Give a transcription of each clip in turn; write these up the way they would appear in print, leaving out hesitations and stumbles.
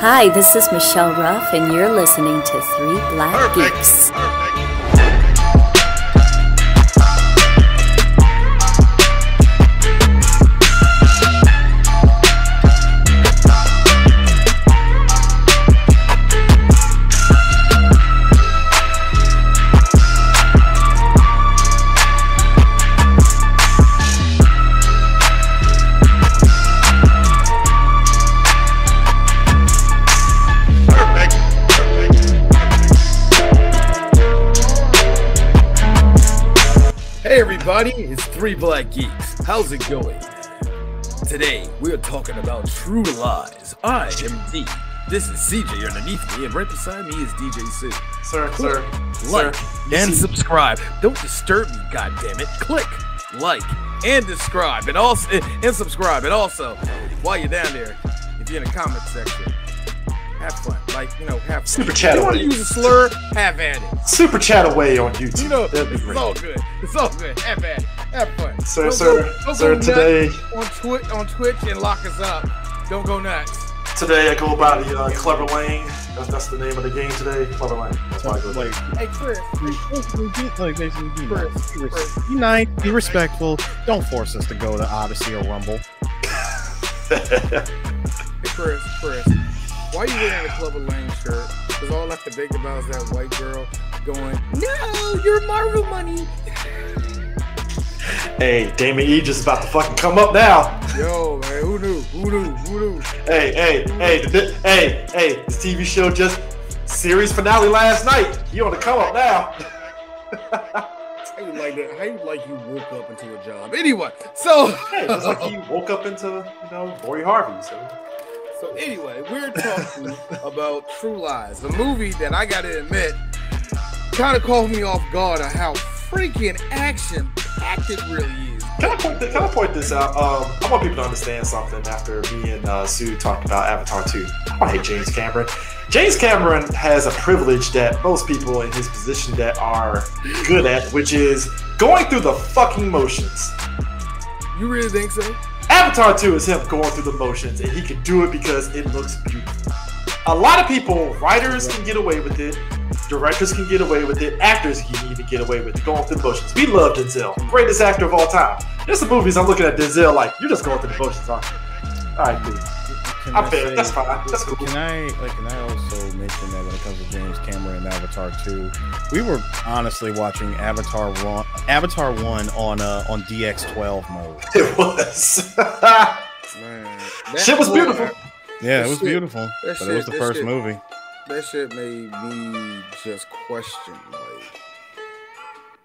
Hi, this is Michelle Ruff, and you're listening to Three Black Geeks. Hey everybody, it's Three Black Geeks. How's it going? Today, we're talking about True Lies. I am D. This is CJ underneath me, and right beside me is DJ Sue. Sir. Like and subscribe. Don't disturb me, goddammit. Click like and subscribe, and subscribe. And also, while you're down there, if you're in the comment section, have fun. Have fun. Super chat away. You want to use a slur? Have at it. Super chat away on YouTube. It's all good. It's all good. Have at it. Have fun. Sir, today on Twitch and lock us up. Don't go nuts. Today I go by the Clever Lane. That's the name of the game today. Clever Lane. That's why I go there. Hey Chris. Be nice. Be respectful. Don't force us to go to Odyssey or Rumble. Hey Chris. Why are you wearing a Clever Lane shirt? Because all I can think about is that white girl going, "No, you're Marvel money." Hey, Damon E just about to fucking come up now. Yo, man, who knew? Hey, this TV show just series finale last night. He on the come up now. How you like that? How you like you woke up into a job? Anyway, so hey, just like he woke up into Lori Harvey. So anyway, we're talking about True Lies, a movie that I gotta admit kind of caught me off guard on how freaking action-packed it really is. Can I point this out? I want people to understand something after me and Sue talked about Avatar 2. I hate James Cameron. James Cameron has a privilege that most people in his position that are good at, which is going through the fucking motions. You really think so? Avatar 2 is him going through the motions, and he can do it because it looks beautiful. A lot of people, writers can get away with it, directors can get away with it, actors can even get away with it, going through the motions. We love Denzel, greatest actor of all time. There's some movies I'm looking at Denzel like, you're just going through the motions, aren't you? All right, cool. I'm fair. That's fine. That's cool. Can I also mention that when it comes to James Cameron and Avatar 2, we were honestly watching Avatar 1 on DX12 mode. It was. Man, shit was beautiful. Yeah, it was beautiful. But it was the first movie. That shit made me just question,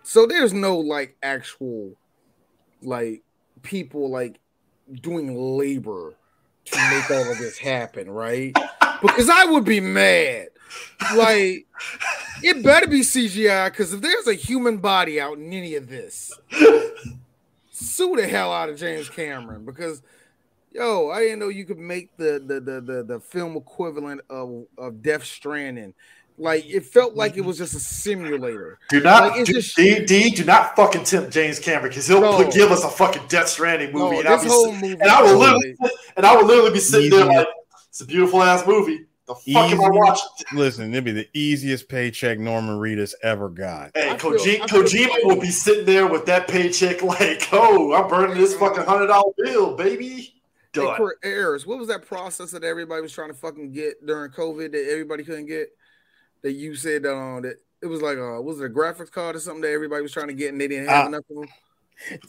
so there's no actual people doing labor to make all of this happen, right? Because I would be mad. It better be CGI, because if there's a human body out in any of this, sue the hell out of James Cameron, because I didn't know you could make the film equivalent of Death Stranding. It felt like it was just a simulator. Do not fucking tempt James Cameron, because he'll give us a fucking Death Stranding movie, and I will literally be sitting there like, it's a beautiful ass movie. The fuck am I watching? Listen, it'd be the easiest paycheck Norman Reedus ever got. Hey, Kojima will be sitting there with that paycheck like, I'm burning this fucking $100 bill, baby. Hey, for errors, what was that process that everybody was trying to fucking get during COVID that everybody couldn't get? That you said that it was was it a graphics card or something that everybody was trying to get and they didn't have enough of them?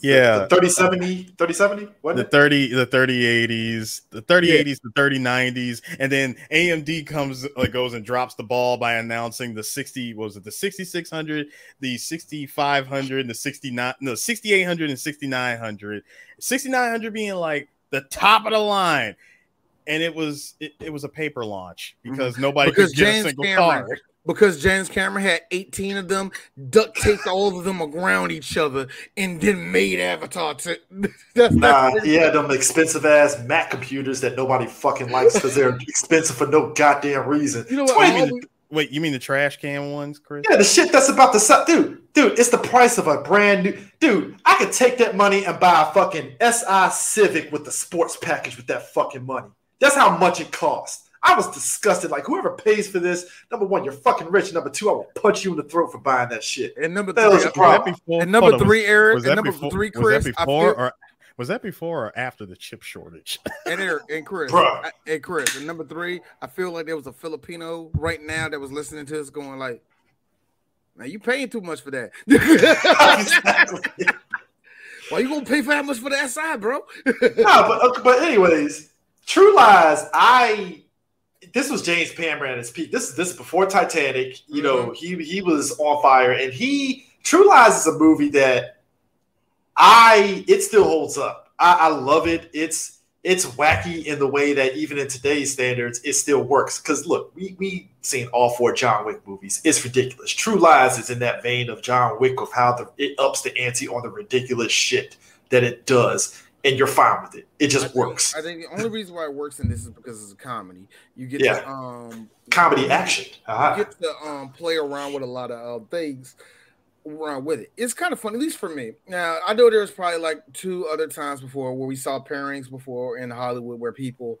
Yeah, the 3070, what? The 3080s, the 3080s, the 3090s, and then AMD goes and drops the ball by announcing the 6600, the 6500, the 6800 and 6900. 6900 being the top of the line. And it was a paper launch because nobody could get a single card. Because James Cameron had 18 of them, duct taped all of them around each other, and then made Avatar. He had them expensive ass Mac computers that nobody fucking likes because they're expensive for no goddamn reason. You know what? Wait, you mean the trash can ones, Chris? Yeah, the shit that's about to sell, dude. It's the price of a brand new dude. I could take that money and buy a fucking SI Civic with the sports package with that fucking money. That's how much it costs. I was disgusted. Like, whoever pays for this, number one, you're fucking rich. Number two, I will punch you in the throat for buying that shit. And number that was three, Eric. And number three, Chris. Was that before or after the chip shortage? And Eric and Chris. Bruh. And Chris. And number three, I feel like there was a Filipino right now that was listening to us going like, "Man, you paying too much for that." Exactly. Why you gonna pay for that much for that side, bro? but anyways, True Lies. This was James Cameron at his peak. This is before Titanic. You know, he was on fire, and True Lies is a movie that it still holds up. I love it. It's wacky in the way that even in today's standards, it still works. Because look, we seen all 4 John Wick movies. It's ridiculous. True Lies is in that vein of John Wick of how it ups the ante on the ridiculous shit that it does. And you're fine with it. It just works. I think the only reason why it works in this is because it's a comedy. You get to, comedy action. You get to play around with a lot of things around with it. It's kind of fun, at least for me. Now, I know there's probably like 2 other times before where we saw pairings before in Hollywood where people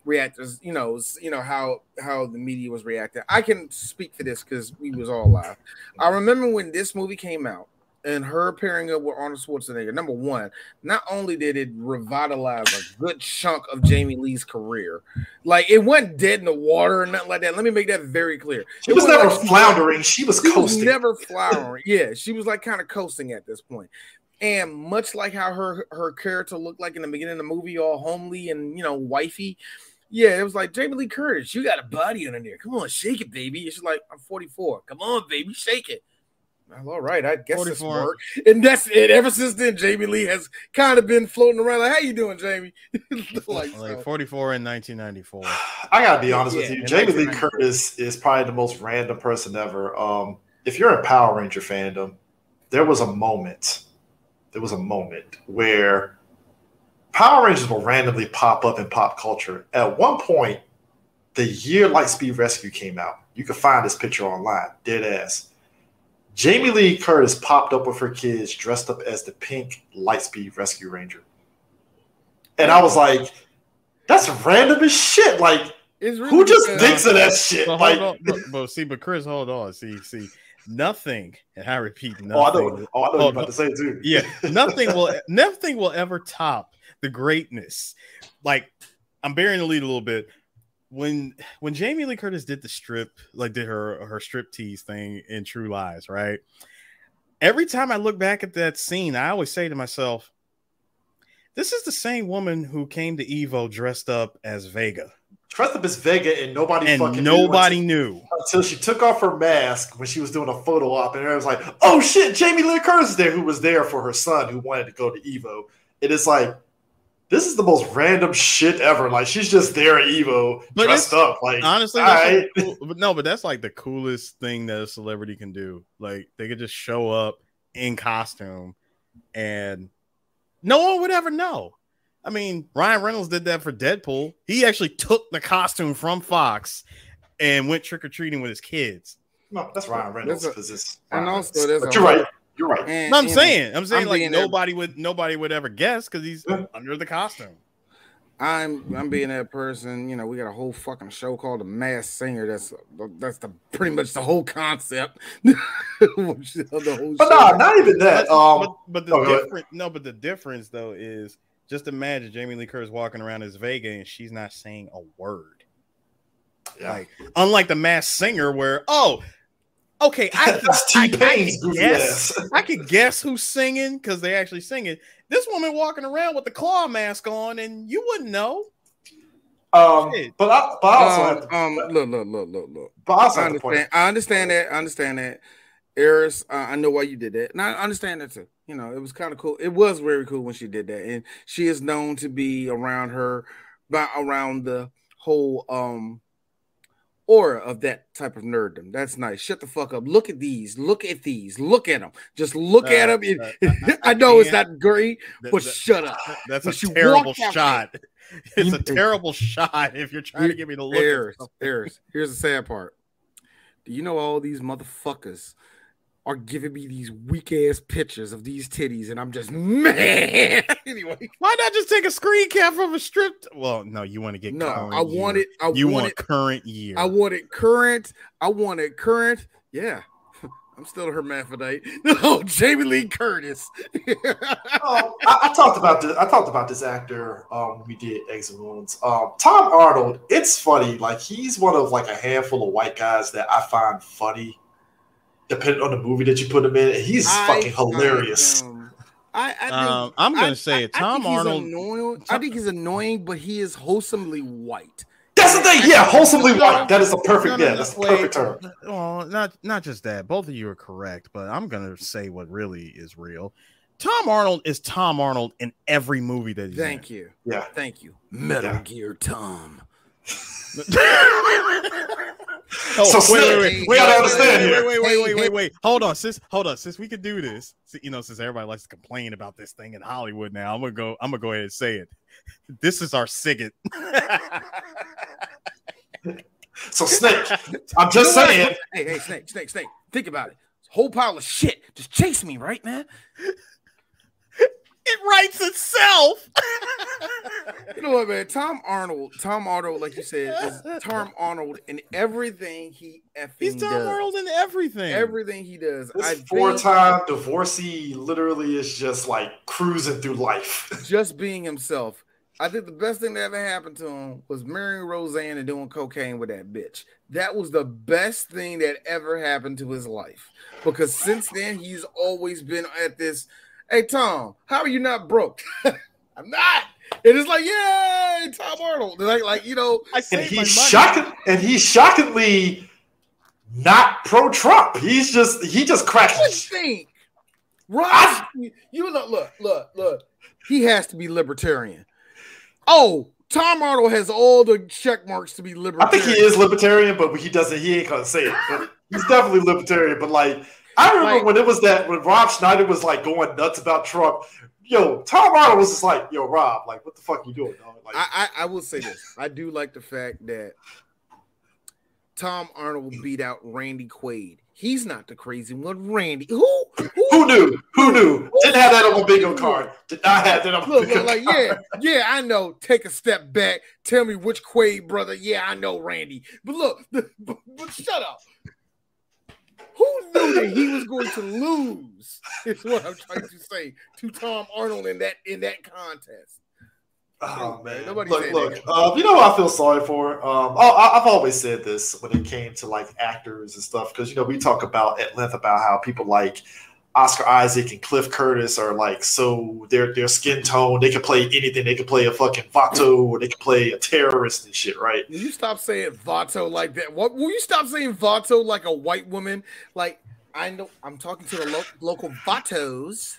react as how the media was reacting. I can speak for this because we was all live. I remember when this movie came out. And her pairing up with Arnold Schwarzenegger, number one, not only did it revitalize a good chunk of Jamie Lee's career, like it wasn't dead in the water or nothing like that. Let me make that very clear. She was never floundering. She was coasting. Was never floundering. Yeah, she was like kind of coasting at this point. And much like how her character looked like in the beginning of the movie, all homely and wifey. Yeah, it was like Jamie Lee Curtis. You got a body under there. Come on, shake it, baby. And she's like, I'm 44. Come on, baby, shake it. All right, I guess this worked. And that's it. Ever since then, Jamie Lee has kind of been floating around like, how you doing, Jamie? like 44 in 1994. I got to be honest with you. Jamie Lee Curtis is probably the most random person ever. If you're in Power Ranger fandom, there was a moment where Power Rangers will randomly pop up in pop culture. At one point, the year Lightspeed Rescue came out. You can find this picture online, dead ass. Jamie Lee Curtis popped up with her kids dressed up as the pink Lightspeed Rescue Ranger. And I was like, that's random as shit. Like, really who just thinks of that shit? But Chris, hold on. See, nothing, and I repeat, nothing. I know what you're about to say too. Yeah, nothing will ever top the greatness. Like, I'm bearing the lead a little bit. When Jamie Lee Curtis did did her strip tease thing in True Lies, right? Every time I look back at that scene, I always say to myself, this is the same woman who came to Evo dressed up as Vega. Dressed up as Vega, and nobody knew until she took off her mask when she was doing a photo op, and it was like, oh shit, Jamie Lee Curtis is there, who was there for her son who wanted to go to Evo. It is like, this is the most random shit ever. Like, she's just there at Evo, dressed up. Like, honestly, that's cool. But that's like the coolest thing that a celebrity can do. Like, they could just show up in costume, and no one would ever know. I mean, Ryan Reynolds did that for Deadpool. He actually took the costume from Fox and went trick or treating with his kids. No, that's Ryan Reynolds because it's. And also, there's you're right. You're right. I'm saying like nobody would ever guess because he's under the costume. I'm being that person. We got a whole fucking show called The Masked Singer. That's pretty much the whole concept. But not even that. But the difference though is just imagine Jamie Lee Curtis walking around as Vega and she's not saying a word. Yeah. Like, unlike The Masked Singer, where okay, I could guess who's singing because they actually sing it. This woman walking around with the claw mask on, and you wouldn't know. But I also have to, look. But I also have to point. I understand that. Eris, I know why you did that, and I understand that too. It was kind of cool. It was very cool when she did that, and she is known to be around the whole aura of that type of nerddom. That's nice. Shut the fuck up. Look at these. Look at them. Just look at them. I know it's not great, but shut up. That's a terrible shot. It's a terrible shot if you're trying to get me to look. Here's the sad part. Do you know all these motherfuckers are giving me these weak ass pictures of these titties, and I'm just man. Anyway, why not just take a screen cap of a strip? Well, no, you want to get current. I want it. You want current year. I want it current. Yeah. I'm still a hermaphrodite. No, Jamie Lee Curtis. I talked about this actor when we did Eggs and Wounds. Tom Arnold. It's funny. Like he's one of like a handful of white guys that I find funny. Depending on the movie that you put him in, he's fucking hilarious. I'm gonna say it. Tom Arnold. I think he's annoying, but he is wholesomely white. That's the thing. Yeah, wholesomely white. That is a perfect. That's a perfect term. Well, not just that. Both of you are correct, but I'm gonna say what really is real. Tom Arnold is Tom Arnold in every movie that he's in. Thank you. Yeah. Thank you. Metal Gear Tom. Wait. Hold on, sis. We can do this. Since everybody likes to complain about this thing in Hollywood now, I'm gonna go ahead and say it. This is our SIGET. So Snake, I'm just saying. Hey, Snake. Think about it. It's a whole pile of shit. Just chase me, right, man? It writes itself. You know what, man? Tom Arnold, like you said, is Tom Arnold in everything he effing He's Tom does. Arnold in everything. Everything he does. This 4-time divorcee literally is just like cruising through life. Just being himself. I think the best thing that ever happened to him was marrying Roseanne and doing cocaine with that bitch. That was the best thing that ever happened to his life. Because since then, he's always been at this. Hey, Tom, how are you not broke? I'm not. And it's like, yay, Tom Arnold. Like He's shockingly not pro-Trump. He just cracks. What do you think? Rob, look. He has to be libertarian. Oh, Tom Arnold has all the check marks to be libertarian. I think he is libertarian, but he ain't gonna say it. But he's definitely libertarian. But like, I remember when Rob Schneider was like going nuts about Trump. Yo, Tom Arnold was just like, yo, Rob, like, what the fuck you doing, dog? Like, I will say this. I do like the fact that Tom Arnold beat out Randy Quaid. He's not the crazy one. Randy, who knew? Didn't have that on my bingo card. Did not have that on my bingo card. Yeah, I know. Take a step back. Tell me which Quaid brother. Yeah, I know Randy. But look, but shut up. Who knew that he was going to lose? Is what I'm trying to say to Tom Arnold in that contest. Oh man! Look. You know what I feel sorry for? I've always said this when it came to like actors and stuff because we talk about at length about how people like Oscar Isaac and Cliff Curtis are like so their skin tone. They can play anything. They can play a fucking Vato or they can play a terrorist and shit, right? Will you stop saying Vato like that? What? Will you stop saying Vato like a white woman? Like I know I'm talking to the local Vatos.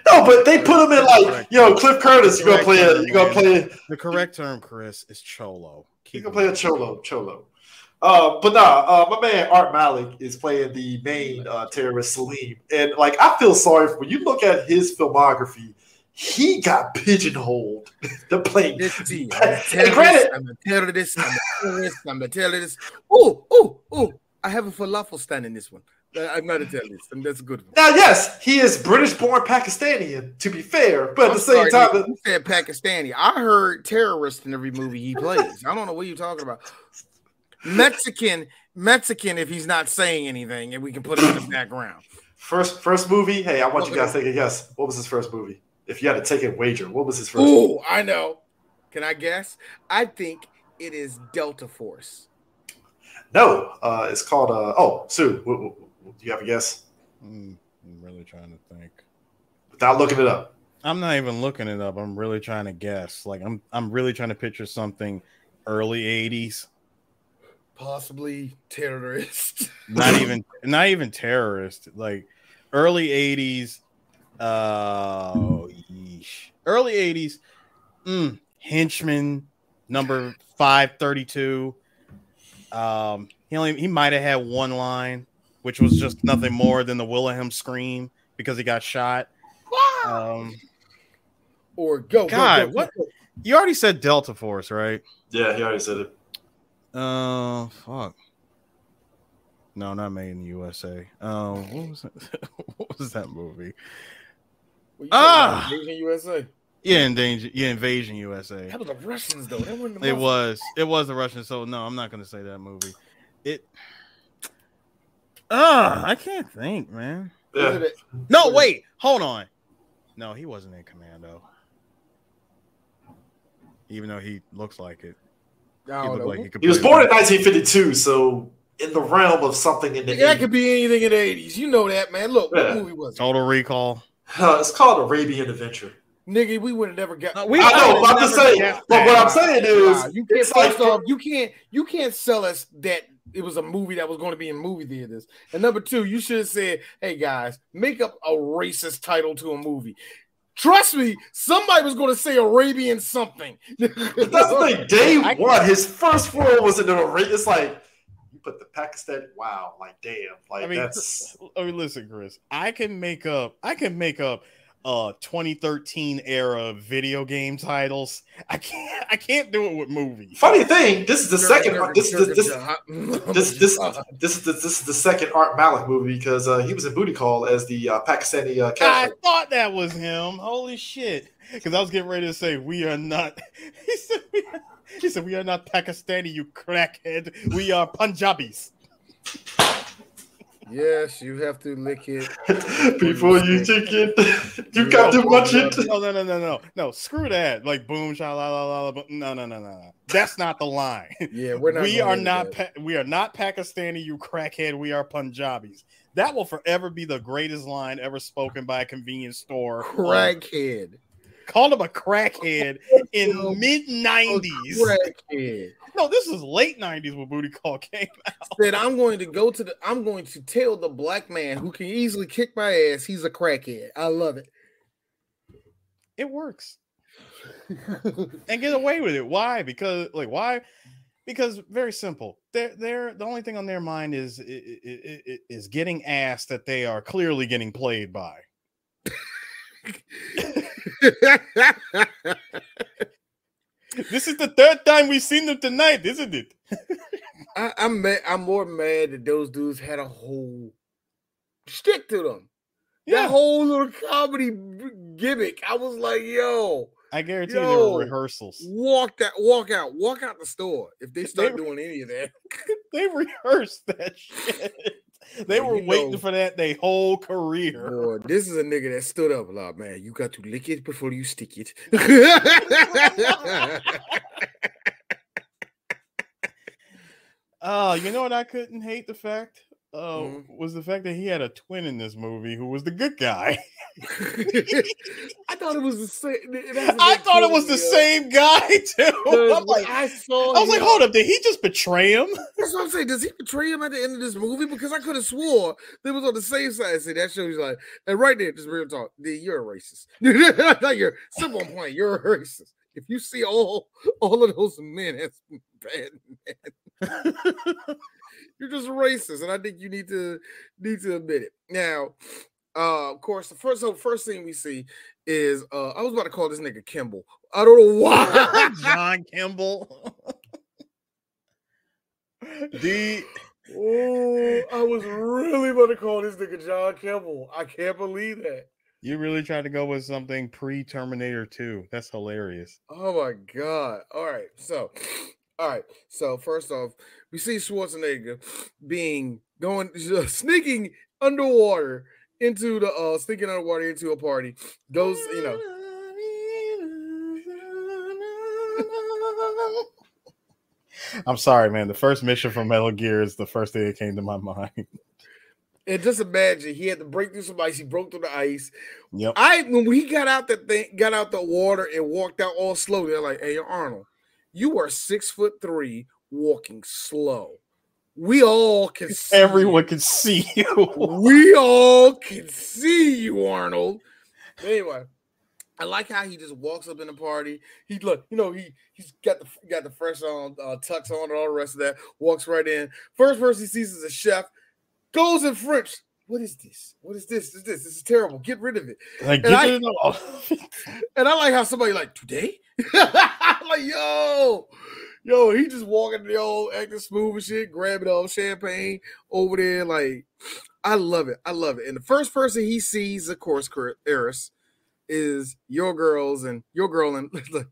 No, but they put him in like, Cliff Curtis. You're gonna play. The correct term, Chris, is cholo. You can play a cholo. But my man Art Malik is playing the main terrorist Salim, and like I feel sorry for when you look at his filmography. He got pigeonholed to play. I'm a terrorist. Oh! I have a falafel stand in this one. I'm not a terrorist, and that's a good one. Now, yes, he is British-born Pakistani, to be fair, but at the same time, you said Pakistani. I heard terrorist in every movie he plays. I don't know what you're talking about. Mexican, if he's not saying anything, and we can put him in the background. First movie. Hey, I want you guys to take a guess. What was his first movie? If you had to take a wager, what was his first movie? Oh, I know. Can I guess? I think it is Delta Force. No, it's called. Sue, do you have a guess? I'm really trying to think. Without looking it up. I'm not even looking it up. I'm really trying to guess. Like I'm really trying to picture something early 80s. Possibly terrorist. not even terrorist. Like early 80s. Early 80s. Henchman number 532. He might have had one line, which was just nothing more than the Wilhelm scream because he got shot. Or go. What? You already said Delta Force, right? Yeah, he already said it. Fuck. No, not Made in the USA. What was that? What was that movie? Invasion USA. Yeah, Invasion USA. That was the Russians, though. That wasn't the It Russians. was the Russians. So no, I'm not gonna say that movie. I can't think, man. Yeah. No, wait, hold on. No, he wasn't in Commando. Even though he looks like it. He was born in 1952, so in the realm of something in the 80s. That could be anything in the 80s. You know that, man. Look, what movie was it? Total Recall. It's called Arabian Adventure. Nigga, we would have never got. I know, I'm just saying. But what I'm saying is, you can't. First off, you can't sell us that it was a movie that was going to be in movie theaters. And number two, you should have said, "Hey guys, make up a racist title to a movie." Trust me, somebody was going to say Arabian something. That's the thing. Day one, his first role was in an Arabian. It's like you put the Pakistan. Wow, like damn, like that's. I mean, listen, Chris. I can make up 2013 era video game titles. I can't do it with movies. Funny thing, this is the second. This is the second Art Malik movie because he was in Booty Call as the Pakistani character. I thought that was him. Holy shit! Because I was getting ready to say we are not. He said we are not Pakistani, you crackhead. We are Punjabis. Yes, you have to lick it before you take it. You got to watch it. No. Screw that. Like boom, sha la la la. No. That's not the line. Yeah, we're not. We are not Pakistani, you crackhead. We are Punjabis. That will forever be the greatest line ever spoken by a convenience store. Crackhead. Called him a crackhead in mid-90s. Crackhead. No, this is late 90s when Booty Call came out. Said I'm going to tell the black man who can easily kick my ass he's a crackhead. I love it. It works. And get away with it. Why? Because why? Because very simple. They're the only thing on their mind is getting ass that they are clearly getting played by. This is the third time we've seen them tonight, isn't it? I'm more mad that those dudes had a whole stick to them. Yeah. That whole little comedy gimmick. I was like, yo. I guarantee you there were rehearsals. Walk out the store if they start doing any of that. They rehearsed that shit. They were waiting for that their whole career. Boy, this is a nigga that stood up a lot, man. You got to lick it before you stick it. You know what I couldn't hate the fact? Was the fact that he had a twin in this movie who was the good guy. I thought it was the same. I thought it was the same guy too. I was like, hold up, did he just betray him? That's what I'm saying. Does he betray him at the end of this movie? Because I could have swore they was on the same side. See, that shows like, and right there, just real talk. Dude, you're a racist. Like you're simple point. You're a racist. If you see all of those men as bad men. You're just racist, and I think you need to admit it. Now, of course, the first thing we see is I was about to call this nigga Kimball. I don't know why. John Kimball. I was really about to call this nigga John Kimball. I can't believe that. You really tried to go with something pre-Terminator 2. That's hilarious. Oh my god! All right, so first off, we see Schwarzenegger sneaking underwater into a party. Goes, I'm sorry, man. The first mission from Metal Gear is the first thing that came to my mind. And just imagine he had to break through some ice. He broke through the ice. Yep. When he got out the water and walked out all slow, they're like, "Hey, Arnold, you are 6'3", walking slow. We all can see Everyone can see you. We all can see you, Arnold." Anyway, I like how he just walks up in the party. He's got the fresh on, tux on, and all the rest of that. Walks right in. First person he sees is a chef. Goes in French. What is this? This is terrible. Get rid of it. And I like how somebody like, today? I'm like, yo, Yo, he just walking the old acting smooth and shit, grabbing all champagne over there. Like, I love it. I love it. And the first person he sees, of course, Eris, is your girls and your girl and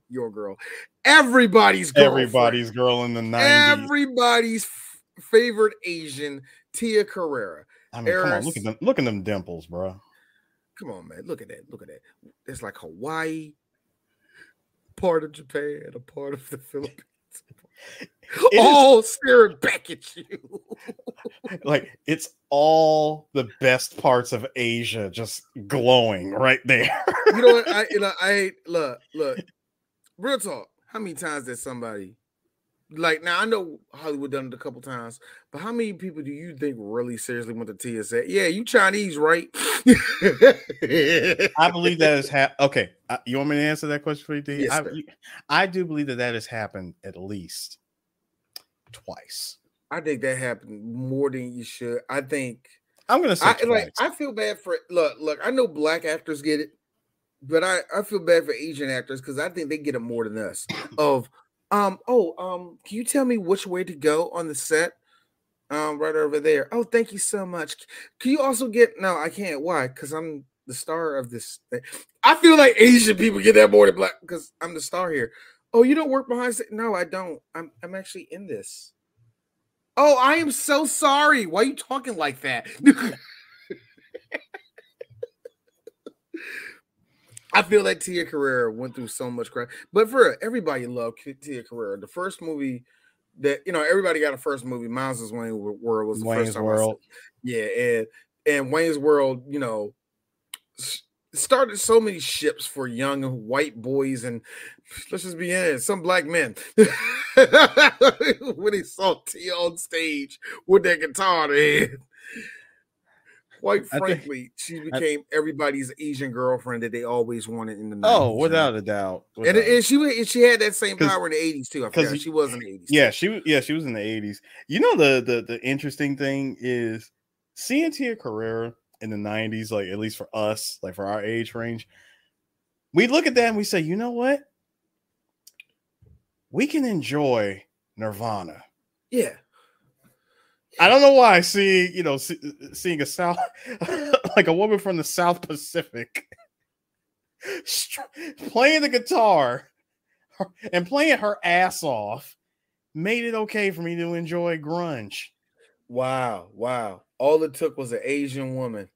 your girl. Everybody's girl in the 90s. Everybody's favorite Asian, Tia Carrera. I mean, come on, look at them dimples, bro. Come on, man. Look at that. It's like Hawaii, part of Japan, a part of the Philippines. All staring back at you. Like, it's all the best parts of Asia just glowing right there. You know what? I look. Real talk. How many times did somebody like, now I know Hollywood done it a couple times, but how many people do you think really seriously went to TSA? Yeah, you Chinese, right? I believe that has okay. You want me to answer that question for you? Yes, I do believe that has happened at least twice. I think that happened more than you should. I think I'm gonna say I feel bad for look. I know black actors get it, but I feel bad for Asian actors because I think they get it more than us. Can you tell me which way to go on the set? Right over there. Oh, thank you so much. Can you also get no, I can't. Why? Because I'm the star of this thing. I feel like Asian people get that more than black because I'm the star here. Oh, you don't work behind set? No, I don't. I'm actually in this. Oh, I am so sorry. Why are you talking like that? I feel like Tia Carrera went through so much crap, but for real, everybody loved Tia Carrera. The first movie that everybody got a first movie. Miles' Wayne's World was the first time. World. Yeah, and Wayne's World, started so many ships for young white boys and let's just be honest, some black men. When they saw Tia on stage with that guitar in her head. Quite frankly, she became everybody's Asian girlfriend that they always wanted in the 90s. Oh, without a doubt. And she had that same power in the 80s too. I forgot she was in the 80s. Yeah, she was in the 80s. You know, the interesting thing is seeing Tia Carrera in the 90s, like at least for us, like for our age range, we look at that and we say, you know what? We can enjoy Nirvana. Yeah. I don't know why seeing a South like a woman from the South Pacific playing the guitar and playing her ass off made it okay for me to enjoy grunge. Wow. All it took was an Asian woman.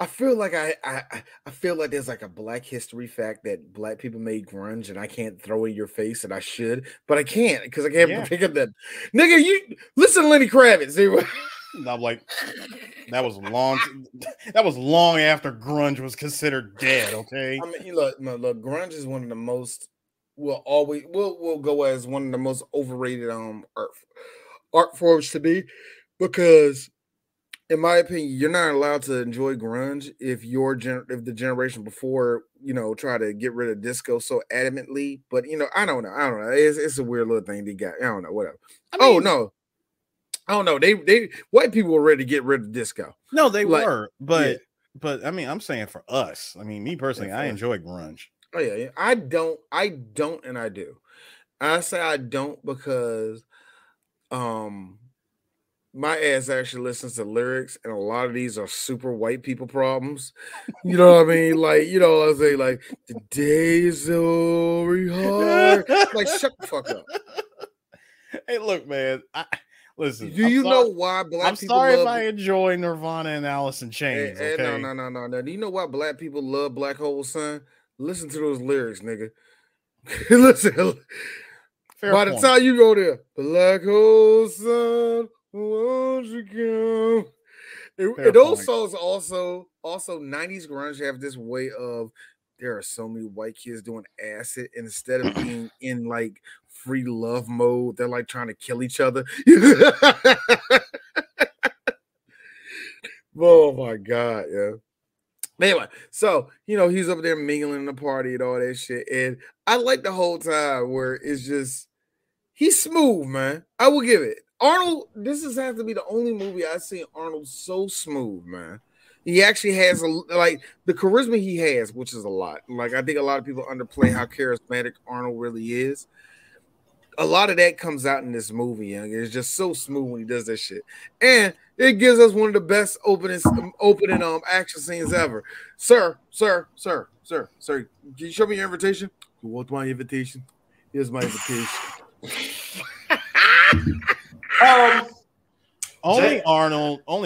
I feel like I feel like there's like a black history fact that black people made grunge and I can't throw in your face and I should, but I can't because I can't pick up that nigga. You listen to Lenny Kravitz. I'm like, that was long after grunge was considered dead. Okay. I mean, look, grunge is one of the most will go as one of the most overrated art forms to be because. In my opinion, you're not allowed to enjoy grunge if if the generation before, try to get rid of disco so adamantly. But I don't know. It's a weird little thing they got. I don't know. Whatever. I don't know. They white people were ready to get rid of disco. No, they were. But I mean, I'm saying for us. I mean, me personally, I enjoy grunge. Oh yeah. I don't, and I do. I say I don't because my ass actually listens to lyrics, and a lot of these are super white people problems. You know what I mean? Like, I say, like, the day is so hard. Like, shut the fuck up. Hey, look, man. Listen. Do you know why black people? I'm sorry if I enjoy Nirvana and Alice in Chains. Okay? No. Do you know why black people love Black Hole Sun? Listen to those lyrics, nigga. Listen. By the time you go there, Black Hole Sun. Won't you come? And those songs also 90s grunge have this way of there are so many white kids doing acid, and instead of being in like free love mode, they're like trying to kill each other. Oh my god, yeah. Anyway, so he's up there mingling in the party and all that shit, and I like the whole time where it's just he's smooth, man. I will give it. Arnold, this has to be the only movie I've seen Arnold so smooth, man. He actually has like the charisma he has, which is a lot. Like I think a lot of people underplay how charismatic Arnold really is. A lot of that comes out in this movie, and it's just so smooth when he does that shit. And it gives us one of the best opening action scenes ever. Sir, can you show me your invitation? You want my invitation? Here's my invitation. Only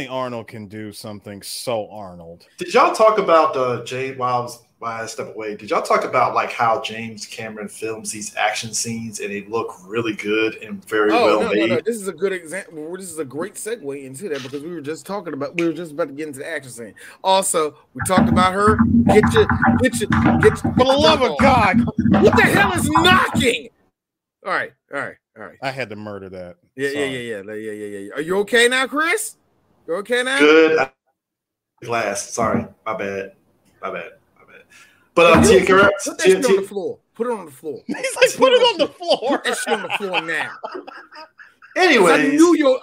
Arnold can do something so Arnold. Did y'all talk about James? While I step away, did y'all talk about like how James Cameron films these action scenes and they look really good and very well made? No. This is a good example. This is a great segue into that because we were just about to get into the action scene. Also, we talked about her. Get your For the love of God! What the hell is knocking? All right. I had to murder that. Yeah. Are you okay now, Chris? You okay now? Good. Glass. Sorry, my bad. But Tia Carrera, put that shit on the floor. Put it on the floor. He's like, put it on the floor. Put that shit on the floor now. Anyways, I knew you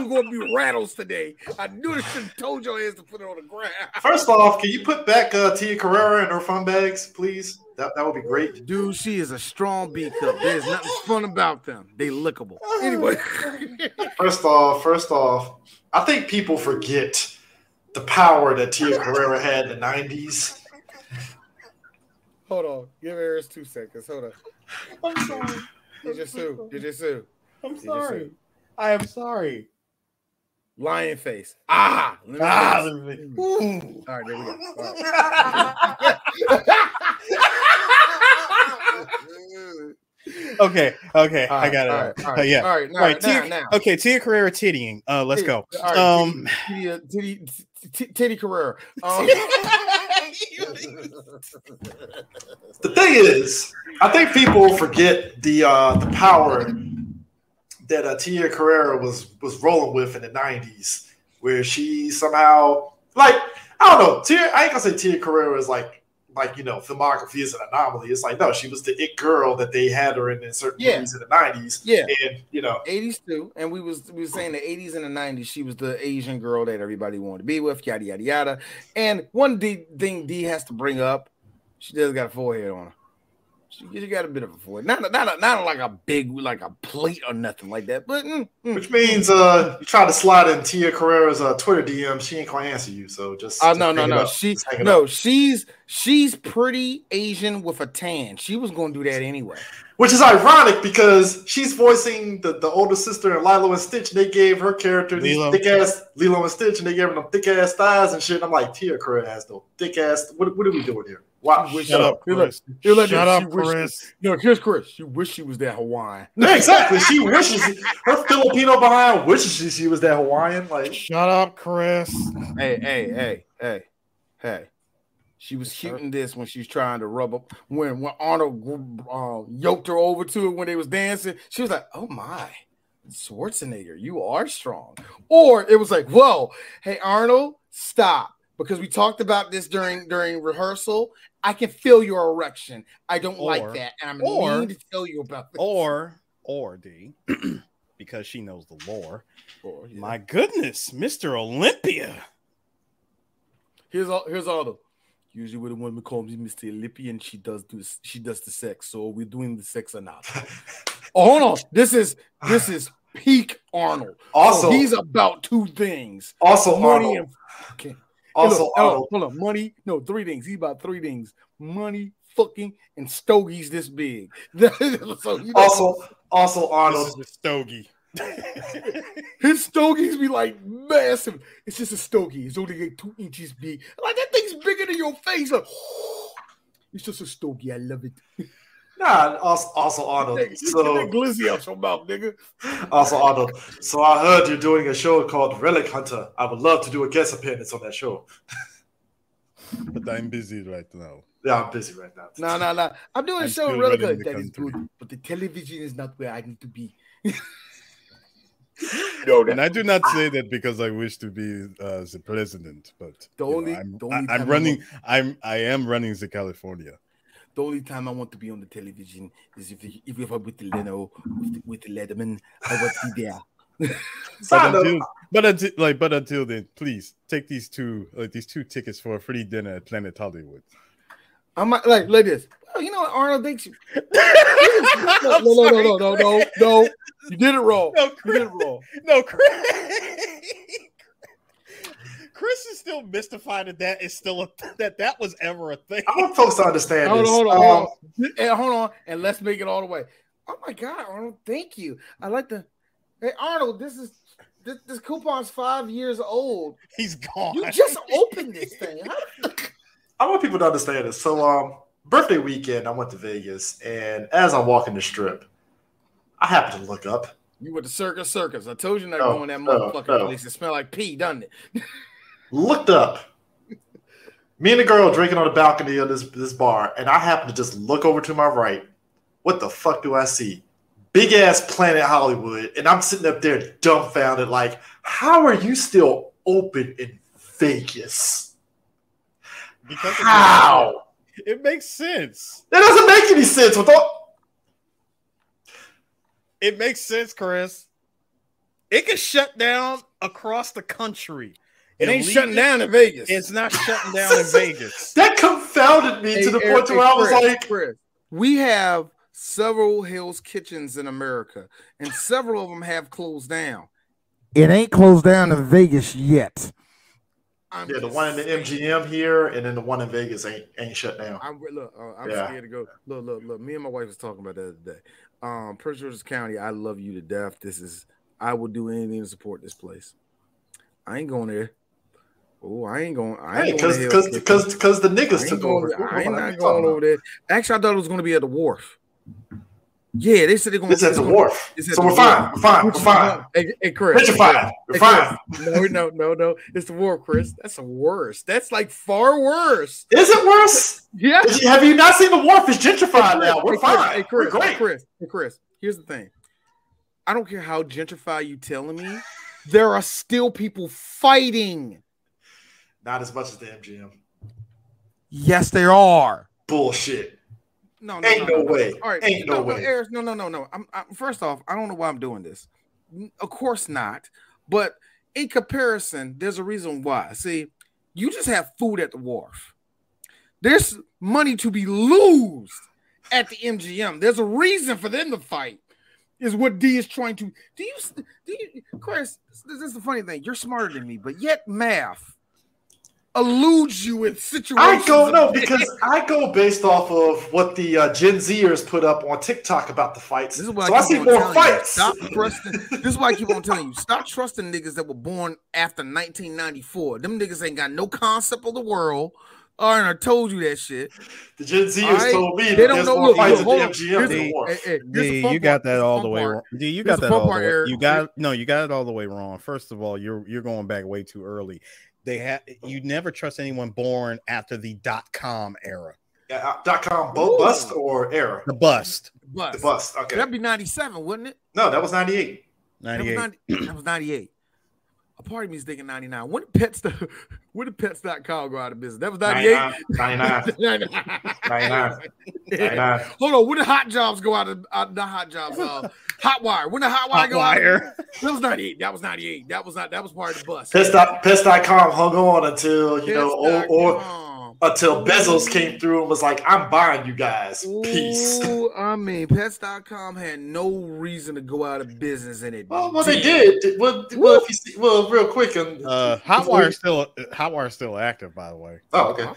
were gonna be rattles today. I knew I should have told your ass to put it on the ground. First off, can you put back Tia Carrera in her fun bags, please? That would be great. Dude, she is a strong B cup. There's nothing fun about them. They lickable. Anyway. First off, I think people forget the power that Tia Carrera had in the 90s. Hold on. Give Eris 2 seconds. Hold on. I'm sorry. Did you sue? I'm sorry. I am sorry. Lion face. All right, there we go. Okay, I got it. All right. Tia Carrera tittying. Let's go. Titty Carrera. The thing is, I think people forget the power that Tia Carrera was rolling with in the 90s, where she somehow, like, I don't know, I ain't gonna say Tia Carrera is like filmography is an anomaly. It's like, no, she was the it girl that they had her in certain movies in the 90s. Yeah. And 80s too. And we was saying the 80s and the 90s, she was the Asian girl that everybody wanted to be with, yada yada yada. And one thing D has to bring up, she does got a forehead on her. She got a bit of a forehead. Not like a big, like a plate or nothing like that. But which means you try to slide in Tia Carrera's Twitter DM, she ain't gonna answer you. So just no. She's pretty Asian with a tan. She was gonna do that anyway. Which is ironic because she's voicing the older sister in Lilo and Stitch. And they gave her character these thick ass Lilo and Stitch, and they gave her them thick ass thighs and shit. And I'm like, Tia Carrera has no thick ass. What are we doing here? Wow. Shut up, Chris. Chris. No, here's Chris. She wished she was that Hawaiian. Yeah, exactly. She wishes her Filipino behind wishes she was that Hawaiian. Like, shut up, Chris. Hey. She was shooting this when she was trying to rub up. When Arnold yoked her over to it when they was dancing, she was like, "Oh my, Schwarzenegger, you are strong." Or it was like, "Whoa, hey Arnold, stop," because we talked about this during rehearsal. I can feel your erection. I don't like that, and I'm going to tell you about this. Or D, because she knows the lore. My goodness, Mr. Olympia. Here's all the. Usually, when a woman calls me Mr. Olympia, and she does the sex. So we're doing the sex or not? Hold on. This is peak Arnold. Also, so he's about two things. Also, money Arnold. Okay. Also, Arnold. Hold on. Money. No, three things. He's about three things. Money, fucking, and stogies this big. So, also, Arnold. This is a stogie. His stogies be like massive. It's just a stogie. It's only like 2 inches big. Like that thing's bigger than your face. Like, it's just a stogie. I love it. Nah, also Arnold. So that glizzy out your mouth, nigga. Also Arnold. So I heard you're doing a show called Relic Hunter. I would love to do a guest appearance on that show. But I'm busy right now. Yeah, I'm busy right now. No. I'm doing a show Relic Hunter. That is good, but the television is not where I need to be. And I do not say that because I wish to be the president, but I am running the California. The only time I want to be on the television is if I'm with the Leno, with the Letterman, I want to be there. But until then, please take these two tickets for a free dinner at Planet Hollywood. I'm like this. Oh, you know what Arnold thinks? No. You did it wrong. No, you did it wrong. No, Chris is still mystified that is still that was ever a thing. I want folks to understand this. Hold on, and let's make it all the way. Oh my God, Arnold, thank you. I like the. Hey, Arnold, this coupon's 5 years old. He's gone. You just opened this thing. I want people to understand this. So, birthday weekend, I went to Vegas, and as I'm walking the strip, I happened to look up. You went to Circus. I told you not going that motherfucking place. It smelled like pee, doesn't it? Looked up. Me and the girl drinking on the balcony of this bar, and I happened to just look over to my right. What the fuck do I see? Big ass Planet Hollywood, and I'm sitting up there dumbfounded, like, how are you still open in Vegas? Because how? It makes sense. It doesn't make any sense with all. It makes sense, Chris. It can shut down across the country. It ain't shutting down in Vegas. It's not shutting down in Vegas. That confounded me to the point where I was like, Chris, we have several Hell's Kitchens in America, and several of them have closed down. It ain't closed down in Vegas yet. The one in the MGM here, and then the one in Vegas ain't shut down. I'm scared to go. Look. Me and my wife was talking about that the other day. Prince George's County, I love you to death. I would do anything to support this place. I ain't going there. Oh, I ain't going. Because the niggas took over. I ain't not going over there. Actually, I thought it was going to be at the wharf. Yeah, they said they're going. It's at the wharf. So we're fine. We're fine. Hey, Chris. We're fine. We're fine. No. It's the wharf, Chris. That's the worst. That's like far worse. Is it worse? Yeah. Have you not seen the wharf? It's gentrified now. We're fine. Hey, Chris. We're great. Hey, Chris. Here's the thing. I don't care how gentrified you telling me. There are still people fighting. Not as much as the MGM. Yes, there are. Bullshit. No way. All right. Ain't no way. Eric, no. First off, I don't know why I'm doing this. Of course not. But in comparison, there's a reason why. See, you just have food at the wharf. There's money to be lost at the MGM. There's a reason for them to fight. Is what D is trying to do. You, Chris? This is the funny thing. You're smarter than me, but yet math eludes you in situations. Because I go based off of what the Gen Zers put up on TikTok about the fights. This is why I see more fights. Stop trusting. This is why I keep on telling you. Stop trusting niggas that were born after 1994. Them niggas ain't got no concept of the world. All right, I told you that shit. The Gen Zers told me they don't know. Look, fights at the MGM. You got that all the way wrong. You got that all the way. You got it all the way wrong. First of all, you're going back way too early. You never trust anyone born after the .com era. Yeah, .com bust or era? The bust. The bust. Okay, that'd be 97, wouldn't it? No, that was 98. 98. That was 98. A part of me is thinking 99. When did Pets.com go out of business? That was 98. 99. Hold on. When did Hot Jobs go out of not Hot Jobs? Hotwire. When did Hotwire go out? That was 98. That was 98. That was part of the bus. Pets.com hung on until until Bezos came through and was like, "I'm buying you guys." Peace. I mean, Pets.com had no reason to go out of business in it. Well, they did. Well, real quick, and Hotwire still active, by the way. Oh, okay.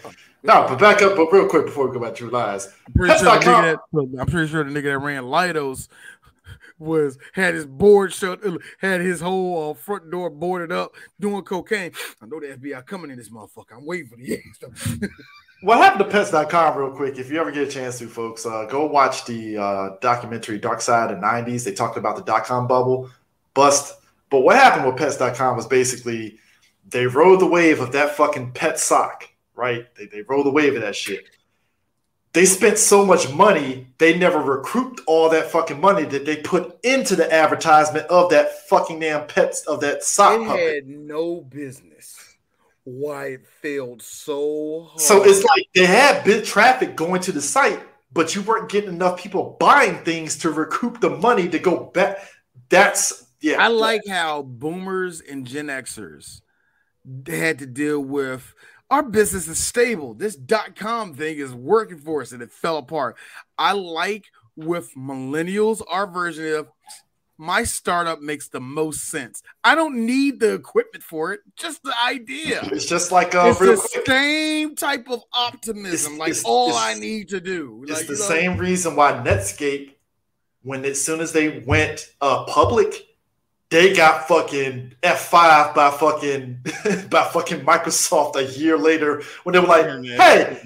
No, but back up, but real quick before we go back to True Lies. I'm pretty sure the nigga that ran Lidos had his board shut, had his whole front door boarded up, doing cocaine. I know the FBI coming in this motherfucker. I'm waiting for the stuff. What happened to Pets.com real quick? If you ever get a chance to, folks, go watch the documentary Dark Side of the 90s. They talked about the .com bubble bust. But what happened with Pets.com was basically they rode the wave of that fucking pet sock, right? They rode the wave of that shit. They spent so much money, they never recouped all that fucking money that they put into the advertisement of that fucking damn pets of that sock puppet. It had no business. Why it failed so hard. So it's like they had big traffic going to the site, but you weren't getting enough people buying things to recoup the money to go back. That's Yeah, I like how boomers and Gen Xers had to deal with our business is stable. This .com thing is working for us, and it fell apart. I like with millennials, our version of my startup makes the most sense. I don't need the equipment for it, just the idea. It's just like it's the same type of optimism. I need to do. It's the same reason why Netscape, as soon as they went public, they got fucking F5 by fucking Microsoft a year later when they were like, hey,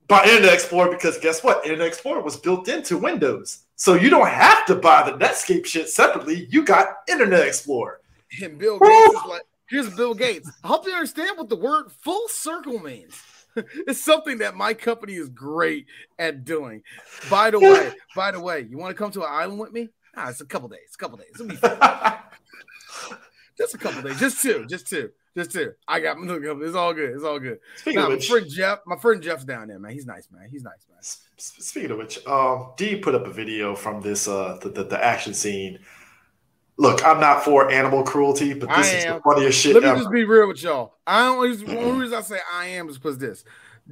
buy Internet Explorer, because guess what? Internet Explorer was built into Windows. So you don't have to buy the Netscape shit separately. You got Internet Explorer. And Bill Gates is like, here's Bill Gates. I hope you understand what the word full circle means. It's something that my company is great at doing. By the way, you want to come to an island with me? It's a couple days. It'll be fun. Just a couple days. Just two. I got it's all good. My friend Jeff's down there, man. He's nice, man. Speaking of which, D put up a video from this the action scene. Look, I'm not for animal cruelty, but this is the funniest shit ever. Let me just be real with y'all. The only reason I say I am is because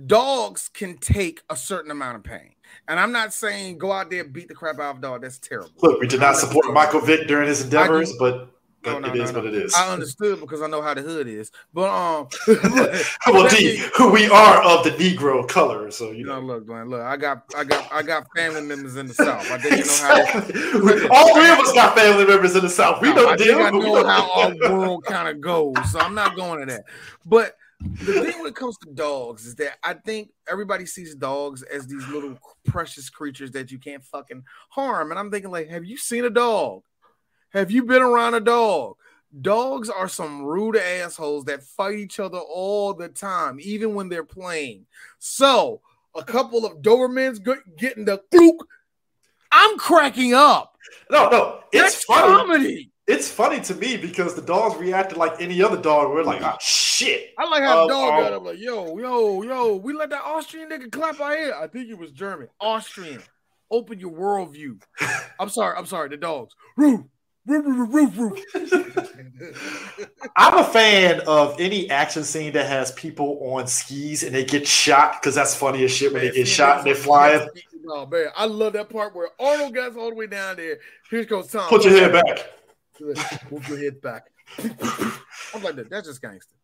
dogs can take a certain amount of pain. And I'm not saying go out there and beat the crap out of a dog. That's terrible. Look, we did not support Michael Vick during his endeavors, but it is what it is. I understood because I know how the hood is. But well, D, who we are of the Negro color, so you know. Look, man, I got family members in the South. I think you know how. All three of us got family members in the South. We know the deal. I know how our world kind of goes, so I'm not going to that. But the thing when it comes to dogs is that I think everybody sees dogs as these little precious creatures that you can't fucking harm, and I'm thinking like, have you seen a dog? Have you been around a dog? Dogs are some rude assholes that fight each other all the time, even when they're playing. So, a couple of Dobermans getting the fluke. I'm cracking up. No, it's funny. Comedy. It's funny to me because the dogs reacted like any other dog. We're like, oh, shit. I like how the dog got up like, yo, we let that Austrian nigga clap our head. I think it was German. Austrian. Open your worldview. I'm sorry, the dogs. Roof. I'm a fan of any action scene that has people on skis and they get shot, because that's funny as shit when they get shot and they're flying. Oh man, I love that part where Arnold gets all the way down there. Here goes Tom. Put your head back. Move your head back. I'm like, that's just gangster.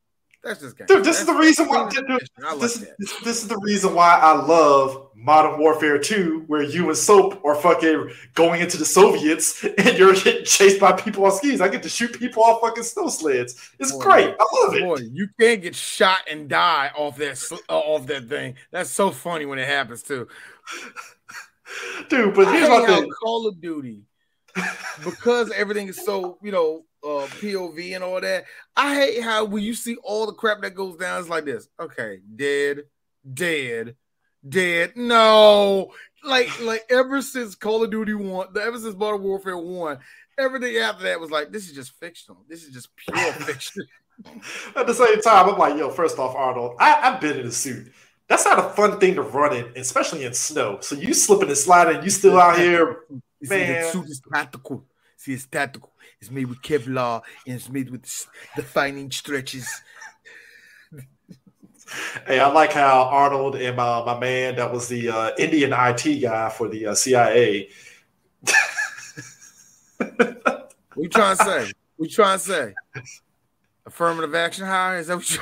Dude, this is the reason why. This is the reason why I love Modern Warfare 2, where you and Soap are fucking going into the Soviets and you're getting chased by people on skis. I get to shoot people off fucking snow sleds. It's great. I love it. Boy, you can't get shot and die off that thing. That's so funny when it happens too. Dude, but here's my thing. Call of Duty, because everything is so, POV and all that. I hate how when you see all the crap that goes down, it's like this. Okay, dead. No, like ever since Call of Duty 1, ever since Modern Warfare 1, everything after that was like, this is just fictional. This is just pure fiction. At the same time, I'm like, yo, first off, Arnold, I've been in a suit. That's not a fun thing to run in, especially in snow. So you slipping and sliding, you still out here, man. The suit is tactical. See, it's tactical. It's made with Kevlar and it's made with the fining stretches. Hey, I like how Arnold and my man that was the Indian IT guy for the CIA. What you trying to say? Affirmative action hire? Is that what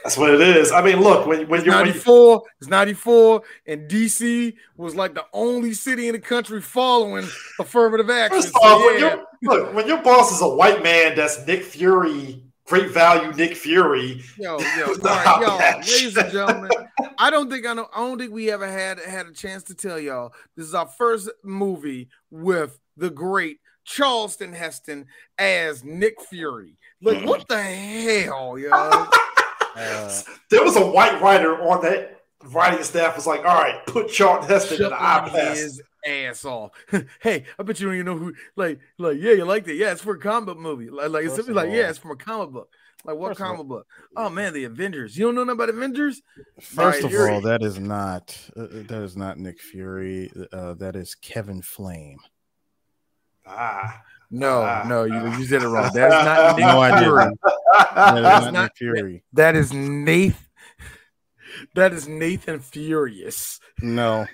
That's what it is. I mean, look, when you're 94, it's 94, and DC was like the only city in the country following affirmative action. First off, when your boss is a white man that's Nick Fury, great value Nick Fury. Yo, ladies and gentlemen, I don't think we ever had a chance to tell y'all this is our first movie with the great Charleston Heston as Nick Fury. Like, what the hell, yo? There was a white writer on that writing staff was like, all right, put Charlton Heston in the iPass. His ass off. Hey, I bet you don't even know who, yeah, you liked it. Yeah, it's for a comic book movie. It's simply like, yeah, it's from a comic book. Like, what comic book? Oh, man, the Avengers. You don't know nothing about Avengers? First of all, that is not Nick Fury. That is Kevin Flame. No, you said it wrong. That's not Nick No, I Fury. didn't. That is not Nick Fury. That is Nathan. That is Nathan Furious. No.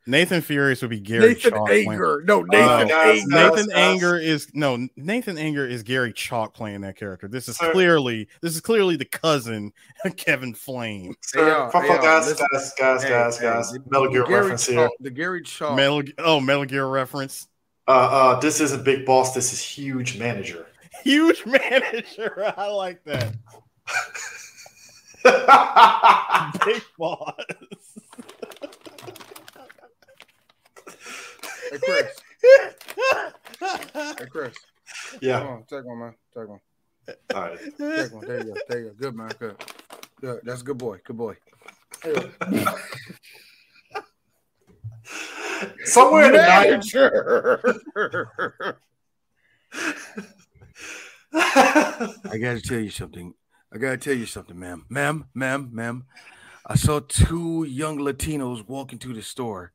Nathan Furious would be Gary Nathan Chalk. Anger. No, Nathan Anger. Nathan Anger is Gary Chalk playing that character. This is clearly the cousin of Kevin Flame. Guys. Metal Gear reference here. The Gary Chalk. Metal Gear reference. This isn't Big Boss. This is Huge Manager. Huge Manager. I like that. Big Boss. Hey, Chris. Hey, Chris. Yeah. Come on, take one, man. Take one. All right. Take one. There you go. Good, man. Good. That's a good boy. Good boy. Somewhere in the I gotta tell you something. Ma'am. I saw two young Latinos walk into the store.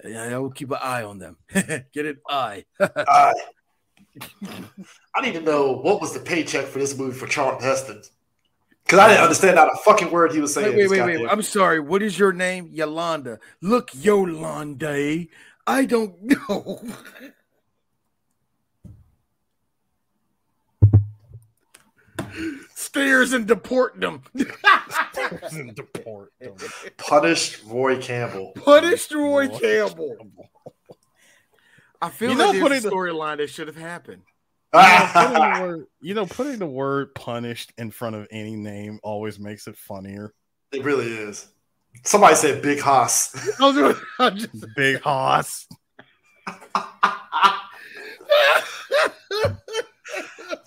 I will keep an eye on them. Get it? Eye. I need to know what was the paycheck for this movie for Charlton Heston. Because I didn't understand not a fucking word he was saying. Wait. I'm sorry. What is your name? Yolanda. Look, Yolanda. I don't know. Stairs and deport them. Punished Roy Campbell. I feel like there's a storyline that should have happened. Putting the word punished in front of any name always makes it funnier. It really is. Somebody said Big Hoss. Big Hoss.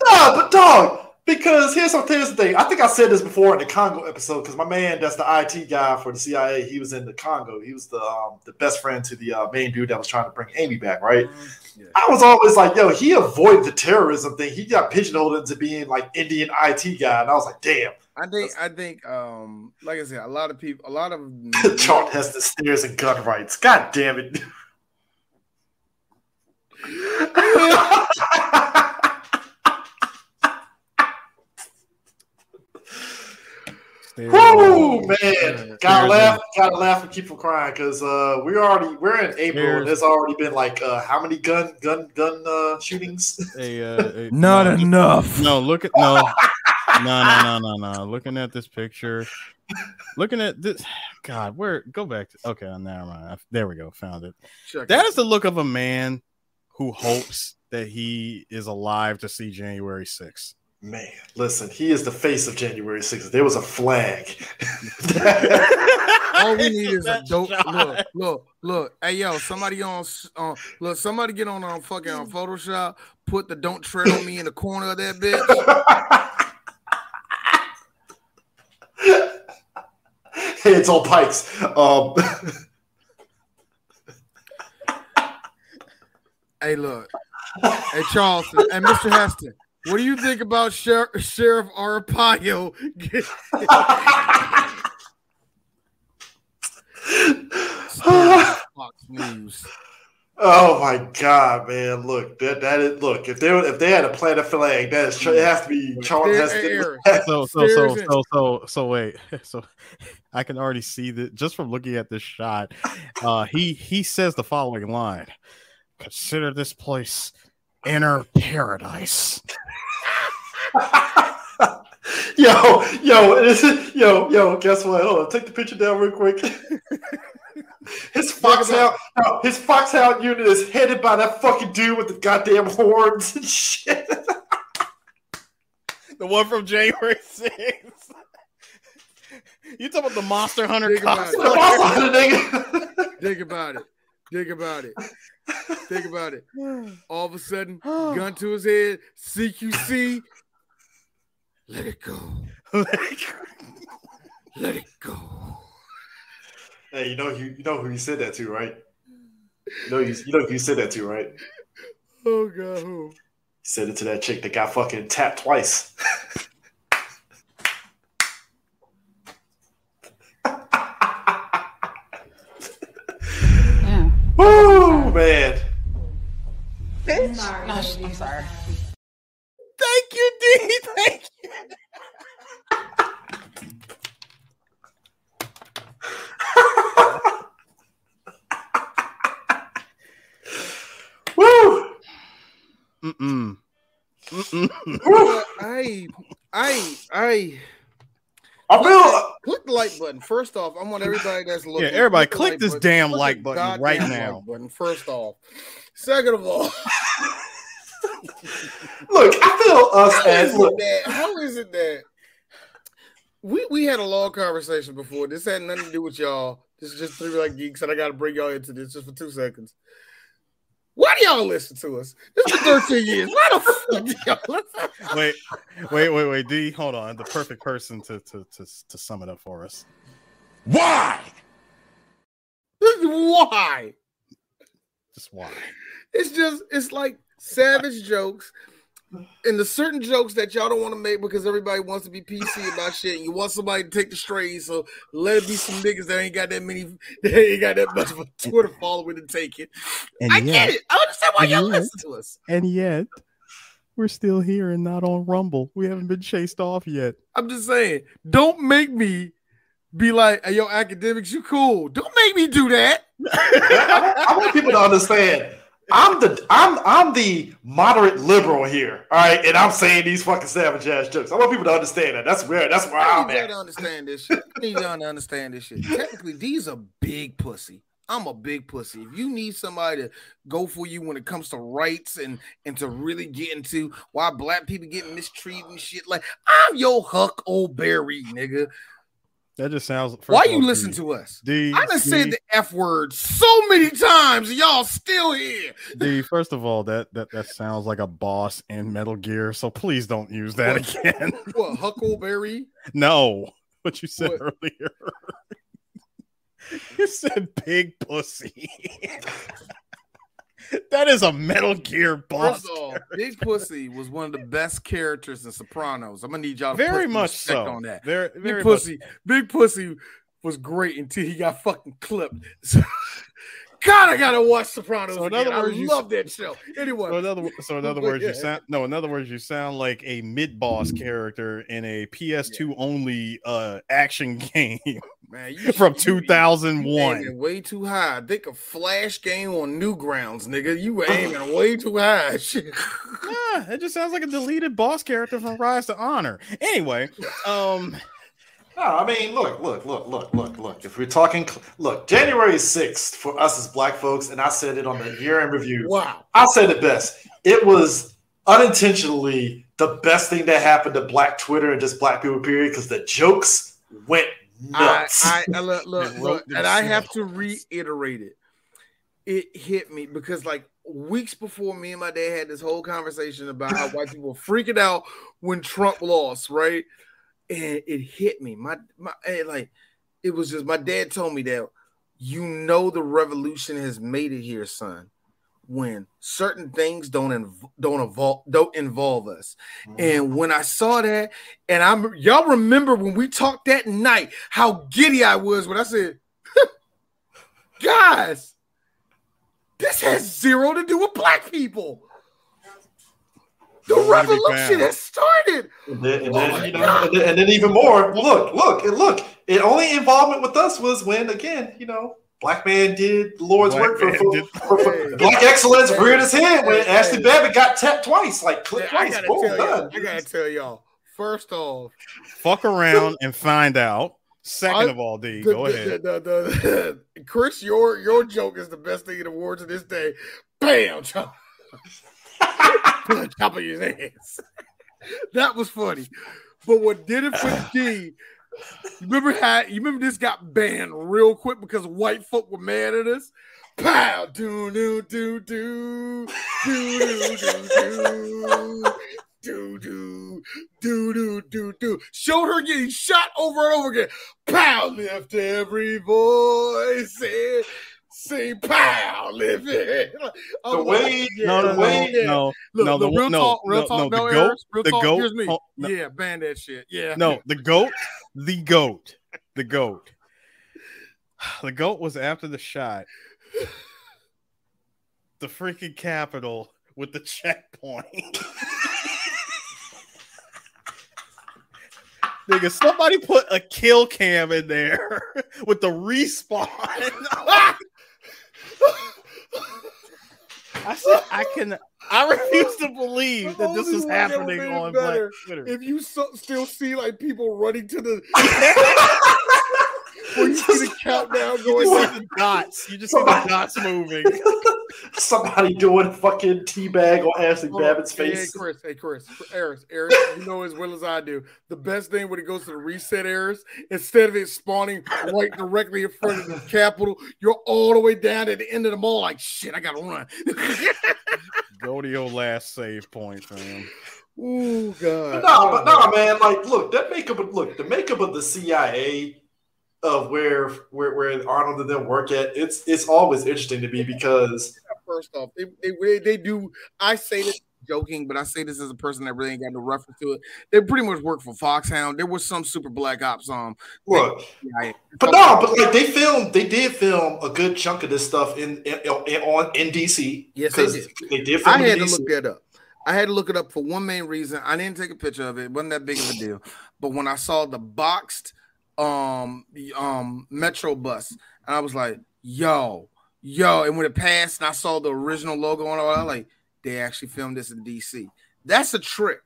No, but dog, because here's the thing. I think I said this before in the Congo episode, because my man, that's the IT guy for the CIA, he was in the Congo. He was the best friend to the main dude that was trying to bring Amy back, right? Yeah. I was always like, yo, he avoided the terrorism thing. He got pigeonholed into being like Indian IT guy, and I was like, damn. I think, like I said, a lot of Charlton Heston stairs and gun rights. God damn it. Woo, man! Gotta laugh and keep from crying, because we're in April and there's already been like how many gun shootings? Not enough. No. Looking at this picture, looking at this. God, go back to never mind. There we go, found it. That is the look of a man who hopes that he is alive to see January 6th. Man, listen, he is the face of January 6th. There was a flag. All we need is a dope. Look. Hey, yo, somebody get on fucking on Photoshop. Put the "Don't Tread on Me" in the corner of that bitch. Heads on pikes. Hey, look. Hey, Charleston. Hey, Mr. Heston. What do you think about Sheriff Arpaio? Fox News. Oh my God, man! Look, look. If they had a planted flag, it has to be Charlton Heston. So wait. So I can already see that just from looking at this shot. He says the following line: "Consider this place inner paradise." Yo, guess what? Hold on, take the picture down real quick. His foxhound unit is headed by that fucking dude with the goddamn horns and shit. The one from January 6th. You talking about the Monster Hunter? Think about it. All of a sudden, gun to his head, CQC. Let it go. Let it go. Hey, you know who you said that to, right? You know who you said that to, right? Oh God, who? He said it to that chick that got fucking tapped twice. Yeah. Woo, man. Bitch. I'm sorry. Thank you, D. Thank you. Woo! Mm-mm. I feel click the like button. First off, I want everybody that's looking. Yeah, everybody click click this damn Click like the button right goddamn now. Like button, first off. Second of all, look, I feel us as look. How is it that we had a long conversation before? This had nothing to do with y'all. This is just 3 Black Geeks, and I got to bring y'all into this just for 2 seconds. Why do y'all listen to us? This is 13 years. Why the fuck do y'all listen? Wait, D, hold on. The perfect person to sum it up for us. Why? Why? Just why? It's like savage jokes. And the certain jokes that y'all don't want to make because everybody wants to be PC about shit, and you want somebody to take the strays, so let it be some niggas that ain't got that much of a Twitter following to take it. I get it. I understand why y'all listen to us. And yet, we're still here and not on Rumble. We haven't been chased off yet. I'm just saying, don't make me be like, hey, yo, academics, you cool. Don't make me do that. I want people to understand. I'm the moderate liberal here, all right, and I'm saying these fucking savage ass jokes. I want people to understand that. That's where I'm at. I need y'all to understand this shit. Technically, D's a big pussy. I'm a big pussy. If you need somebody to go for you when it comes to rights and to really get into why black people get mistreated and shit, like I'm your Huckleberry, nigga. That just sounds. Why you listen to us? I done said the F word so many times, and y'all still here. D, first of all, that sounds like a boss in Metal Gear, so please don't use that again. What, Huckleberry? No, what you said earlier. You said big pussy. That is a Metal Gear boss. First of all, Big Pussy was one of the best characters in Sopranos. I'm gonna need y'all to very put much respect so on that. Very Big Pussy was great until he got fucking clipped. So, God, I gotta watch Sopranos. So in other words, I love that show. Anyway, so in other words, you sound like a mid-boss character in a PS2 only action game. Man, from 2001. You way too high. Think a flash game on Newgrounds, nigga. You were aiming way too high. Shit. Yeah, it just sounds like a deleted boss character from Rise to Honor. Anyway, no, I mean, look. If we're talking, January 6th for us as black folks, and I said it on the year-end review. Wow. I said it best. It was unintentionally the best thing that happened to black Twitter and just black people, period, because the jokes went nuts. Look, and I have to reiterate it. It hit me because, like, weeks before, me and my dad had this whole conversation about how white people were freaking out when Trump lost, right? And it hit me. It was just my dad told me that the revolution has made it here, son. When certain things don't involve us. And when I saw that, and y'all remember when we talked that night, how giddy I was when I said, guys, this has zero to do with black people. The revolution has started. And then even more, look. The only involvement with us was when, again, black man did the Lord's work for black excellence, reared his head when Ashley Babbitt got tapped twice, twice. I gotta tell y'all. First off, fuck around and find out. Second of all, D, go ahead. Chris, your joke is the best thing in the world to this day. Bam, chop of his ass. That was funny. But what did it for D? You remember this got banned real quick because white folk were mad at us? Pow! Do do do do do do do do do do do. Showed her getting shot over and over again. Pow! Lift every voice and say pow! Lift it. Real talk. Here's me. Yeah, ban that shit. Yeah. No, the goat. The goat was after the shot. The freaking Capitol with the checkpoint. Nigga, somebody put a kill cam in there with the respawn. I refuse to believe that this is happening on Black Twitter. If you still see like people running to the where you see the countdown going, you see the dots. You just see the dots moving. Somebody doing fucking teabag on Ashley Babbitt's face. Hey, Chris, Eris, you know as well as I do. The best thing when it goes to the reset errors, instead of it spawning right directly in front of the Capitol, you're all the way down at the end of the mall. Like shit, I gotta run. Go to your last save point, man. Oh god. But no, man. Like, look, the makeup of the CIA. Of where Arnold and them work at, it's always interesting to me because first off, they do. I say this joking, but I say this as a person that really ain't got no reference to it. They pretty much work for Foxhound. There was some Super Black Ops look, but like they did film a good chunk of this stuff in DC. Yes, they did. They did. Film I had to DC. look that up. I had to look it up for one main reason. I didn't take a picture of it. It wasn't that big of a deal. But when I saw the boxed Metro bus, and I was like, yo, and when it passed and I saw the original logo on it, I was like, they actually filmed this in DC. That's a trick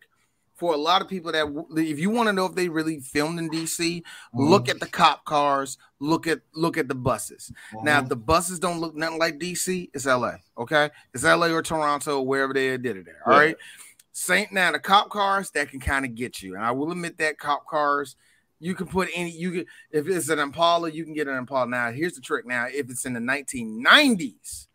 for a lot of people that if you want to know if they really filmed in DC, look at the cop cars, look at the buses. Now, if the buses don't look nothing like DC, it's LA, okay? It's LA or Toronto, wherever they did it there. All right. Now the cop cars that can kind of get you, and I will admit that cop cars. You can put if it's an Impala, you can get an Impala. Now, here's the trick. Now, if it's in the 1990s,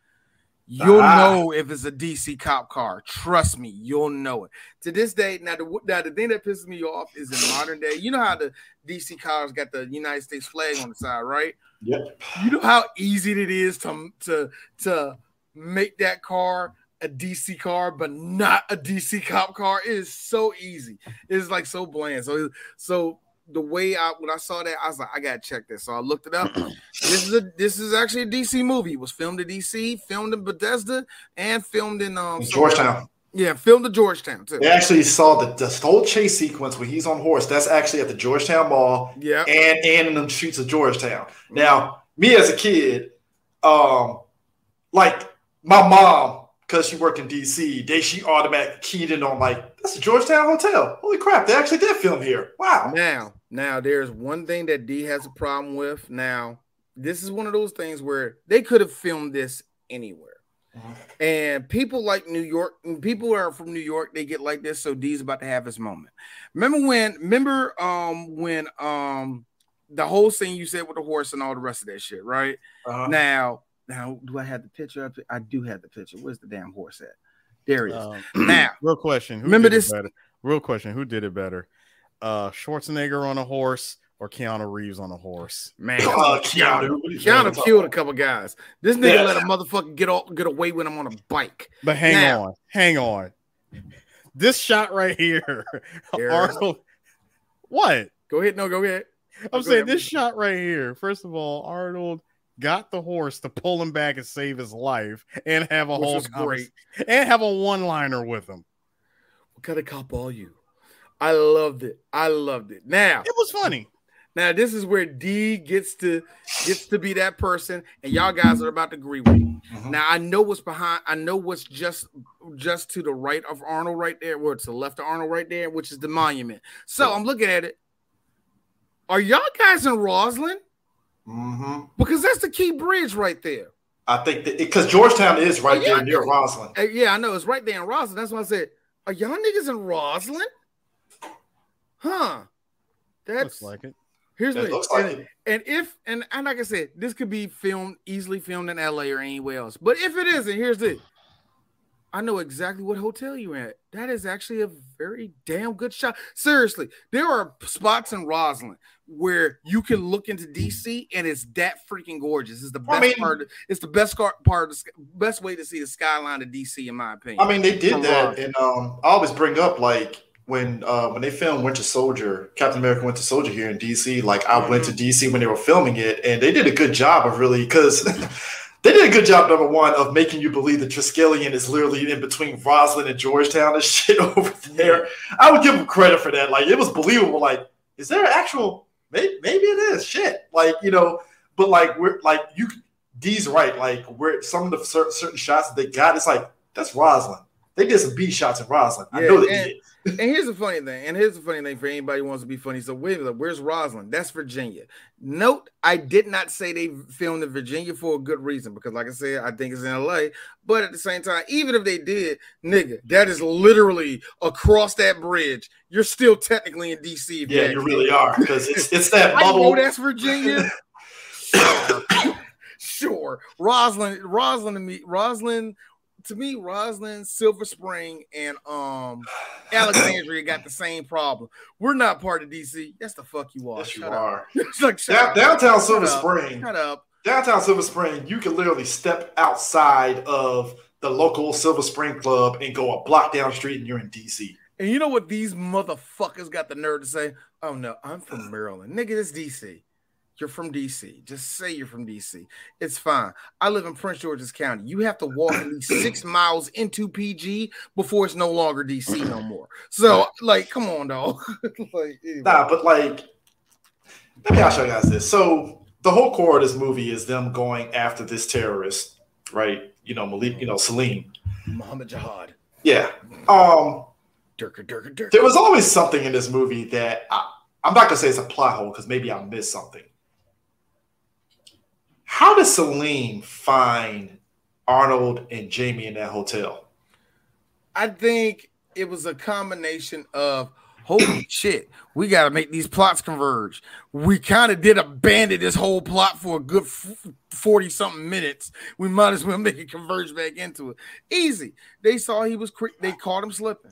you'll know if it's a DC cop car. Trust me, you'll know it. To this day, now the thing that pisses me off is in modern day. You know how the DC cars got the United States flag on the side, right? Yep. You know how easy it is to make that car a DC car, but not a DC cop car. It is so easy. It's like so bland. So. The way when I saw that, I was like, I gotta check this. So I looked it up. This is actually a DC movie. It was filmed in DC, filmed in Bethesda, and filmed in Georgetown. Yeah, filmed in Georgetown too. They actually saw the whole chase sequence where he's on horse. That's actually at the Georgetown Mall. Yeah, and in the streets of Georgetown. Now, me as a kid, like my mom, because she worked in DC, she automatically keyed in on like, that's the Georgetown Hotel. Holy crap, they actually did film here. Wow. Now there's one thing that D has a problem with. Now, this is one of those things where they could have filmed this anywhere. And people like New York, and people who are from New York, they get like this. So D's about to have his moment. Remember when the whole thing you said with the horse and all the rest of that shit, right? Now, do I have the picture up? I do have the picture. Where's the damn horse at? There he is. Now, real question. Remember this? Real question. Who did it better? Schwarzenegger on a horse or Keanu Reeves on a horse? Man, Keanu killed a couple guys. This nigga let a motherfucker get away with him on a bike. But hang on. This shot right here, Arnold. What? Go ahead. I'm saying this shot right here. First of all, Arnold got the horse to pull him back and save his life, and have a whole great, and have a one-liner with him. What kind of cop are you? I loved it. Now it was funny. Now this is where D gets to be that person, and y'all guys are about to agree with me. Now I know what's behind. I know what's just to the right of Arnold right there, or to the left of Arnold right there, which is the monument. So I'm looking at it. Are y'all guys in Roslyn? Because that's the key bridge right there. I think that because Georgetown is right there near Roslyn. Yeah, I know it's right there in Roslyn. That's why I said, "Are y'all niggas in Roslyn?" Huh? That's looks like it. Here's what looks like it. And like I said, this could be easily filmed in LA or anywhere else. But if it isn't, here's it. I know exactly what hotel you're at. That is actually a very damn good shot. Seriously, there are spots in Roslyn where you can look into DC and it's that freaking gorgeous. It's the best part. It's the best best way to see the skyline of DC, in my opinion. I mean, they did that, and I always bring up like when they filmed Winter Soldier, Captain America Winter Soldier here in DC. Like I went to DC when they were filming it, and they did a good job of really because. They did a good job, number one, of making you believe that Triskelion is literally in between Roslyn and Georgetown and shit over there. I would give them credit for that. Like, it was believable. Like, is there an actual? Maybe it is. Shit. Like, you know, but like D's right. Like, where some of the certain shots that they got, it's like that's Roslyn. They did some B shots in Roslyn. I know they did. And here's the funny thing. For anybody who wants to be funny. So wait a minute, where's Roslyn? That's Virginia. Note, I did not say they filmed in Virginia for a good reason because, like I said, I think it's in LA. But at the same time, even if they did, nigga, that is literally across that bridge. You're still technically in DC. Yeah, you really are because it's that bubble. Oh, that's Virginia. Sure. To me, Roslyn, Silver Spring, and Alexandria got the same problem. We're not part of DC. That's the fuck you are. Yes, you are. Like, downtown Silver Spring. Shut up. Downtown Silver Spring, you can literally step outside of the local Silver Spring club and go a block down the street and you're in DC. And you know what these motherfuckers got the nerve to say? Oh, no, I'm from Maryland. Nigga, it's DC. You're from DC. Just say you're from DC. It's fine. I live in Prince George's County. You have to walk at least 6 miles into PG before it's no longer DC no more. So, like, come on, dog. Like, anyway. Nah, but like, let me ask you guys this. So, the whole core of this movie is them going after this terrorist, right? You know, Malik, you know, Salim. Muhammad Jihad. Yeah. Durka. There was always something in this movie that I'm not gonna say it's a plot hole because maybe I missed something. How does Salim find Arnold and Jamie in that hotel? I think it was a combination of holy shit, we got to make these plots converge. We kind of did abandon this whole plot for a good 40-something minutes. We might as well make it converge back into it. Easy. They saw he was they caught him slipping.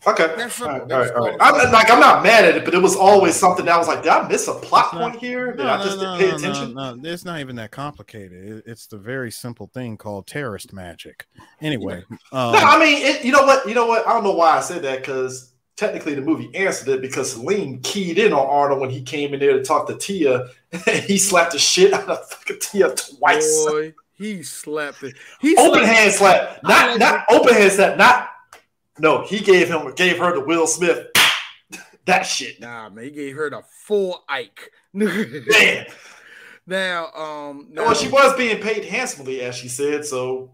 Okay. That's all right. I'm not mad at it, but it was always something that was like, did I miss a plot point here? Did I just didn't pay attention? No, it's not even that complicated. It's the very simple thing called terrorist magic. Anyway. I mean, you know what? I don't know why I said that because technically the movie answered it because Salim keyed in on Arnold when he came in there to talk to Tia and he slapped the shit out of fucking Tia twice. Boy, he slapped it. Open hand slap. Not open hand slap. No, he gave her the Will Smith. That shit. Nah, man, he gave her the full Ike. Man. Now, well, she was being paid handsomely, as she said, so.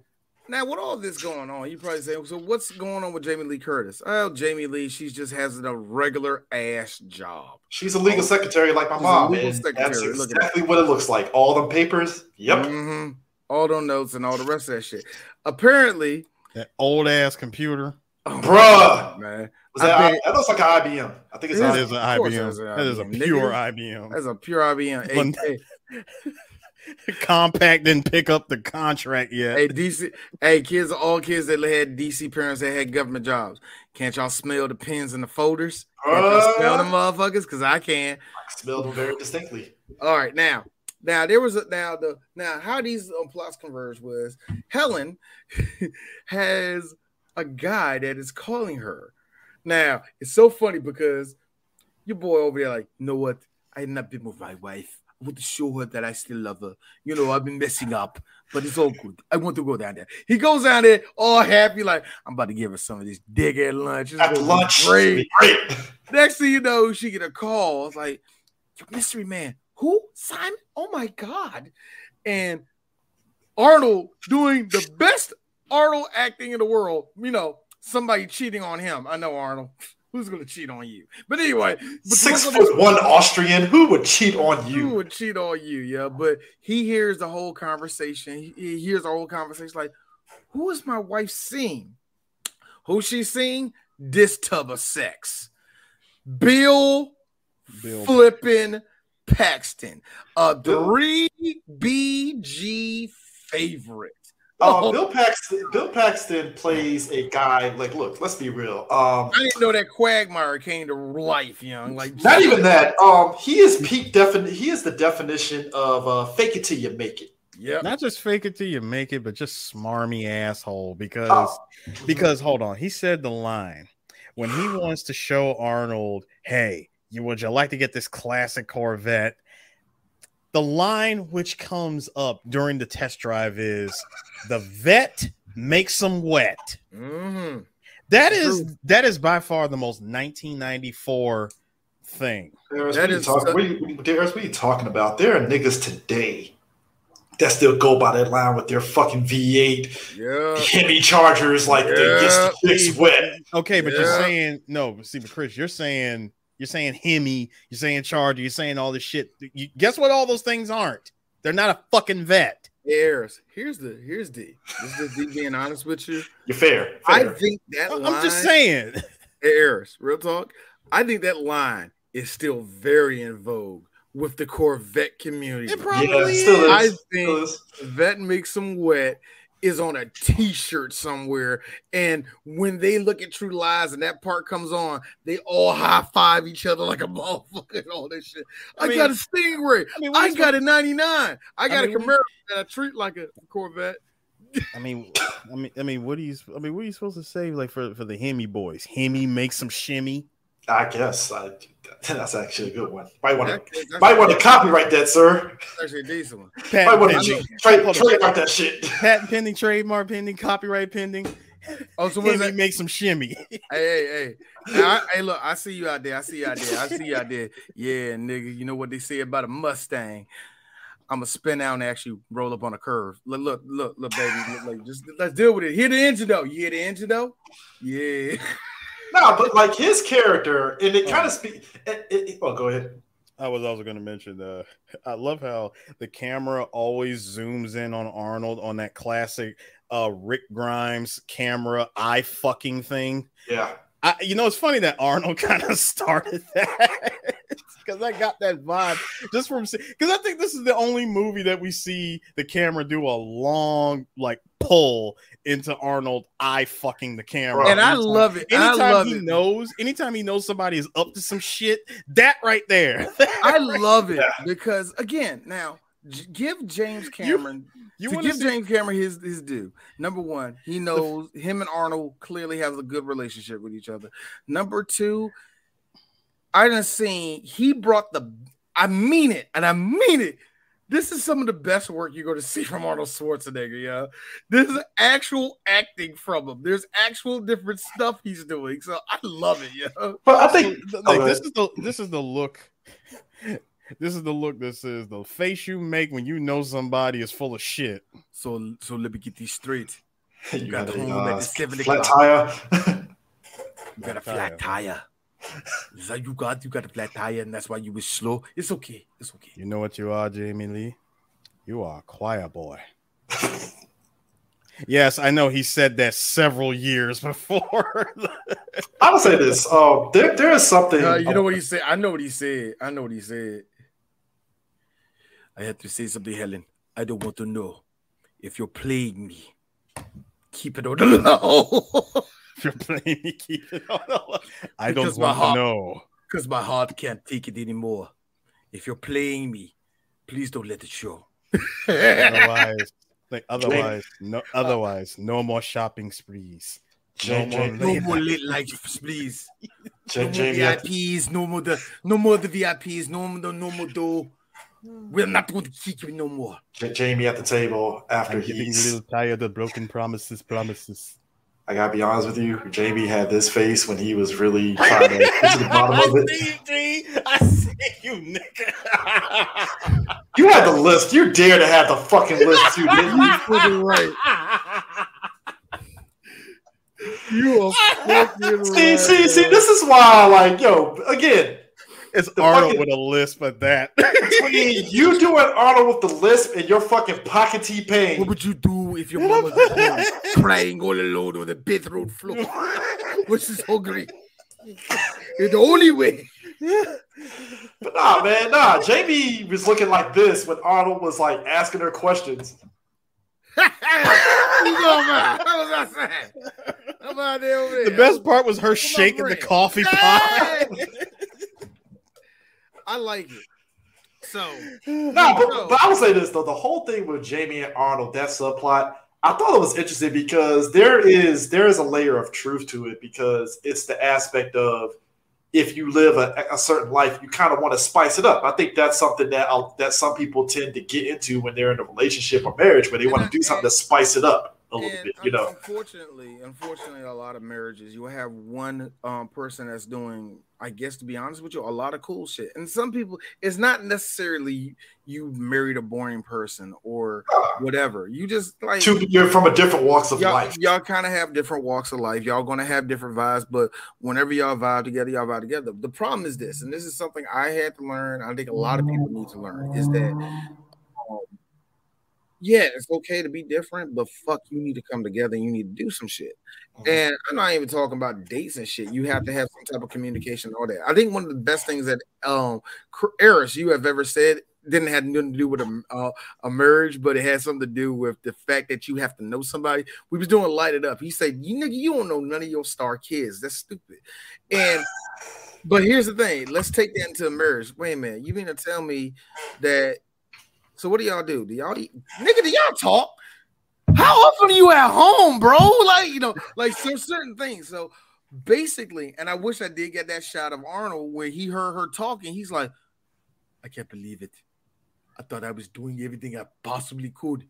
Now, with all this going on, you probably say, so what's going on with Jamie Lee Curtis? Oh, Jamie Lee, she just has a regular ass job. She's a legal secretary like my mom. That's exactly what it looks like. All them papers. Yep. Mm-hmm. All them notes and all the rest of that shit. Apparently. That old ass computer. Bruh. Man. That looks like an IBM. I think it's an IBM. That is a pure IBM. That's a pure IBM. Hey. Compact didn't pick up the contract yet. Hey, DC. Hey, all kids that had DC parents that had government jobs. Can't y'all smell the pens and the folders? Can't y'all smell them motherfuckers? Because I can. I smell them very distinctly. All right, now there was how these plots converge was Helen has a guy that is calling her. Now it's so funny because your boy over there, like, you know what? I have not been with my wife. I want to show her that I still love her. You know, I've been messing up, but it's all good. I want to go down there. He goes down there all happy, like, I'm about to give her some of this dig at lunch. At lunch. Great. Next thing you know, she get a call. It's like, mystery man. Who? Simon? Oh, my God. And Arnold doing the best Arnold acting in the world. You know, somebody cheating on him. I know, Arnold. Who's going to cheat on you? But anyway. 6'1" Austrian. Who would cheat on you? Who would cheat on you, yeah. But he hears the whole conversation. He hears the whole conversation like, who is my wife seeing? Who she seeing? This tub of sex. Bill flipping Paxton. A 3BG favorite. Bill Paxton plays a guy like, look, let's be real. I didn't know that Quagmire came to life, young. Like, not even that. He is he is the definition of fake it till you make it. Yeah. Not just fake it till you make it, but just smarmy asshole. Because hold on, he said the line when he wants to show Arnold, hey, would you like to get this classic Corvette? the line which comes up during the test drive is the vet makes them wet. Mm-hmm. That is by far the most 1994 thing. What are you talking about? There are niggas today that still go by that line with their fucking V8 Hemi Chargers like they get the chicks wet. Okay, but you're saying no. See, but Chris, you're saying Hemi, you're saying Charger, you're saying all this shit. Guess what? All those things aren't. They're not a fucking vet. Here's being honest with you. You're fair. I think that line. I'm just saying. Harris, real talk. I think that line is still very in vogue with the Corvette community. It probably is. I think Vet Makes Them Wet is on a t-shirt somewhere, and when they look at True Lies and that part comes on, they all high-five each other like a motherfucker and all that shit. I got a Stingray. I got a 99. I got a Camaro that I treat like a Corvette. I mean, what are you supposed to say like for the Hemi boys? Hemi makes some shimmy. I guess that's actually a good one. Might want to copyright that, sir. That's actually a decent one. Trademark that shit. Patent pending, trademark pending, copyright pending. Oh, so what that? Make some shimmy. Hey, look, I see you out there. Yeah, nigga, you know what they say about a Mustang? I'm gonna spin out and actually roll up on a curve. Look, baby. Just let's deal with it. Hear the engine though. You hear the engine though? Yeah. No, but like his character, and it kind of speaks. Oh, go ahead. I was also going to mention I love how the camera always zooms in on Arnold on that classic Rick Grimes camera eye fucking thing. Yeah. It's funny that Arnold kind of started that because I got that vibe just from because I think this is the only movie that we see the camera do a long like pull into Arnold eye fucking the camera, and I love it. Anytime he knows somebody is up to some shit, that right there, I love it because again, now give James Cameron. James Cameron his due. Number one, he knows him and Arnold clearly have a good relationship with each other. Number two, I done seen he brought I mean it. This is some of the best work you're going to see from Arnold Schwarzenegger, yeah. This is actual acting from him. There's actual different stuff he's doing, so I love it, yeah. But I think this is the look. This is the look. This is the face you make when you know somebody is full of shit. So let me get these straight. You got a flat tire. You got a flat tire. Is that you got a flat tire, and that's why you was slow. It's okay. You know what you are, Jamie Lee? You are a choir boy. Yes, I know he said that several years before. I would say this. There is something. You know what he said? I know what he said. I had to say something, Helen. I don't want to know. If you're playing me, keep it on the low. If you're playing me, keep it on the low. I don't want to know. Because my heart can't take it anymore. If you're playing me, please don't let it show. Otherwise, no more shopping sprees. No more late light sprees. No more VIPs. No more the VIPs. No more dough. We're not going to keep you no more. Jamie at the table after I'm getting a little tired of broken promises. I gotta be honest with you. Jamie had this face when he was really trying to get to the bottom of it. I see you, nigga. You had the list. You dare to have the fucking list too, didn't you? You're right. You are fucking right. See. This is why, again. It's Arnold with a lisp at that. Between you doing Arnold with the lisp and your fucking pocket T-Pain. What would you do if your mom was crying all alone on the bedroom floor? Which is hungry. It's the only way. But nah. Jamie was looking like this when Arnold was like asking her questions. What was I saying? The best part was her shaking the coffee pot. I like it. So, but I would say this though: the whole thing with Jamie and Arnold, that subplot, I thought it was interesting because there is a layer of truth to it because it's the aspect of if you live a certain life, you kind of want to spice it up. I think that's something that some people tend to get into when they're in a relationship or marriage, where they want to do something to spice it up a little bit. Unfortunately, a lot of marriages, you have one person that's doing, I guess, to be honest with you, a lot of cool shit. And some people, it's not necessarily you married a boring person or whatever. You just like you're from a different walks of life. Y'all kind of have different walks of life. Y'all gonna have different vibes, but whenever y'all vibe together, y'all vibe together. The problem is this, and this is something I had to learn. I think a lot of people need to learn is that. Yeah, it's okay to be different, but fuck, you need to come together and you need to do some shit. And I'm not even talking about dates and shit. You have to have some type of communication and all that. I think one of the best things that Eris, you have ever said didn't have nothing to do with a marriage, but it had something to do with the fact that you have to know somebody. We was doing Light It Up. He said, you don't know none of your star kids. That's stupid. But here's the thing. Let's take that into a marriage. Wait a minute. You mean to tell me that? So what do y'all do? Do y'all talk? How often are you at home, bro? Like some certain things. So basically, and I wish I did get that shot of Arnold where he heard her talking. He's like, I can't believe it. I thought I was doing everything I possibly could.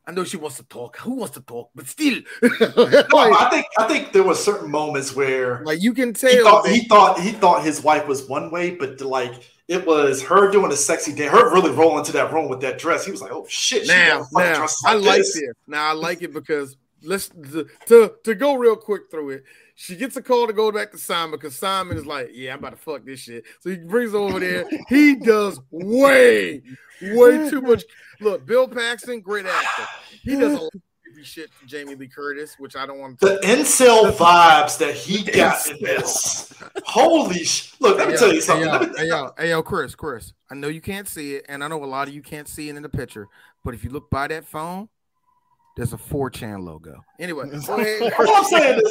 I know she wants to talk. Who wants to talk? But still, I think there were certain moments where, like, you can tell he thought his wife was one way, but like it was her doing a sexy dance, her really rolling into that room with that dress. He was like, "Oh shit!" Now I like this. Now I like it because to go real quick through it. She gets a call to go back to Simon because Simon is like, yeah, I'm about to fuck this shit. So he brings her over there. He does way too much. Look, Bill Paxton, great actor. He does a lot of creepy shit to Jamie Lee Curtis, which I don't want to. The incel vibes that he got in this. Holy shit. Look, let me tell you something. Hey, yo, Chris. I know you can't see it, and I know a lot of you can't see it in the picture, but if you look by that phone, there's a 4chan logo. Anyway, what I'm saying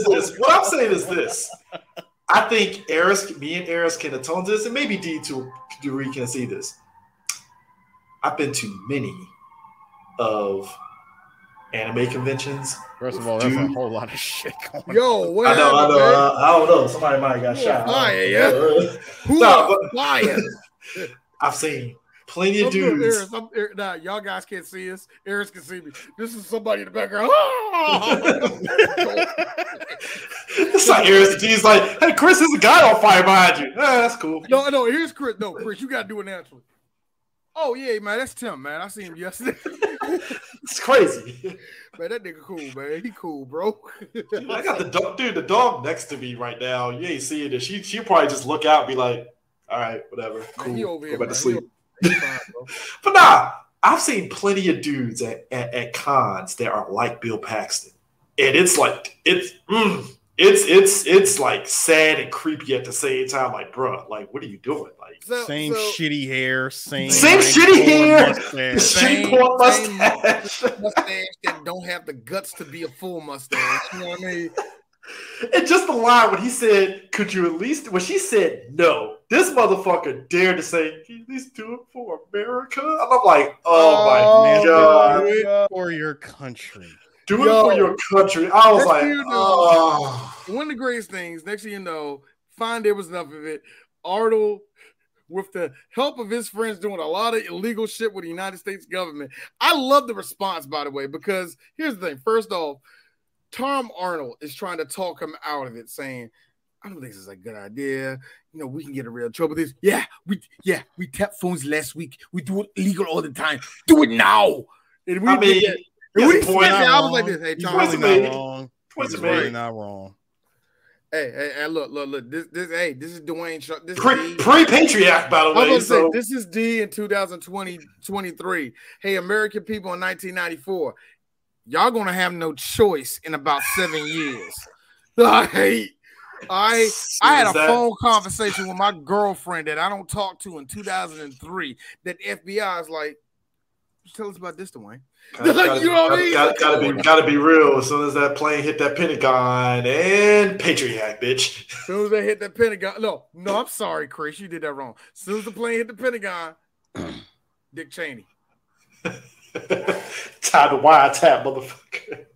is this. I think me and Eris can atone to this, and maybe D to degree can see this. I've been to many of anime conventions. First of all, that's a whole lot of shit going on. Yo, what I know. I don't know. Somebody might have got shot. Fire. I've seen plenty of dudes. Nah, y'all guys can't see us. Eris can see me. This is somebody in the background. It's like Eris. He's like, hey, Chris, there's a guy on fire behind you. That's cool. No, here's Chris. No, Chris, you got to do it naturally. Oh, yeah, man, that's Tim, man. I seen him yesterday. It's crazy. Man, that nigga cool, man. He cool, bro. I got the dog next to me right now. You ain't seeing it. She'll probably just look out and be like, all right, whatever. Cool. He over here, go back man. to sleep. Fine, But nah, I've seen plenty of dudes at cons that are like Bill Paxton. And it's like, it's like sad and creepy at the same time. Like, bro, like, what are you doing? Like, same shitty hair, same shitty hair, shitty porn mustache that don't have the guts to be a full mustache. You know what I mean? And just the line when he said, "Could you at least?" When she said no, this motherfucker dared to say, "Can you at least do it for America?" And I'm like, "Oh my god, do it for your country." Do it for your country. I was like, one of the greatest things, next thing you know, fine, there was enough of it. Arnold, with the help of his friends, doing a lot of illegal shit with the United States government. I love the response, by the way, because here's the thing. First off, Tom Arnold is trying to talk him out of it, saying, I don't think this is a good idea. You know, we can get in real trouble with this. We tapped phones last week. We do it illegal all the time. Do it now. And we I was like this. Hey, Tom, He's really not wrong. Hey, look. This is Dwayne. This pre-Patriot Act, by the way. This is D in 2023. Hey, American people in 1994, y'all gonna have no choice in about 7 years. I had a phone conversation with my girlfriend that I don't talk to in 2003. That FBI is like, tell us about this, Dwayne. You know what I mean? Gotta be real. As soon as that plane hit that Pentagon and Patriot Act, bitch. As soon as they hit that Pentagon, no, I'm sorry, Chris, you did that wrong. As soon as the plane hit the Pentagon, Dick Cheney. Time to wiretap, motherfucker.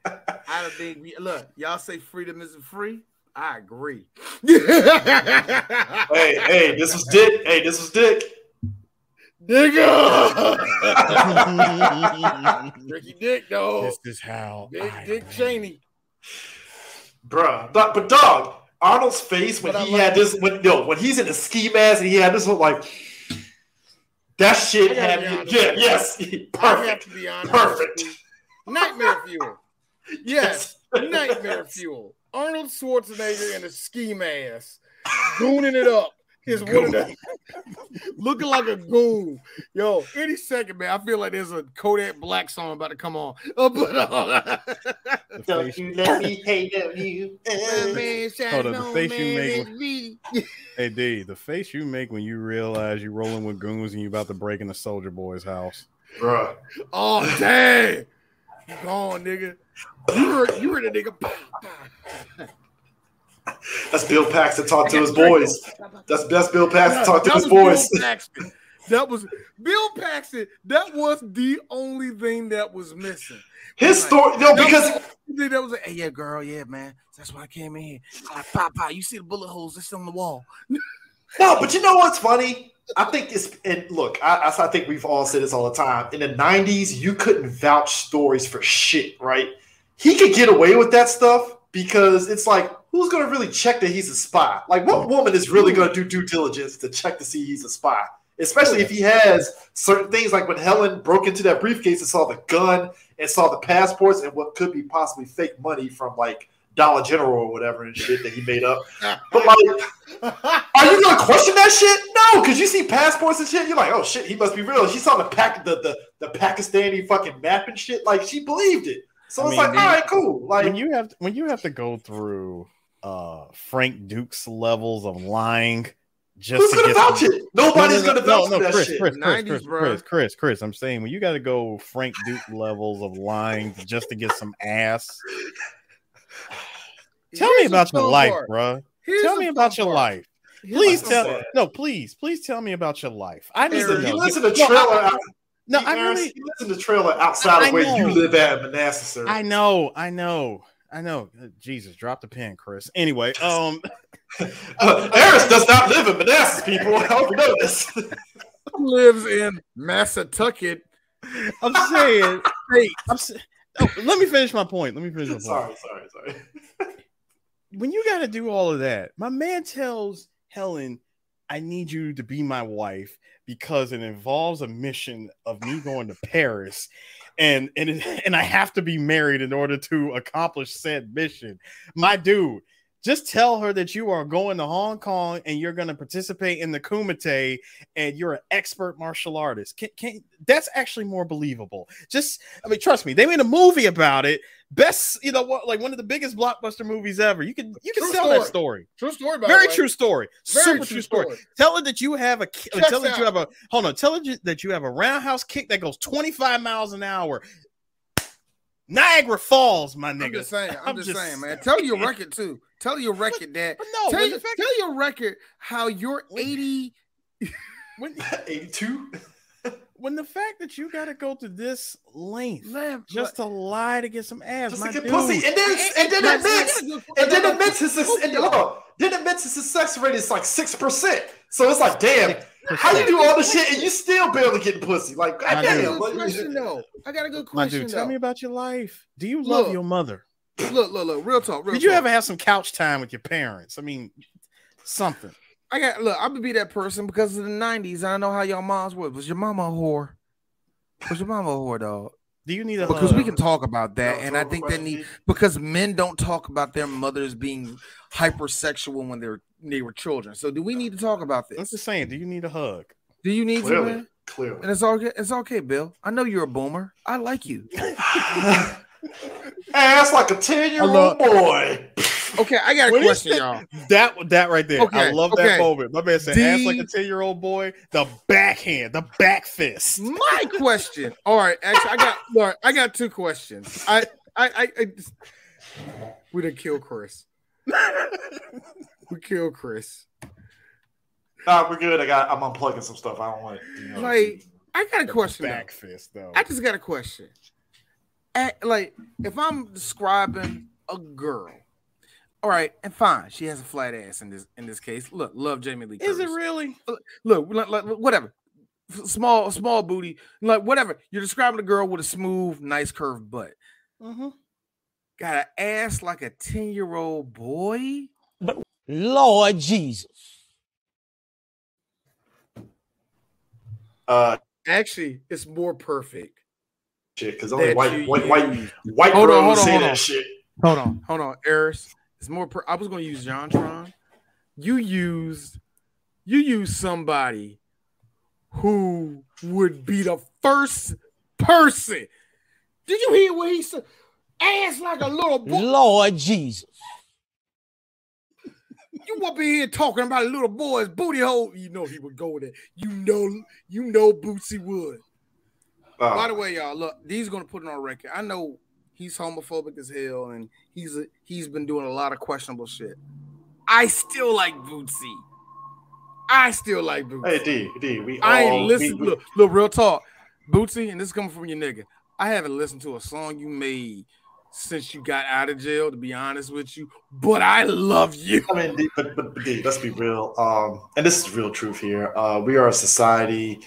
I don't think look, y'all say freedom isn't free. I agree. Hey, this was Dick. Hey, this was Dick. Nigga. Ricky Dick, though. This is how Dick Cheney. Bruh. But dog, Arnold's face when he had this, when he's in a ski mask and he had this whole like, that shit had me. Yeah, yes. Perfect. I have to be honest. Perfect. Nightmare fuel. Yes, nightmare fuel. Arnold Schwarzenegger in a ski mask, gooning it up. Is one of the looking like a goon. Yo, any second, man. I feel like there's a Kodak Black song about to come on. Don't you let me hate on you. Hold on, the face you make. Hey D, the face you make when you realize you're rolling with goons and you about to break into Soldier Boy's house. Bruh. Oh dang. You gone, nigga. You heard a nigga. That's Bill Paxton talk to his boys. That's Bill Paxton talk to his boys. That was Bill Paxton. That was the only thing that was missing. His story, because that was hey, yeah, girl, yeah, man. That's why I came in here. Like, pop. You see the bullet holes? That's on the wall. No, but you know what's funny? I think it's and look, I think we've all said this all the time. In the 90s, you couldn't vouch stories for shit, right? He could get away with that stuff because it's like, who's going to really check that he's a spy? Like, what woman is really going to do due diligence to check to see he's a spy? Especially if he has certain things like when Helen broke into that briefcase and saw the gun and saw the passports and what could be possibly fake money from like Dollar General or whatever and shit that he made up. But like, are you going to question that shit? No, because you see passports and shit. You're like, oh shit, he must be real. She saw the Pakistani fucking map and shit. Like, she believed it. So it's like, all right, cool. Like when you have to go through Frank Duke's levels of lying just who's to gonna get vouch it? Nobody's gonna vouch for that shit. Chris, I'm saying when you got to go Frank Duke levels of lying just to get some ass. Tell me about your life, bro. Tell me about your life. Please tell me about your life. I need to know. You listen to trailer. No, I listen to trailer outside of where you live at Manassas, sir. I know. Jesus, drop the pen, Chris. Anyway, Harris does not live in Manassas, people. I hope you know this. Lives in Massatucket. I'm saying, let me finish my point. Sorry. When you got to do all of that, my man tells Helen, I need you to be my wife because it involves a mission of me going to Paris and I have to be married in order to accomplish said mission. My dude, just tell her that you are going to Hong Kong and you're going to participate in the Kumite and you're an expert martial artist. That's actually more believable. Trust me, they made a movie about it. Best, like one of the biggest blockbuster movies ever. You can sell that story. True story, very true story. Super true story. Tell her that you have a tell her that you have a roundhouse kick that goes 25 miles an hour. Niagara Falls, my nigga. I'm just saying, man. Tell your record too. Tell your record that. Tell your record how you're 80. 82. When the fact that you got to go to this length just to lie to get some ass, just to get pussy, and then it admits his success rate is like 6%. So it's like, damn, how you do all this shit and you still barely getting pussy? Like, I got a good question. My dude, tell me about your life. Do you love your mother? Look, real talk. Did you ever have some couch time with your parents? I mean, something. I'm gonna be that person because of the 90s. I know how y'all moms were. Was your mama a whore? Was your mama a whore, dog? Do you need a because we can talk about that, and I think because men don't talk about their mothers being hypersexual when they were children. So do we need to talk about this? I'm just saying, do you need a hug? Do you need to, man? Clearly. And it's okay, Bill. I know you're a boomer. I like you. Ass like a 10-year-old boy. Okay, I got a question, y'all. That right there. Okay, I love that moment. My man said, ass like a 10-year-old boy. The backhand, the back fist. My question. All right, actually, I got two questions. We done kill Chris. We killed Chris. Nah, we're good. I'm unplugging some stuff. I don't want it. I got a question. Back fist, though. I just got a question. If I'm describing a girl, All right, and fine. She has a flat ass in this case. Look, love Jamie Lee Curtis. Is it really? Look, whatever. Small booty, like whatever. You're describing a girl with a smooth, nice curved butt. Mm-hmm. Got an ass like a 10-year-old boy. But Lord Jesus. Actually, it's more perfect. Shit, because only white girls say that shit. Hold on, Eris. It's more. I was going to use Jontron. You used somebody who would be the first person. Did you hear what he said? Ass like a little boy. Lord Jesus. You up in here talking about a little boy's booty hole. You know he would go there. You know Bootsy would. By the way, y'all, look, he's gonna put it on record. I know he's homophobic as hell, and he's been doing a lot of questionable shit. I still like Bootsy. Hey, D, I ain't listened. Look, real talk, Bootsy, and this is coming from your nigga. I haven't listened to a song you made since you got out of jail, to be honest with you, but I love you. I mean, but D, let's be real. And this is real truth here. We are a society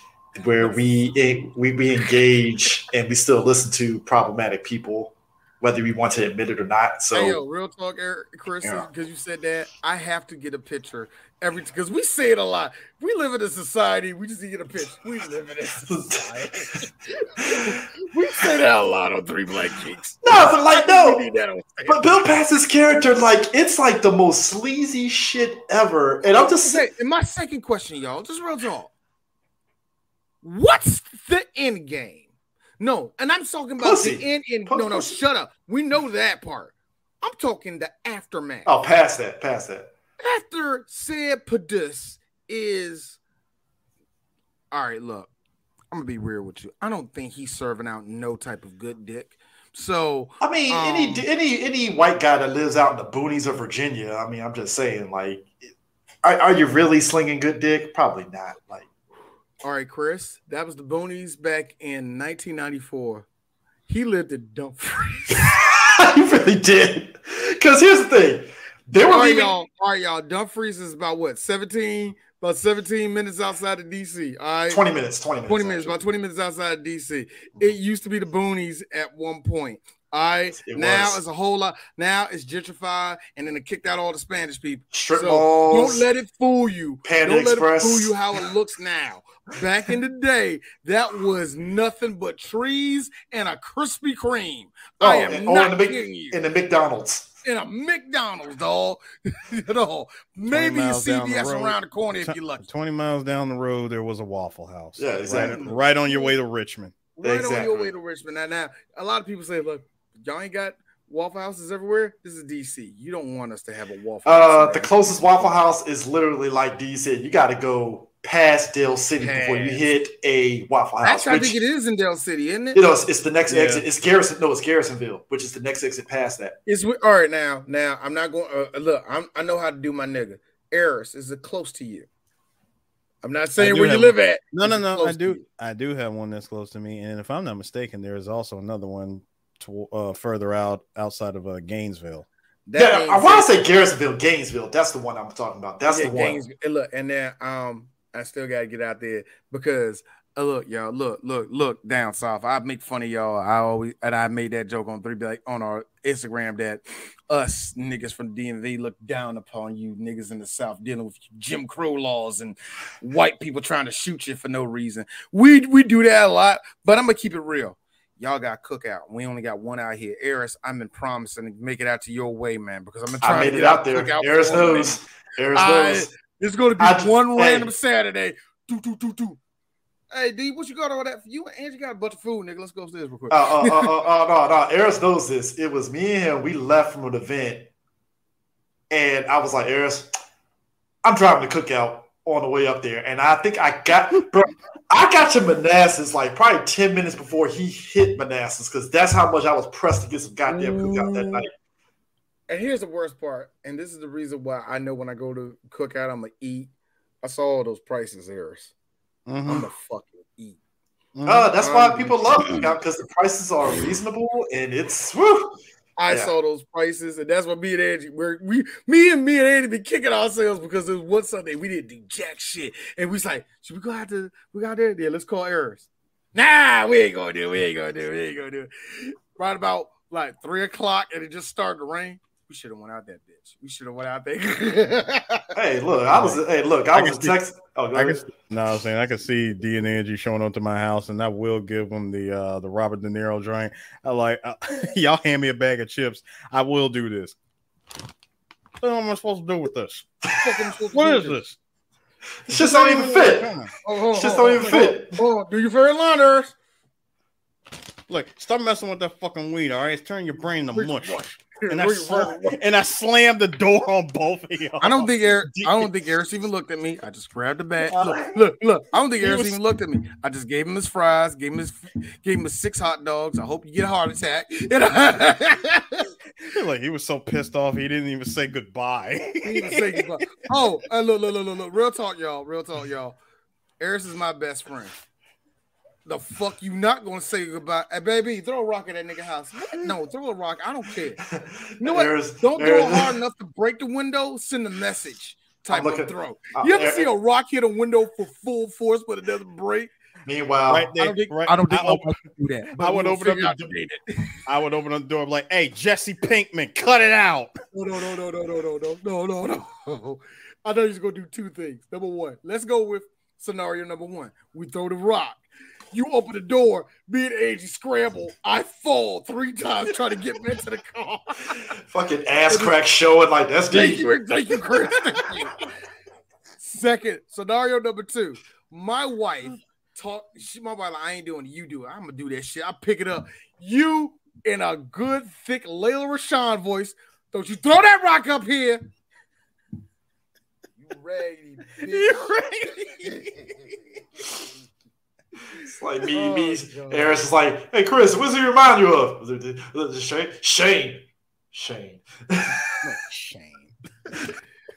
where we engage and we still listen to problematic people, whether we want to admit it or not. So, hey, yo, real talk, Chris, because you said that, I have to get a picture because we say it a lot. We live in a society. We just need to get a picture. We live in a society. We say that a lot on Three Black Geeks. But Bill Pass's character, like, it's like the most sleazy shit ever. And I'm just saying. And my second question, y'all, just real talk. What's the end game? No, and I'm talking about the end. No, shut up. We know that part. I'm talking the aftermath. Oh, past that. After said Padus is all right. Look, I'm gonna be real with you. I don't think he's serving out no type of good dick. So I mean, any white guy that lives out in the boonies of Virginia. I mean, I'm just saying, like, are you really slinging good dick? Probably not. Like. All right, Chris, that was the boonies back in 1994. He lived at Dumfries. He really did. Because here's the thing. All right, y'all. Dumfries is about what? 17 minutes outside of DC. All right. 20 minutes. About 20 minutes outside of DC. It used to be the boonies at one point. All right. It's a whole lot. Now it's gentrified, and then they kicked out all the Spanish people. Strip malls. Don't let it fool you. Panda Don't Express. let it fool you how it looks now. Back in the day, that was nothing but trees and a Krispy Kreme. I am not kidding you. In the McDonald's. In a McDonald's, dog. Maybe a CVS around the corner if you're lucky. 20 miles down the road, there was a Waffle House. Yeah, exactly. Right on your way to Richmond. On your way to Richmond. Now, a lot of people say, look, y'all ain't got Waffle Houses everywhere. This is DC. You don't want us to have a Waffle House. The closest Waffle House is literally like D said. You got to go past Dale City before you hit a Waffle House. Actually, I think it is in Dale City, isn't it? You know, it's the next exit. It's Garrison. No, it's Garrisonville, which is the next exit past that. All right. Now I'm not going. Look, I know how to do my nigga. Eris, is it close to you? I'm not saying where you live at. No. I do have one that's close to me, and if I'm not mistaken, there is also another one further outside of Gainesville. I want to say Garrisonville, Gainesville. That's the one I'm talking about. That's the one. Look, and then I still got to get out there because look, y'all, look down south. I make fun of y'all. I made that joke on on our Instagram that us niggas from DMV look down upon you niggas in the South dealing with Jim Crow laws and white people trying to shoot you for no reason. We do that a lot, but I'm gonna keep it real. Y'all got cookout. We only got one out here. Eris, I've been promising to make it out to your way, man, because I'm gonna try to get out there. Eris knows. It's gonna be one random Saturday. Hey, D, what you got all that for you? And you got a bunch of food, nigga. Let's go upstairs real quick. No. Eris knows this. It was me and him. We left from an event, and I was like, Eris, I'm driving the cookout on the way up there, and I think I got to Manassas like probably 10 minutes before he hit Manassas because that's how much I was pressed to get some goddamn cookout that night. And here's the worst part, and this is the reason why I know when I go to cookout, I'm gonna eat. I saw all those prices, Eris. I'm gonna fucking eat. That's why people love cookout because the prices are reasonable and it's woo. I saw those prices, and that's what me and Angie, me and Angie been kicking ourselves because it was one Sunday we didn't do jack shit, and we was like, should we go out there? Yeah, let's call Eris. Nah, we ain't gonna do it. Right about like 3:00, and it just started to rain. We should have went out that bitch. We should have went out there. Hey, look, I was in Texas. Oh, I was saying I could see D and Angie showing up to my house, and I will give them the Robert De Niro drink. Y'all hand me a bag of chips. I will do this. What am I supposed to do with this? What is this? It just don't even fit. It just don't even fit. Do your very liners. Look, stop messing with that fucking weed, all right? It's turning your brain to mush. And I slammed the door on both of y'all. I don't think Eris even looked at me. I just grabbed the bag. Look. I don't think Eris even looked at me. I just gave him his fries, gave him his 6 hot dogs. I hope you get a heart attack. Like he was so pissed off he didn't even say goodbye. He didn't even say goodbye. Oh, look. Real talk, y'all. Eris is my best friend. The fuck you not gonna say goodbye? Hey, baby, throw a rock at that nigga house. No, throw a rock. I don't care. You know what? Don't throw it hard enough to break the window. Send a message type of throw. You ever see a rock hit a window for full force but it doesn't break? Meanwhile, I don't think I would do that. I would open up the door and be like, hey, Jesse Pinkman, cut it out. No. I know you're gonna do 2 things. Number 1, let's go with scenario number 1. We throw the rock. You open the door, me and Angie scramble. I fall 3 times trying to get back to the car. Fucking ass crack showing like that's deep. Thank you, Chris. Second, scenario number 2. My wife my wife like, I ain't doing it. You do it. I'm gonna do that shit. I pick it up. You in a good, thick Layla Rashawn voice. Don't you throw that rock up here. You raggedy bitch. It's like me. Eris is like, hey, Chris, what does he remind you of? Shane.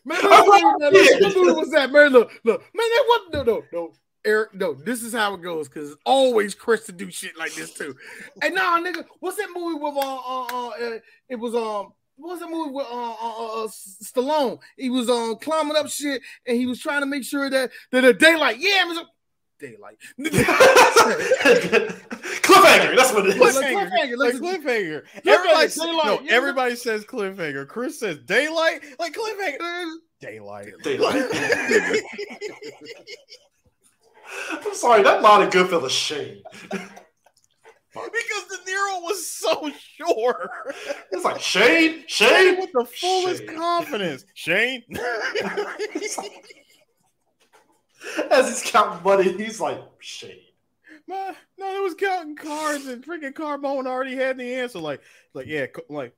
Man, what movie was that, man? Look. Man, that wasn't no. Eric, no, this is how it goes, because it's always Chris to do shit like this too. Hey, nah, nigga, what's that movie with what's that movie with Stallone? He was climbing up shit and he was trying to make sure that the daylight. Yeah, it was daylight. Cliffhanger. That's what it is. Cliffhanger. Everybody says cliffhanger. Chris says daylight. Like cliffhanger. Daylight. I'm sorry, that line of Goodfellas Shane. Because De Niro was so sure. It's like Shane with the fullest confidence. Shane. As he's counting money, he's like, Shane. No, it was counting cards, and freaking Carbone already had the answer. Like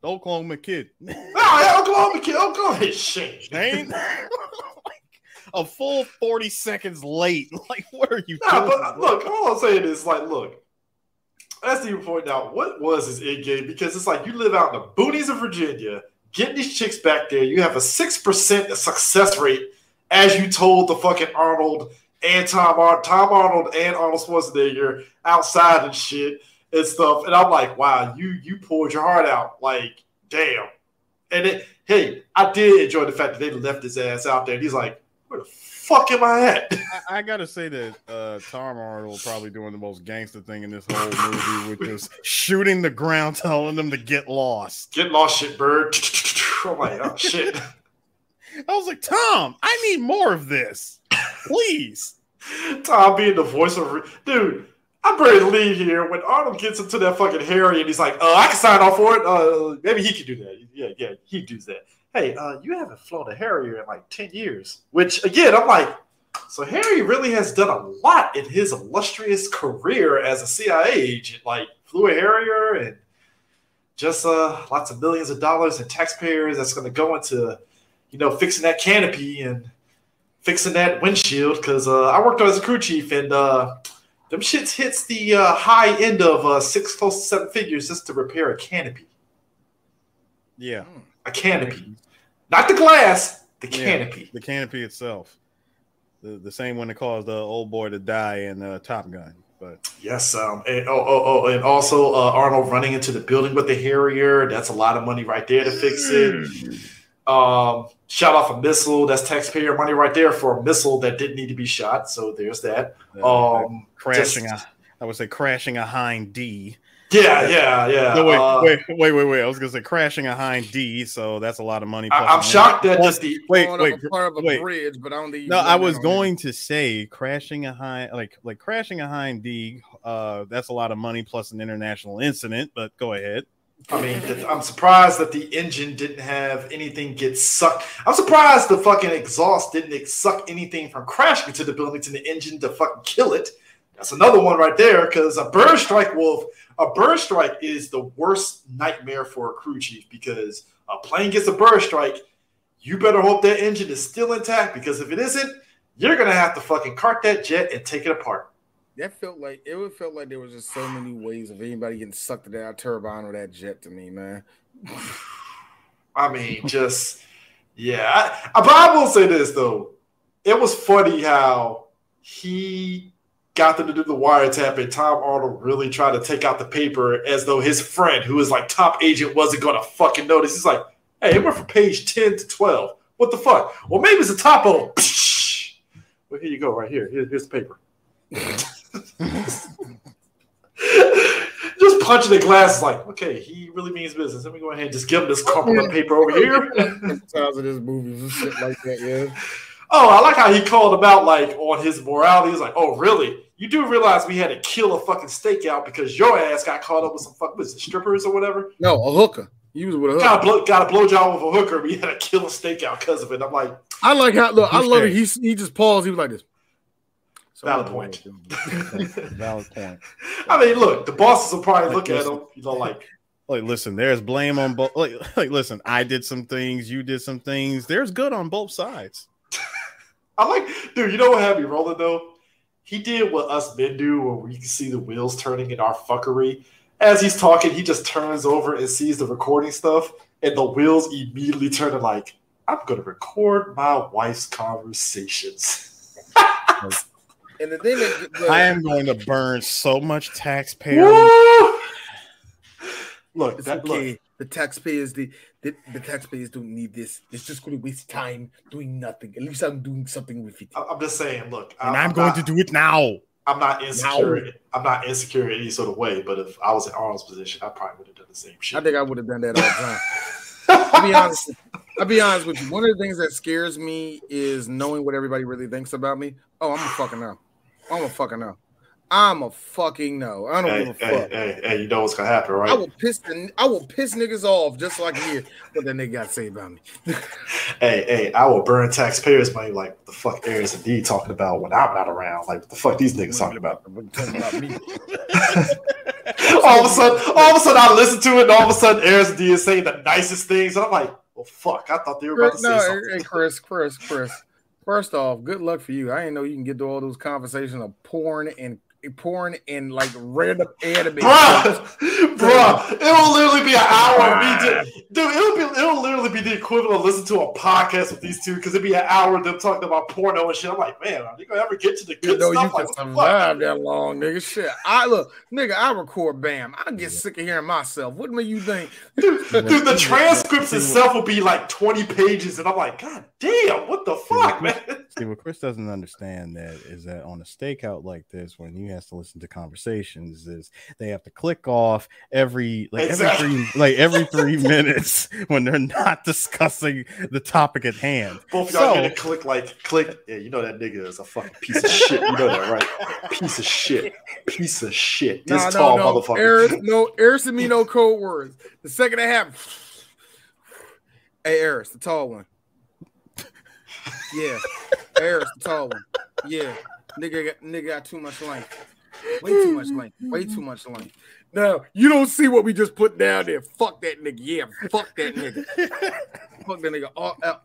Oklahoma kid. Oklahoma kid. Oklahoma Shane. A full 40 seconds late. Like, what are you doing? But look, all I'm saying is, like, look, let's even point out what was his end game, because it's like you live out in the boonies of Virginia, getting these chicks back there. You have a 6% success rate, as you told the fucking Arnold and Tom Arnold and Arnold Schwarzenegger outside and shit and stuff. And I'm like, wow, you poured your heart out. Like, damn. And hey, I did enjoy the fact that they left his ass out there. And he's like, where the fuck am I at? I gotta say that Tom Arnold probably doing the most gangster thing in this whole movie, which is shooting the ground, telling them to get lost. Get lost, shit bird. I'm like, oh shit. I was like, Tom, I need more of this, please. Tom being the voice of dude. I'm ready to leave here. When Arnold gets into that fucking Harry and he's like, I can sign off for it. Maybe he can do that. Yeah, he does that. Hey, you haven't flown a Harrier in like 10 years. Which, again, I'm like, so Harry really has done a lot in his illustrious career as a CIA agent. Like, flew a Harrier and just lots of millions of dollars in taxpayers that's going to go into, fixing that canopy and fixing that windshield. Because I worked as a crew chief, and them shits hits the high end of 6 close to 7 figures just to repair a canopy. Yeah. A canopy. Not the glass, the canopy. The canopy itself. The same one that caused the old boy to die in Top Gun. But yes, and also Arnold running into the building with the Harrier. That's a lot of money right there to fix it. Shot off a missile. That's taxpayer money right there for a missile that didn't need to be shot. So there's that. I would say crashing a Hind D. Yeah. No, wait. I was gonna say crashing a Hind D, so that's a lot of money. I'm shocked that just the part of a bridge, but I don't think. No, I was going to say crashing a Hind, like crashing a Hind D. That's a lot of money plus an international incident. But go ahead. I mean, I'm surprised that the engine didn't have anything get sucked. I'm surprised the fucking exhaust didn't suck anything from crashing into the building to the engine to fucking kill it. That's another one right there, because a bird strike is the worst nightmare for a crew chief, because a plane gets a bird strike, you better hope that engine is still intact, because if it isn't, you're going to have to fucking cart that jet and take it apart. That felt like there was just so many ways of anybody getting sucked to that turbine or that jet to me, man. I mean, but I will say this, though. It was funny how he got them to do the wiretap, and Tom Arnold really tried to take out the paper as though his friend, who is like top agent, wasn't going to fucking notice. He's like, hey, it went from page 10 to 12. What the fuck? Well, maybe it's a typo. Well, here you go, right here. Here's the paper. Just punching the glass, like, okay, he really means business. Let me go ahead and just give him this crumpled paper over here. Times of this movies and shit like that, yeah. Oh, I like how he called him out, like, on his morality. He was like, oh, really? You do realize we had to kill a fucking stakeout because your ass got caught up with some fucking strippers or whatever? No, a hooker. He was with a hooker. Got a blowjob with a hooker. We had to kill a stakeout because of it. I'm like, I like how, look, I love it. He just paused. He was like this. Valid point. Valid point. I mean, look, the bosses will probably look at him, like listen, there's blame on both. Like, listen, I did some things, you did some things. There's good on both sides. Dude, you know what had me rolling though? He did what us men do, where we can see the wheels turning in our fuckery. As he's talking, he just turns over and sees the recording stuff, and the wheels immediately turn to like, I'm going to record my wife's conversations. And the thing that I am going to burn so much taxpayer. Look, the taxpayers, the taxpayers don't need this. It's just going to waste time doing nothing. At least I'm doing something with it. I'm just saying, look, I'm going to do it now. I'm not insecure. Now. I'm not insecure in any sort of way. But if I was in Arnold's position, I probably would have done the same shit. I think I would have done that all the time. I'll be honest with you. One of the things that scares me is knowing what everybody really thinks about me. Oh, I'm a fucking no. I don't give a fuck. Hey, you know what's gonna happen, right? I will piss niggas off just like here. What that nigga got to say about me. hey, I will burn taxpayers' money like what the fuck Ayers and D talking about when I'm not around. Like what the fuck these niggas talking about? Me. all of a sudden I listen to it, and all of a sudden Ayers and D is saying the nicest things. And I'm like, well, fuck, I thought they were about to say something. Hey, Chris. First off, good luck for you. I didn't know you can get to all those conversations of porn and like random anime. Bruh, it'll literally be an hour of me. It'll literally be the equivalent of listening to a podcast with these two, because it'd be an hour of them talking about porno and shit. I'm like, man, are they gonna ever get to the good stuff? You can survive that long, nigga. Shit. I record BAM. I get sick of hearing myself. What make you think? Dude, the transcripts itself will be like 20 pages, and I'm like, God damn, what the fuck, man? See, what Chris doesn't understand is that on a stakeout like this, when he has to listen to conversations, is they have to click off every 3 minutes when they're not discussing the topic at hand. Both of y'all gonna click. Yeah, you know that nigga is a fucking piece of shit. You know that, right? Piece of shit. This tall motherfucker. Eris and me no code words. The second that happens, hey, Eris, the tall one. Yeah, Eris, the tall one. Yeah, nigga got too much length. Way too much length. Now, you don't see what we just put down there. Fuck that nigga. Yeah, fuck that nigga. Fuck that nigga.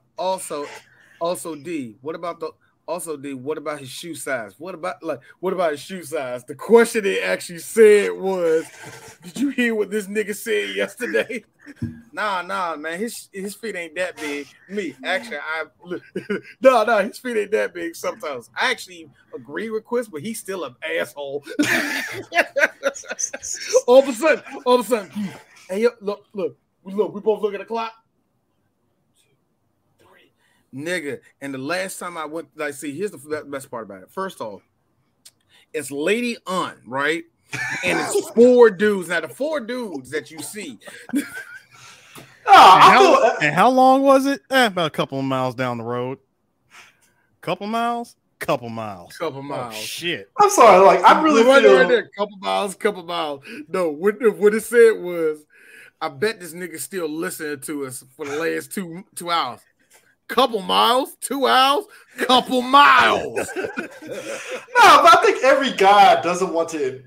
Also, D, what about Also, dude, what about his shoe size? What about his shoe size? The question they actually said was, "Did you hear what this nigga said yesterday?" Nah, man. His feet ain't that big. His feet ain't that big. Sometimes I actually agree with Chris, but he's still an asshole. all of a sudden, hey, look. We both look at the clock. Nigga, and the last time I went, here's the best part about it. First off, it's Lady Unn, right? And it's 4 dudes. Now, the 4 dudes that you see. And how long was it? About a couple of miles down the road. Couple miles. Oh, shit. I'm sorry. Like, I really feel right there. Couple miles. No, what it said was, I bet this nigga still listening to us for the last two hours. Couple miles, 2 hours, couple miles. No, but I think every guy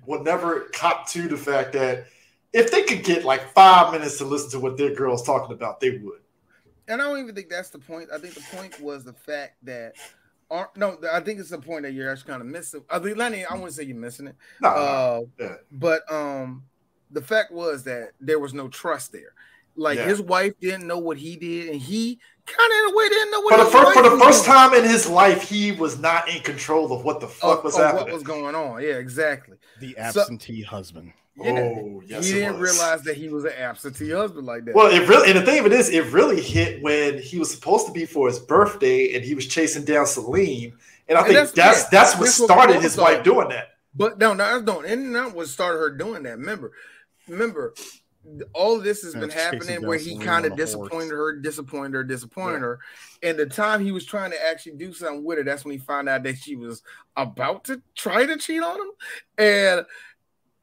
will never cop to the fact that if they could get like 5 minutes to listen to what their girl's talking about, they would. And I don't even think that's the point. I think the point was the fact that, I think it's the point that you're actually kind of missing. I wouldn't say you're missing it. No. But the fact was that there was no trust there. Like his wife didn't know what he did, and he kind of in a way didn't know what for the first time in his life, he was not in control of what the fuck was happening. What was going on? Yeah, exactly. The absentee husband. Oh, yes, he didn't realize that he was an absentee husband like that. Well, and the thing of it is, it really hit when he was supposed to be for his birthday, and he was chasing down Celine, and I think that's what started his wife doing that. But no, and not what started her doing that. Remember. All of this has been happening where he kind of disappointed her. And the time he was trying to actually do something with her, that's when he found out that she was about to try to cheat on him. And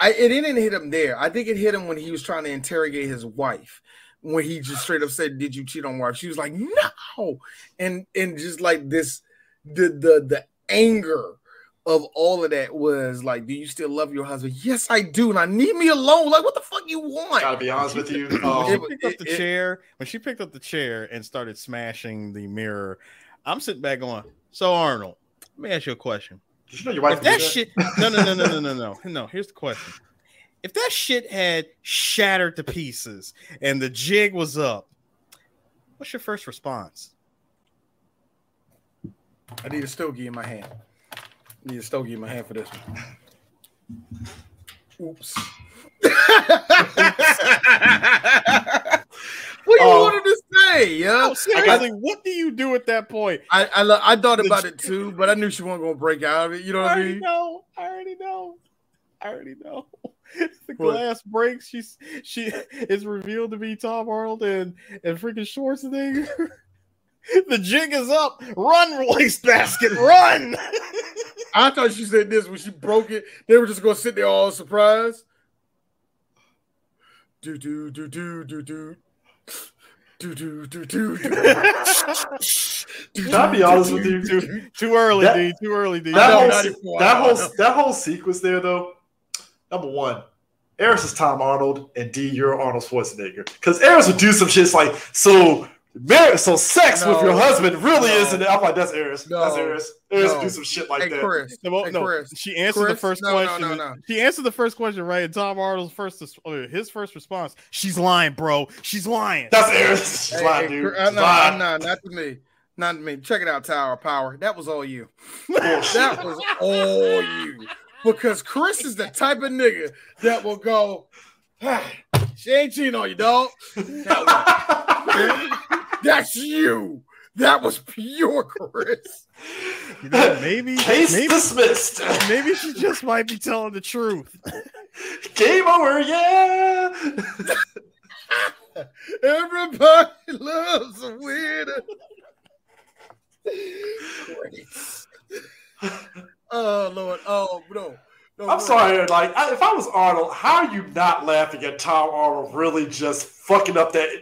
it didn't hit him there. I think it hit him when he was trying to interrogate his wife, when he just straight up said, "Did you cheat on my wife?" She was like, "No," and just like this, the anger of all of that was like, "Do you still love your husband?" "Yes, I do, and I need me alone." Like, what the fuck you want? Gotta be honest with you. When she picked up the chair and started smashing the mirror, I'm sitting back going, "So Arnold, let me ask you a question. Did you know your wife? If that shit, no. Here's the question: if that shit had shattered to pieces and the jig was up, what's your first response?" I need a stogie in my hand. I need a stogie in my hand for this one. Oops. What do you wanted to say, yo? Seriously, what do you do at that point? I thought about it too, but I knew she wasn't gonna break out of it. You know what I mean? I already know. The glass breaks. She is revealed to be Tom Arnold and freaking Schwarzenegger. The jig is up. Run, wastebasket, run! I thought she said this when she broke it. They were just gonna sit there all surprised. Do. I'll be honest with you. Too early, D. That whole sequence there, though. Number one, Eris is Tom Arnold, and D, you're Arnold Schwarzenegger. Because Eris would do some shit like, so sex with your husband really isn't it? I'm like, that's Eris. That's Eris. Eris would do some shit like that. Chris, she answered the first question. She answered the first question, right? And Tom Arnold's his first response, "She's lying, bro. She's lying." That's Eris. She's lying, dude. No, not to me. Not to me. Check it out, Tower of Power. That was all you. That was all you. Because Chris is the type of nigga that will go, she ain't cheating on you, dog. That's you. That was pure Chris. You know, maybe dismissed. Maybe she just might be telling the truth. Game over, yeah. Everybody loves a winner. Oh Lord. Oh no. I'm sorry. Like, if I was Arnold, how are you not laughing at Tom Arnold really just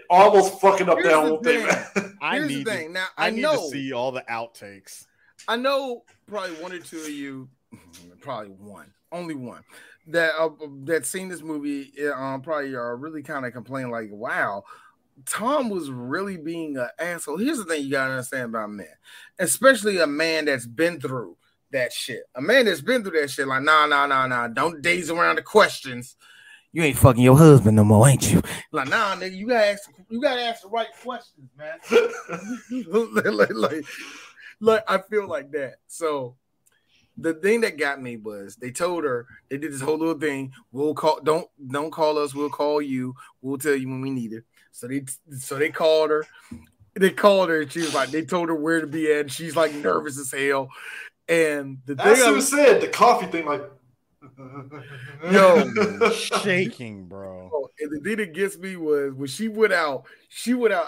almost fucking up that whole thing? Here's the thing. Now I need to see all the outtakes. I know probably one or two of you, probably only one, that seen this movie. Probably are really kind of complaining like, "Wow, Tom was really being an asshole. Here's the thing you gotta understand about men, especially a man that's been through that shit. A man that's been through that shit, like, nah. Don't daze around the questions. You ain't fucking your husband no more, ain't you? Like, nah, nigga, you gotta ask the right questions, man. like, I feel like that. So the thing that got me was they told her, they did this whole little thing. We'll call, don't call us, we'll call you, we'll tell you when we need it. So they called her. They called her, and she was like, they told her where to be at, and she's like nervous as hell. And the that's thing who said the coffee thing, like, yo, shaking, bro. And the thing that gets me was when she went out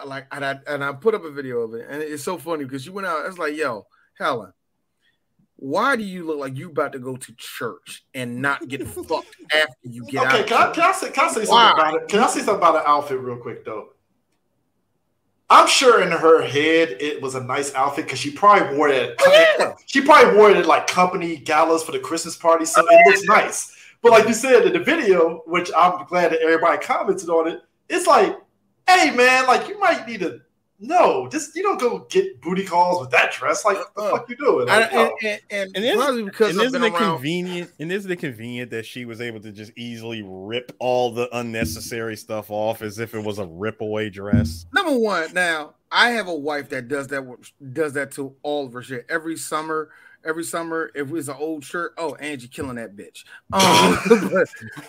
like, and I put up a video of it, and it's so funny because she went out. It's like, yo, Helen, why do you look like you about to go to church and not get fucked after you get out? Okay, can I say something about it? Can I say something about an outfit real quick though? I'm sure in her head it was a nice outfit because she probably wore it. She probably wore it at like company galas for the Christmas party, so it looks nice. But like you said in the video, which I'm glad that everybody commented on it, it's like, hey man, like you might need to just you don't go get booty calls with that dress. Like what the fuck you doing? Like, and probably because isn't it convenient? And isn't it convenient that she was able to just easily rip all the unnecessary stuff off as if it was a rip away dress? Number one, now I have a wife that does that to all of her shit every summer. Every summer, if it's an old shirt, oh, Angie killing that bitch.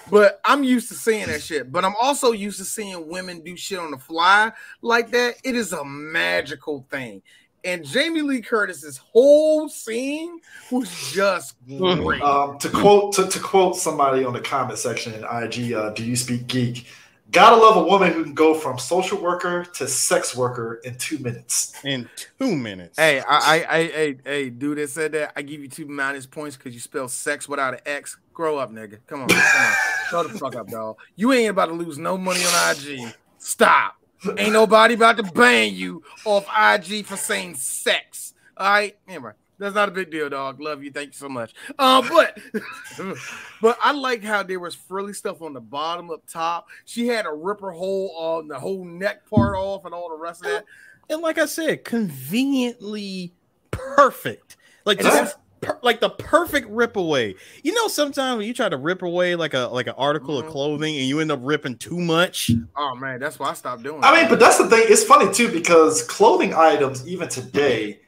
But I'm used to seeing that shit. But I'm also used to seeing women do shit on the fly like that. It is a magical thing. And Jamie Lee Curtis's whole scene was just great. To quote somebody on the comment section in IG, do you speak geek? Gotta love a woman who can go from social worker to sex worker in 2 minutes. In 2 minutes. Hey, hey, dude that said that, I give you 2 minus points because you spell sex without an X. Grow up, nigga. Come on. Shut the fuck up, dog. You ain't about to lose no money on IG. Stop. Ain't nobody about to ban you off IG for saying sex. All right? Anyway. That's not a big deal, dog. Love you. Thank you so much. But I like how there was frilly stuff on the bottom up top. She had a ripper hole on the whole neck part off and all the rest of that. And like I said, conveniently perfect. Like just like the perfect rip away. You know, sometimes when you try to rip away like an article of clothing and you end up ripping too much. Oh man, that's why I stopped doing it. I mean, but that's the thing. It's funny too because clothing items, even today.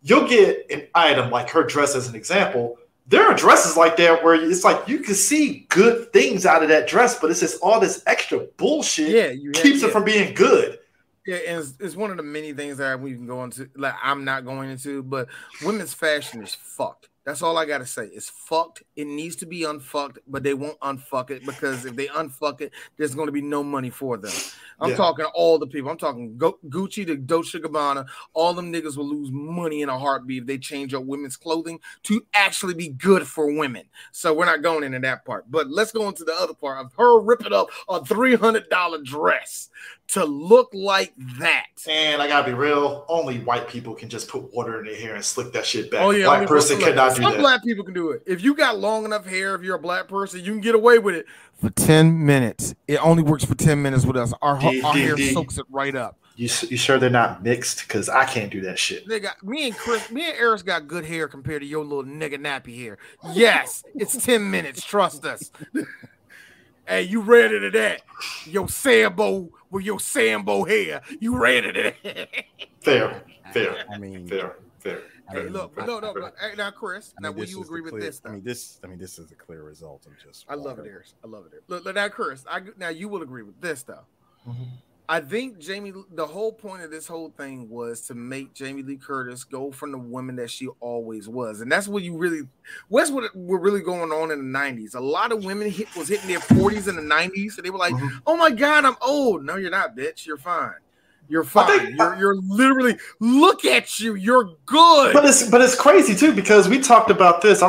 You'll get an item like her dress as an example. There are dresses like that where it's like you can see good things out of that dress, but it's just all this extra bullshit keeps it from being good. Yeah, and it's one of the many things that we can go into. Like I'm not going into, but women's fashion is fucked. That's all I gotta say. It's fucked. It needs to be unfucked, but they won't unfuck it because if they unfuck it, there's going to be no money for them. I'm talking all the people. I'm talking Gucci to Dolce & Gabbana. All them niggas will lose money in a heartbeat if they change up women's clothing to actually be good for women. So we're not going into that part. But let's go into the other part of her ripping up a $300 dress to look like that. And I gotta be real, only white people can just put water in their hair and slick that shit back. Oh, yeah, black person cannot do that. Some black people can do it. If you got long enough hair, if you're a black person, you can get away with it for 10 minutes. It only works for 10 minutes with us. Our hair soaks it right up. You sure they're not mixed? Because I can't do that shit. They got me and Eris got good hair compared to your little nigga nappy hair. Yes, it's 10 minutes. Trust us. Hey, you ready to that? Your Sambo with your Sambo hair. You ready to that? Fair. I mean, fair. Hey, look, no. Hey, now, Chris, now will you agree with this? Though? This is a clear result. I love it, Eris. I love it. Look, now, Chris, now you will agree with this, though. Mm-hmm. I think the whole point of this whole thing was to make Jamie Lee Curtis go from the woman that she always was. And that's what we're really going on in the 90s. A lot of women was hitting their 40s in the 90s. And they were like, oh my God, I'm old. No, you're not, bitch. You're fine. You're fine. You're literally, look at you. You're good. But it's crazy too, because we talked about this.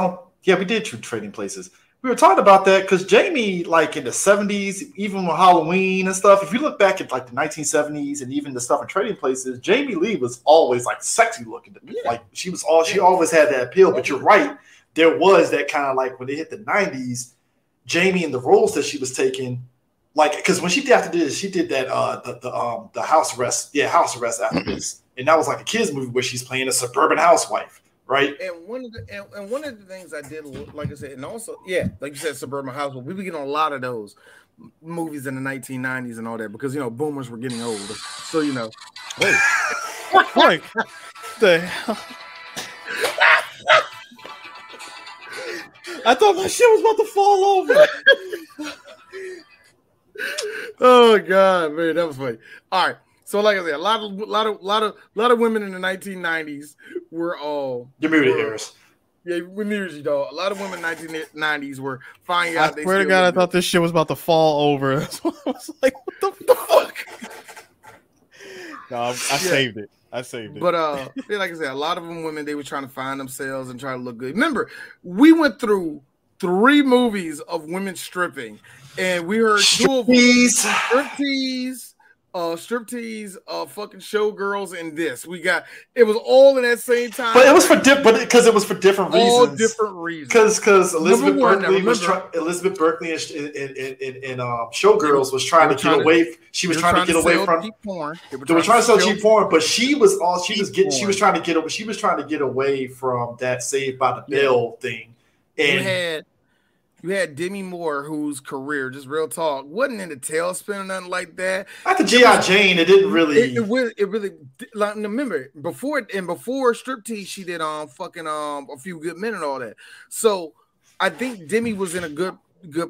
We did Trading Places. We were talking about that because Jamie, like in the 70s, even with Halloween and stuff, if you look back at like the 1970s and even the stuff in Trading Places, Jamie Lee was always like sexy looking. Like she always had that appeal. But you're right, there was that kind of like when they hit the 90s, Jamie and the roles that she was taking like because when she did after this, she did that the house arrest, house arrest after this, and that was like a kids movie where she's playing a suburban housewife, right? And one of the things I did, like I said, and also like you said, suburban housewife. We were getting a lot of those movies in the 1990s and all that because boomers were getting older, so Wait, what the hell? I thought my shit was about to fall over. Oh God, man, that was funny. All right, so like I said, a lot of women in the 1990s were all. You're muted, Harris. Yeah, we muted you, dog. A lot of women in the 1990s were finding out. I swear to God, I thought this shit was about to fall over. I was like, what the fuck? No, I saved it. But like I said, a lot of them women, they were trying to find themselves and try to look good. Remember, we went through 3 movies of women stripping, and we heard 2 of them. Striptease, fucking showgirls, and this. It was all in that same time. But it was because it was for different reasons. All different reasons. Because Elizabeth Berkley and Showgirls was trying to get away. She was trying to get away from cheap porn. They were trying to sell cheap porn, but she was trying to get away from that Saved by the Bell thing. And you had Demi Moore, whose career, just real talk, wasn't in the tailspin or nothing like that. After G.I. Jane, it didn't really. It really. Like, remember before Striptease, she did A Few Good Men and all that. So I think Demi was in a good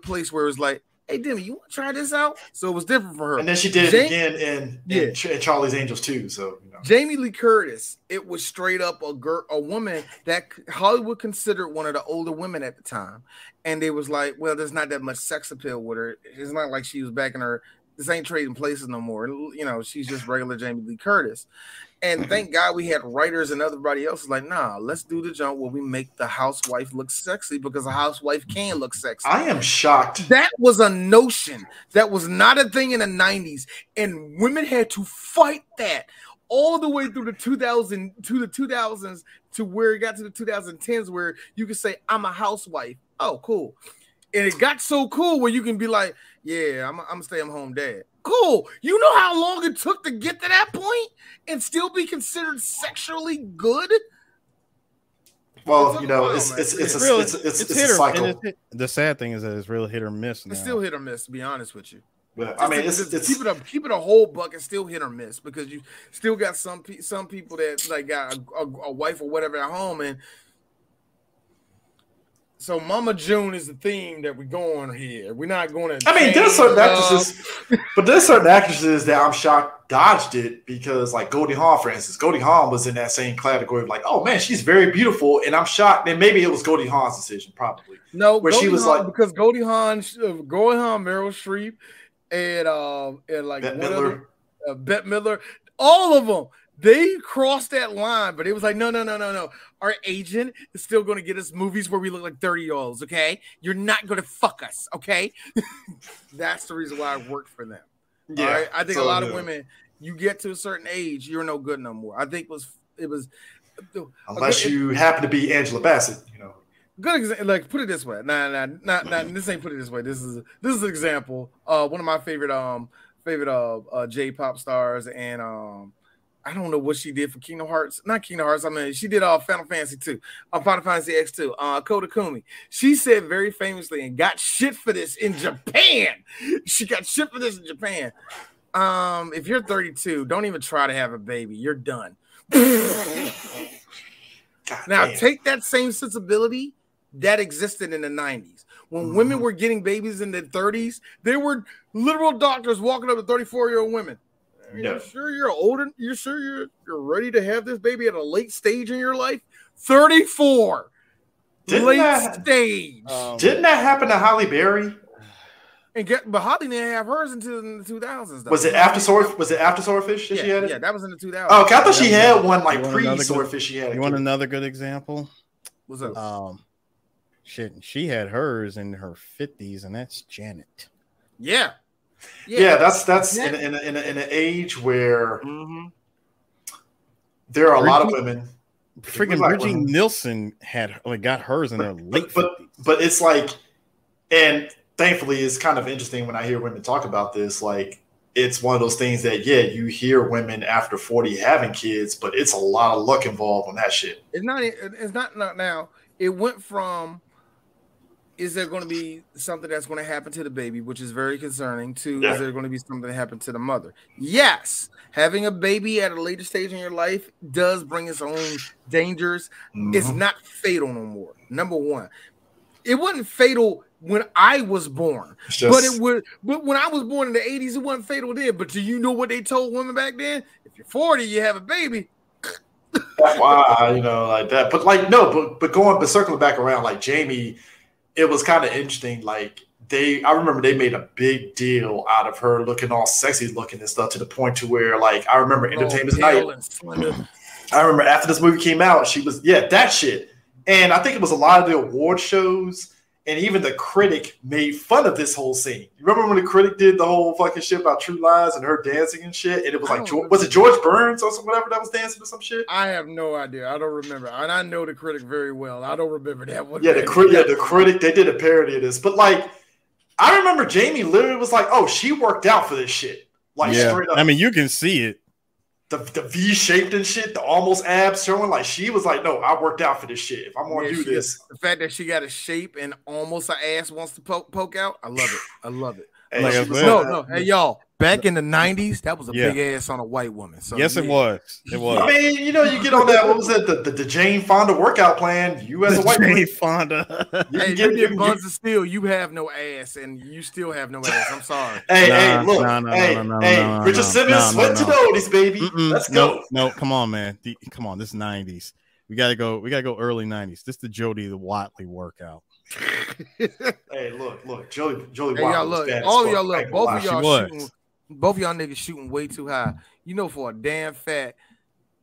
place where it was like, hey Demi, you want to try this out? So it was different for her. And then she did it again in Charlie's Angels too. So Jamie Lee Curtis, it was straight up a woman that Hollywood considered one of the older women at the time. And they was like, well, there's not that much sex appeal with her. It's not like she was back in her, this ain't trading places no more. She's just regular Jamie Lee Curtis. And thank God we had writers and everybody else was like, nah, let's do the jump where we make the housewife look sexy because a housewife can look sexy. I am shocked. That was a notion. That was not a thing in the 90s. And women had to fight that all the way through the 2000s to where it got to the 2010s where you could say, I'm a housewife. Oh, cool. And it got so cool where you can be like, yeah, I'm a stay-at-home dad. Cool. You know how long it took to get to that point and still be considered sexually good? Well, it's a cycle. The sad thing is that it's real hit or miss. Now. It's still hit or miss, to be honest with you. But I mean, keep it a whole buck. It's still hit or miss because you still got some people that like got a wife or whatever at home, and so Mama June is the theme that we're going here. We're not going to. I mean, there's certain actresses, but there's certain actresses that I'm shocked dodged it because, like Goldie Hawn, for instance, Goldie Hawn was in that same category of like, oh man, she's very beautiful, and I'm shocked. And maybe it was Goldie Hawn's decision, probably. No, where Goldie she was Hawn, like because Goldie Hawn, Meryl Streep, and like Bette Midler, all of them. They crossed that line, but it was like, no. Our agent is still going to get us movies where we look like 30-year-olds, okay? You're not going to fuck us, okay? That's the reason why I worked for them. Yeah, all right? I think a lot of women, you get to a certain age, you're no good no more. I think it was unless you happen to be Angela Bassett, Good example. Like, put it this way. Nah. This ain't put it this way. This is an example. One of my favorite J-pop stars, and I don't know what she did for Kingdom Hearts. Not Kingdom Hearts. I mean, she did Final Fantasy 2, Final Fantasy X2. Kota Kumi. She said very famously and got shit for this in Japan. She got shit for this in Japan. If you're 32, don't even try to have a baby. You're done. Now, take that same sensibility that existed in the 90s. When women were getting babies in their 30s, there were literal doctors walking up to 34-year-old women. You sure you're older? You sure you're ready to have this baby at a late stage in your life? 34. Late stage. Didn't that happen to Halle Berry? But Holly didn't have hers until in the 2000s. Though. Was it after Swordfish? Yeah, she had it? Yeah, that was in the 2000s. Oh, okay, I thought she had one like pre-Swordfish. She had. You want another good example? What's up? She had hers in her 50s, and that's Janet. Yeah, that's in an age where there are a lot of women. Freaking Brigitte Nielsen got hers in her late 50s. But it's like, and thankfully, it's kind of interesting when I hear women talk about this. Like, it's one of those things that, yeah, you hear women after 40 having kids, but it's a lot of luck involved on that shit. It's not now. It went from, is there going to be something that's going to happen to the baby, which is very concerning, to is there going to be something that happened to the mother? Yes, having a baby at a later stage in your life does bring its own dangers. Mm-hmm. It's not fatal no more. Number one, it wasn't fatal when I was born, but when I was born in the 80s, it wasn't fatal then. But do you know what they told women back then? If you're 40, you have a baby. That's why, like that. But like, no, but circling back around, like Jamie, it was kind of interesting. Like I remember they made a big deal out of her looking all sexy looking and stuff, to the point to where, like, I remember Entertainment Night. I remember after this movie came out, she was, that shit. And I think it was a lot of the award shows. And even the critic made fun of this whole scene. You remember when the critic did the whole fucking shit about True Lies and her dancing and shit? And it was like, was it George Burns or whatever that was dancing or some shit? I have no idea. I don't remember. And I know the critic very well. I don't remember that one. Yeah, the critic, they did a parody of this. But like, I remember Jamie literally was like, oh, she worked out for this shit. Like, straight up. I mean, you can see it. The V-shaped and shit, the almost abs showing, like, she was like, no, I worked out for this shit. If I'm going to do this. The fact that she got a shape and almost her ass wants to poke out, I love it. I love it. Hey, Hey, y'all. Back in the 90s, that was a big ass on a white woman. So yes, it was. It was. I mean, you get on that. What was it? The Jane Fonda workout plan. You as a white woman. Jane Fonda. You get buns of steel. You have no ass, and you still have no ass. I'm sorry. Richard Simmons, sweat to the oldies, baby. Let's go. No, come on, man. Come on, this is 90s. We gotta go early 90s. This is the Jody the Watley workout. Hey, look, Joey Watley. Y'all look, all y'all look, both of y'all niggas shooting way too high. For a damn fact,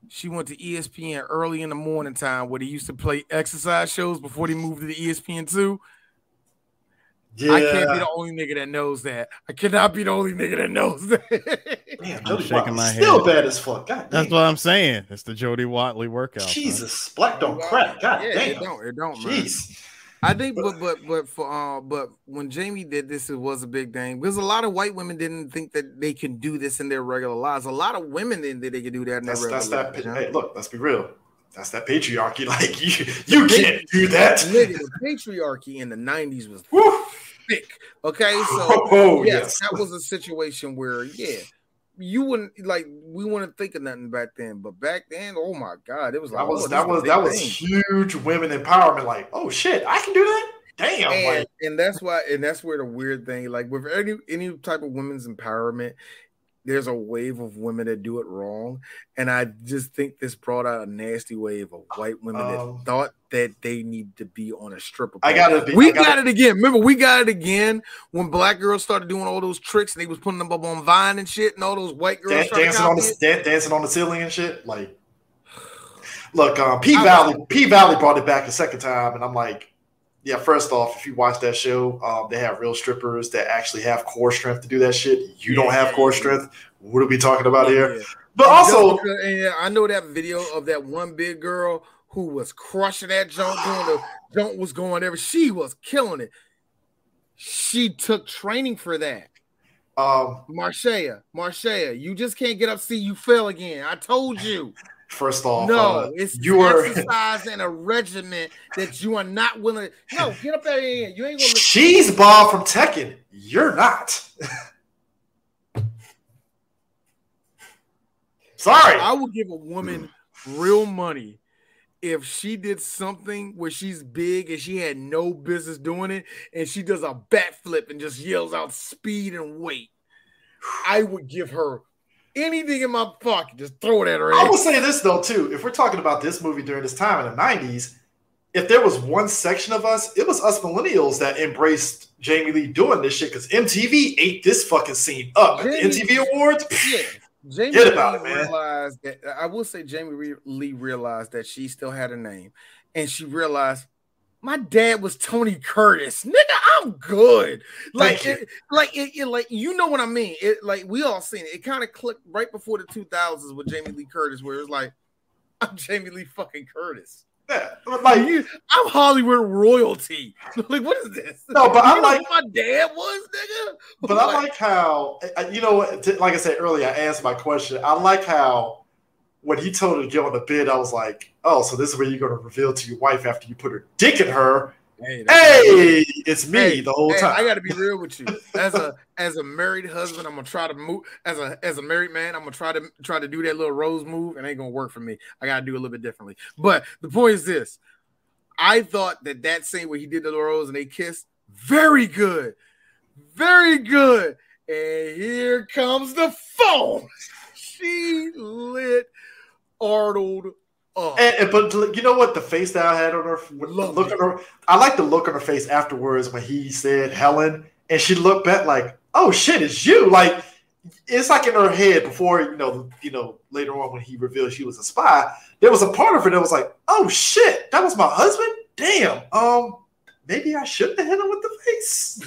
she went to ESPN early in the morning time where they used to play exercise shows before they moved to the ESPN2. Yeah. I can't be the only nigga that knows that. I cannot be the only nigga that knows that. Damn, Jody Watley's still bad as fuck. God damn. That's what I'm saying. It's the Jody Watley workout. Jesus, black don't crack. God damn. It don't. Jeez. Man. I think, but when Jamie did this, it was a big thing because a lot of white women didn't think that they can do this in their regular lives. A lot of women didn't think they could do that in their regular lives. Hey, look, let's be real. That's that patriarchy. Like you can't do that. The patriarchy in the 90s was thick. Okay, so yes, that was a situation where you wouldn't we wouldn't think of nothing back then, but back then, oh my god, it was like that was huge women empowerment. Like, oh shit, I can do that. Damn, and that's where the weird thing, like with any type of women's empowerment, there's a wave of women that do it wrong, and I just think this brought out a nasty wave of white women that thought that they need to be on a stripper pole. We got it again. Remember, we got it again when black girls started doing all those tricks and they was putting them up on Vine and shit, and all those white girls dancing on the ceiling and shit. Like, look, P Valley brought it back a second time, and I'm like, yeah, first off, if you watch that show, they have real strippers that actually have core strength to do that shit. You don't have core strength. What are we talking about here? Yeah. But also, I know that video of that one big girl who was crushing that junk, doing the junk was going there. She was killing it. She took training for that. Marcia, you just can't get up. See, you fell again. I told you. First off, no, it's exercise and a regiment that you are not willing to. No, get up there. You ain't gonna. She's Bob from Tekken. You're not. Sorry. I would give a woman real money if she did something where she's big and she had no business doing it, and she does a backflip and just yells out speed and weight. I would give her anything in my pocket, just throw it at her. I will say this though too: if we're talking about this movie during this time in the 90s, if there was one section of us, it was us millennials that embraced Jamie Lee doing this shit because MTV ate this fucking scene up. At the MTV Awards, Jamie Lee realized that. I will say Jamie Lee realized that she still had a name, and she realized my dad was Tony Curtis. Nigga, I'm good. Like you know what I mean? Like we all seen it. It kind of clicked right before the 2000s with Jamie Lee Curtis, where it was like, I'm Jamie Lee fucking Curtis. Yeah, like I'm Hollywood royalty. Like, what is this? No, but I like who my dad was, nigga. But I like how, like I said earlier, I answered my question. I like how when he told her to get on the bed, I was like, oh, so this is where you're going to reveal to your wife after you put her dick in her. Hey, it's me the whole time. I got to be real with you. As a married husband, I'm gonna try to move. As a married man, I'm gonna try to do that little rose move, and it ain't gonna work for me. I gotta do a little bit differently. But the point is this: I thought that scene where he did the rose and they kissed, very good, very good. And here comes the phone. She lit Arnold up. But you know what? The face that I had on her, I like the look on her face afterwards when he said Helen, and she looked back like, "Oh shit, it's you!" Like it's like in her head before you know later on when he revealed she was a spy. There was a part of her that was like, "Oh shit, that was my husband." Damn. Maybe I shouldn't have hit him with the face.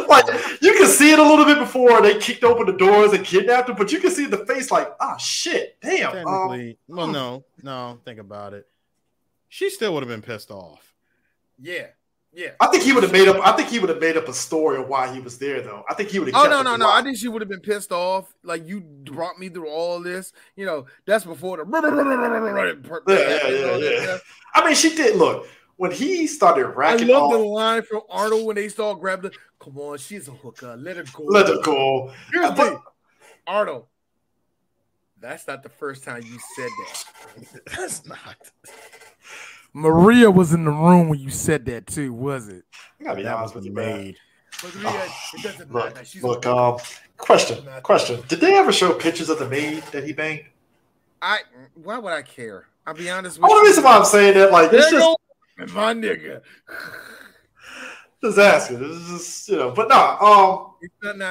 Like you can see it a little bit before they kicked open the doors and kidnapped him, but you can see the face like, oh shit, damn. Technically, no, think about it. She still would have been pissed off. Yeah. I think he would have made up a story of why he was there, though. I think he would have. Oh no. I think she would have been pissed off. Like you brought me through all this. You know, that's before the. Yeah. I mean, she did look. When he started racking off. I love the line from Arnold when they start grabbing the, come on, she's a hooker. Let her go. Let her go. Here's the thing. Arnold, that's not the first time you said that. That's not. Maria was in the room when you said that too, was it? I gotta be honest with you, man. It doesn't matter. Look, question. Did they ever show pictures of the maid that he banged? Why would I care? I'll be honest with you. The reason why I'm saying that, like, it's just my nigga. Just asking. This is just, but no. And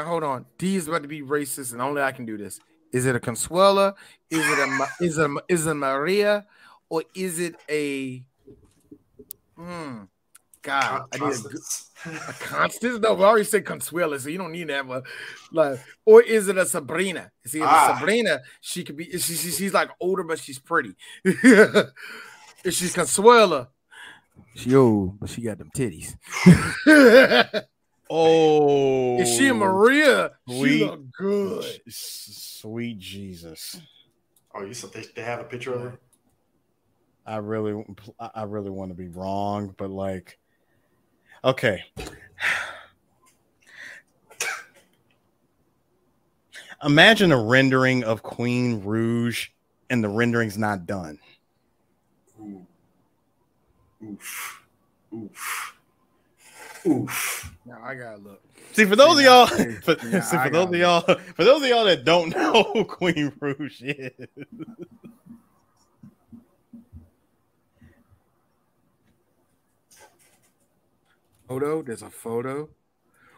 hold on. D is about to be racist, and only I can do this. Is it a Consuela? Is it a Maria? Or is it a God? I need a Constance. No, we already said Consuela, so you don't need that one. Like, or is it a Sabrina? See, Sabrina, she could be. She's like older, but she's pretty. If she's Consuela, she old, but she got them titties. Oh, if she a Maria, she look good. Sweet Jesus. Oh, you said they have a picture of her? I really want to be wrong, but like, okay. Imagine a rendering of Queen Rouge and the rendering's not done. Oof. Now I gotta look. See, for those of y'all that don't know who Queen Rouge is. There's a photo.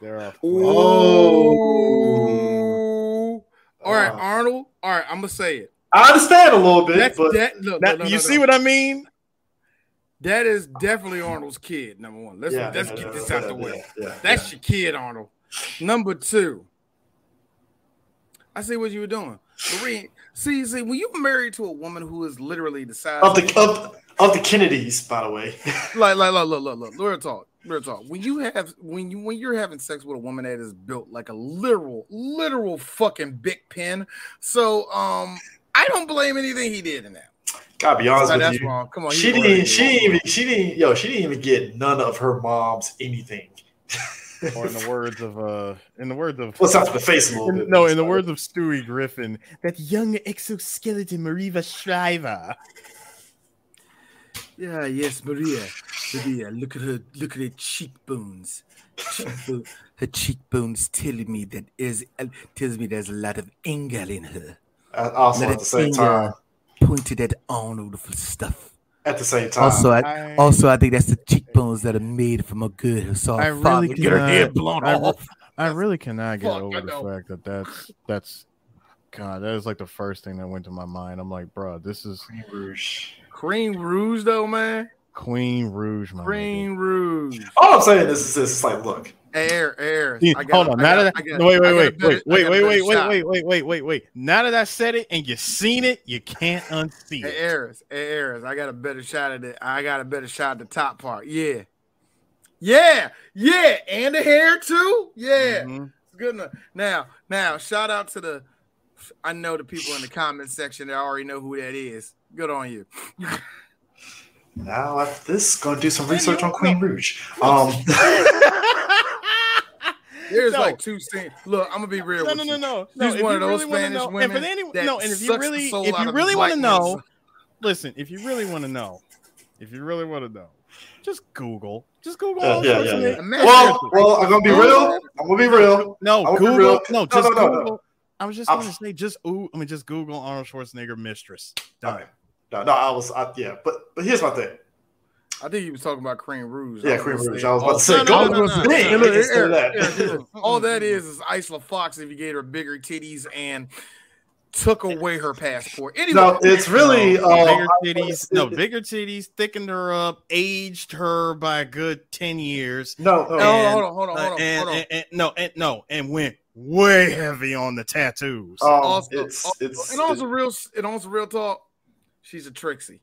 There are. Oh. All right, Arnold. All right, I'm gonna say it. I understand a little bit, you see what I mean? That is definitely Arnold's kid. Number one. Let's get this out the way. That's your kid, Arnold. Number two. I see what you were doing. Marie, see, when you married to a woman who is literally the size of the Kennedys, by the way. Look, real talk. When you're having sex with a woman that is built like a literal fucking big pen. So I don't blame anything he did in that. Gotta be honest with you. Wrong. Come on, she didn't even get none of her mom's anything. Or in the words of what's up to the face a little bit. No, in the words of Stewie Griffin, that young exoskeleton Maria Shriver. Yeah, yes, Maria. Look at her cheekbones. Her cheekbones tells me there's a lot of anger in her. Also at the same time. Pointed at Arnold for stuff. At the same time. Also, I think that's the cheekbones that are made from a good who saw her father get her head blown off. I really cannot get over the fact that's God, that is like the first thing that went to my mind. I'm like, bro, this is Queen Rouge, though, man. Queen Rouge, man. Queen Rouge. All I'm saying is it's like, look, Air. Hold on. Wait. Now that I said it and you seen it, you can't unsee it. Airs. I got a better shot at it. I got a better shot at the top part. Yeah. And the hair too. Yeah. Mm-hmm. Good enough. Now, shout out to I know the people in the comment section that already know who that is. Good on you. Now after this, gonna do some research on Queen Rouge. There's like two scenes. Look, I'm gonna be real. No. She's one of those Spanish women. And if you really want to know, listen. If you really want to know, just Google. Yeah. Well, I'm gonna be real. No, Google. No, just Google. I was just gonna say, just Google Arnold Schwarzenegger mistress. Done. Okay. But here's my thing. I think he was talking about Cream Rouge. Yeah, Cream Rouge. I was about to say, all that is Isla Fox if you gave her bigger titties and took away her passport. Anyway, no, it's really bigger titties. No, bigger titties, thickened her up, aged her by a good 10 years. Hold on. And went way heavy on the tattoos. Also real talk. She's a Trixie.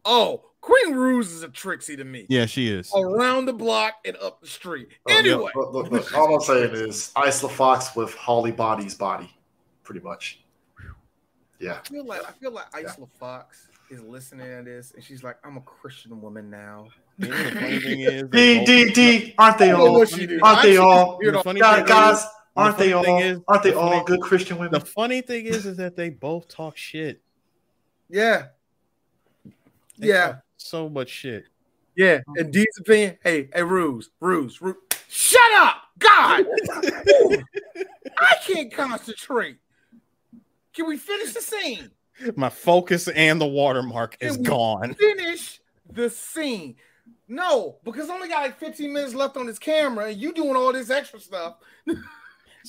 Oh, Queen Rouge is a Trixie to me. Yeah, she is. Around the block and up the street. Anyway. Look, all I'm saying is Isla Fox with Holly Body's body, pretty much. Yeah. I feel like Isla Fox is listening to this and she's like, I'm a Christian woman now. The funny thing is, D, aren't they all? Aren't they all? Guys, aren't they all good Christian women? The funny thing is that they both talk shit. Yeah. They talk so much shit. Yeah. And D's opinion, hey, Rouge. Shut up! God! I can't concentrate. Can we finish the scene? My focus and the watermark is gone. Finish the scene. No, because I only got like 15 minutes left on this camera, and you doing all this extra stuff.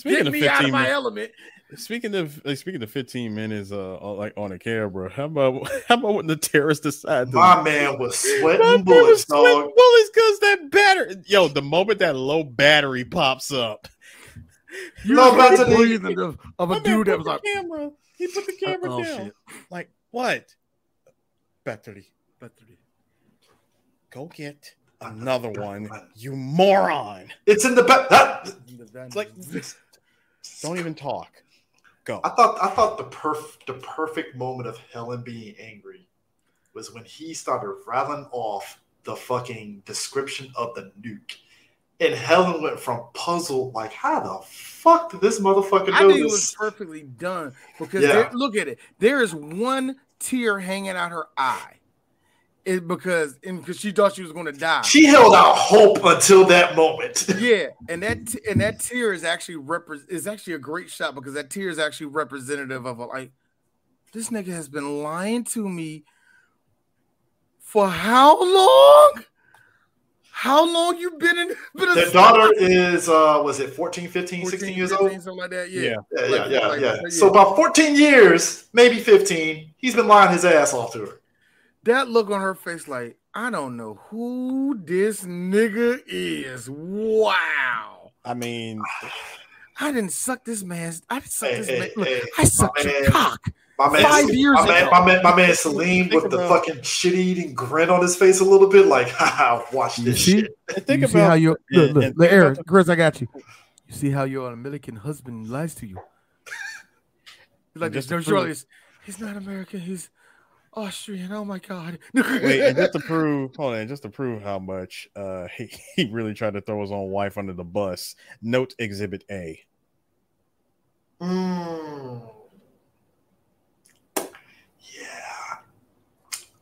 Get me out of my element. Speaking of 15 minutes, like on a camera, how about when the terrorists decide? My man was sweating bullets, dog. Bullets because that battery. Yo, the moment that low battery pops up, you know about the breathing of a dude that was like, camera. He put the camera down. Shit. Like what? Battery. Go get another one, you moron. It's in the back. Like, don't even talk. Go. I thought the perfect moment of Helen being angry was when he started rattling off the fucking description of the nuke. And Helen went from puzzled, like, how the fuck did this motherfucker do this? I think it was perfectly done because look at it. There is one tear hanging out her eye. Because she thought she was going to die. She held out hope until that moment. Yeah, and that tear is actually a great shot because that tear is actually representative of like this nigga has been lying to me for how long? How long you been in? Their daughter is was it 14, 15, 16 years 15, old? Something like that. Yeah. So about 14 years, maybe 15. He's been lying his ass off to her. That look on her face, like, I don't know who this nigga is. Wow. I mean, I didn't suck this man's. I sucked your cock. My man, 5 years ago. My man Salim with the fucking shit-eating grin on his face a little bit, like, haha, watch this shit. Think about how you look, Eric, Chris, I got you. You see how your American husband lies to you. He's like, he's not American. He's Austrian. Oh my God. Wait, and just to prove how much he really tried to throw his own wife under the bus. Note Exhibit A.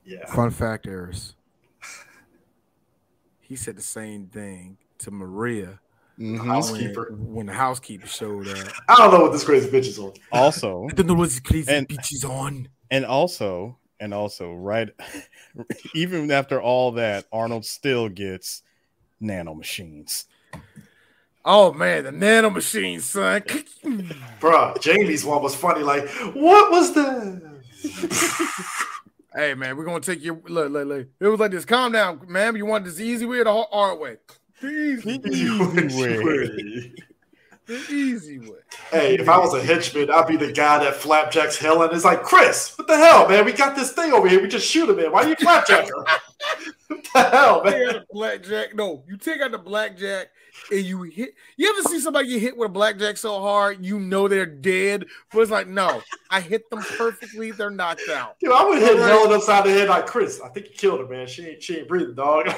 Yeah. Fun fact, Eris. He said the same thing to Maria. Housekeeper. When the housekeeper showed up. I don't know what this crazy bitch is on. Also, I don't know what this crazy bitch is on. And also, right, even after all that, Arnold still gets nanomachines. Oh man, the nanomachines, son. Bruh, Jamie's one was funny. Like, what was that? Hey man, we're gonna take your look. It was like this. Calm down, ma'am. You want this easy way or the hard way? The easy way. The easy way. Hey, if I was a henchman, I'd be the guy that flapjacks Helen. It's like, Chris, what the hell, man? We got this thing over here. We just shoot him, man. Why you flapjack her? What the hell, man? You take out the blackjack. No, you take out the blackjack and you hit. You ever see somebody get hit with a blackjack so hard you know they're dead? But it's like, no, I hit them perfectly. They're knocked out. Dude, I would hit Helen upside the head like, Chris, I think you killed her, man. She ain't breathing, dog.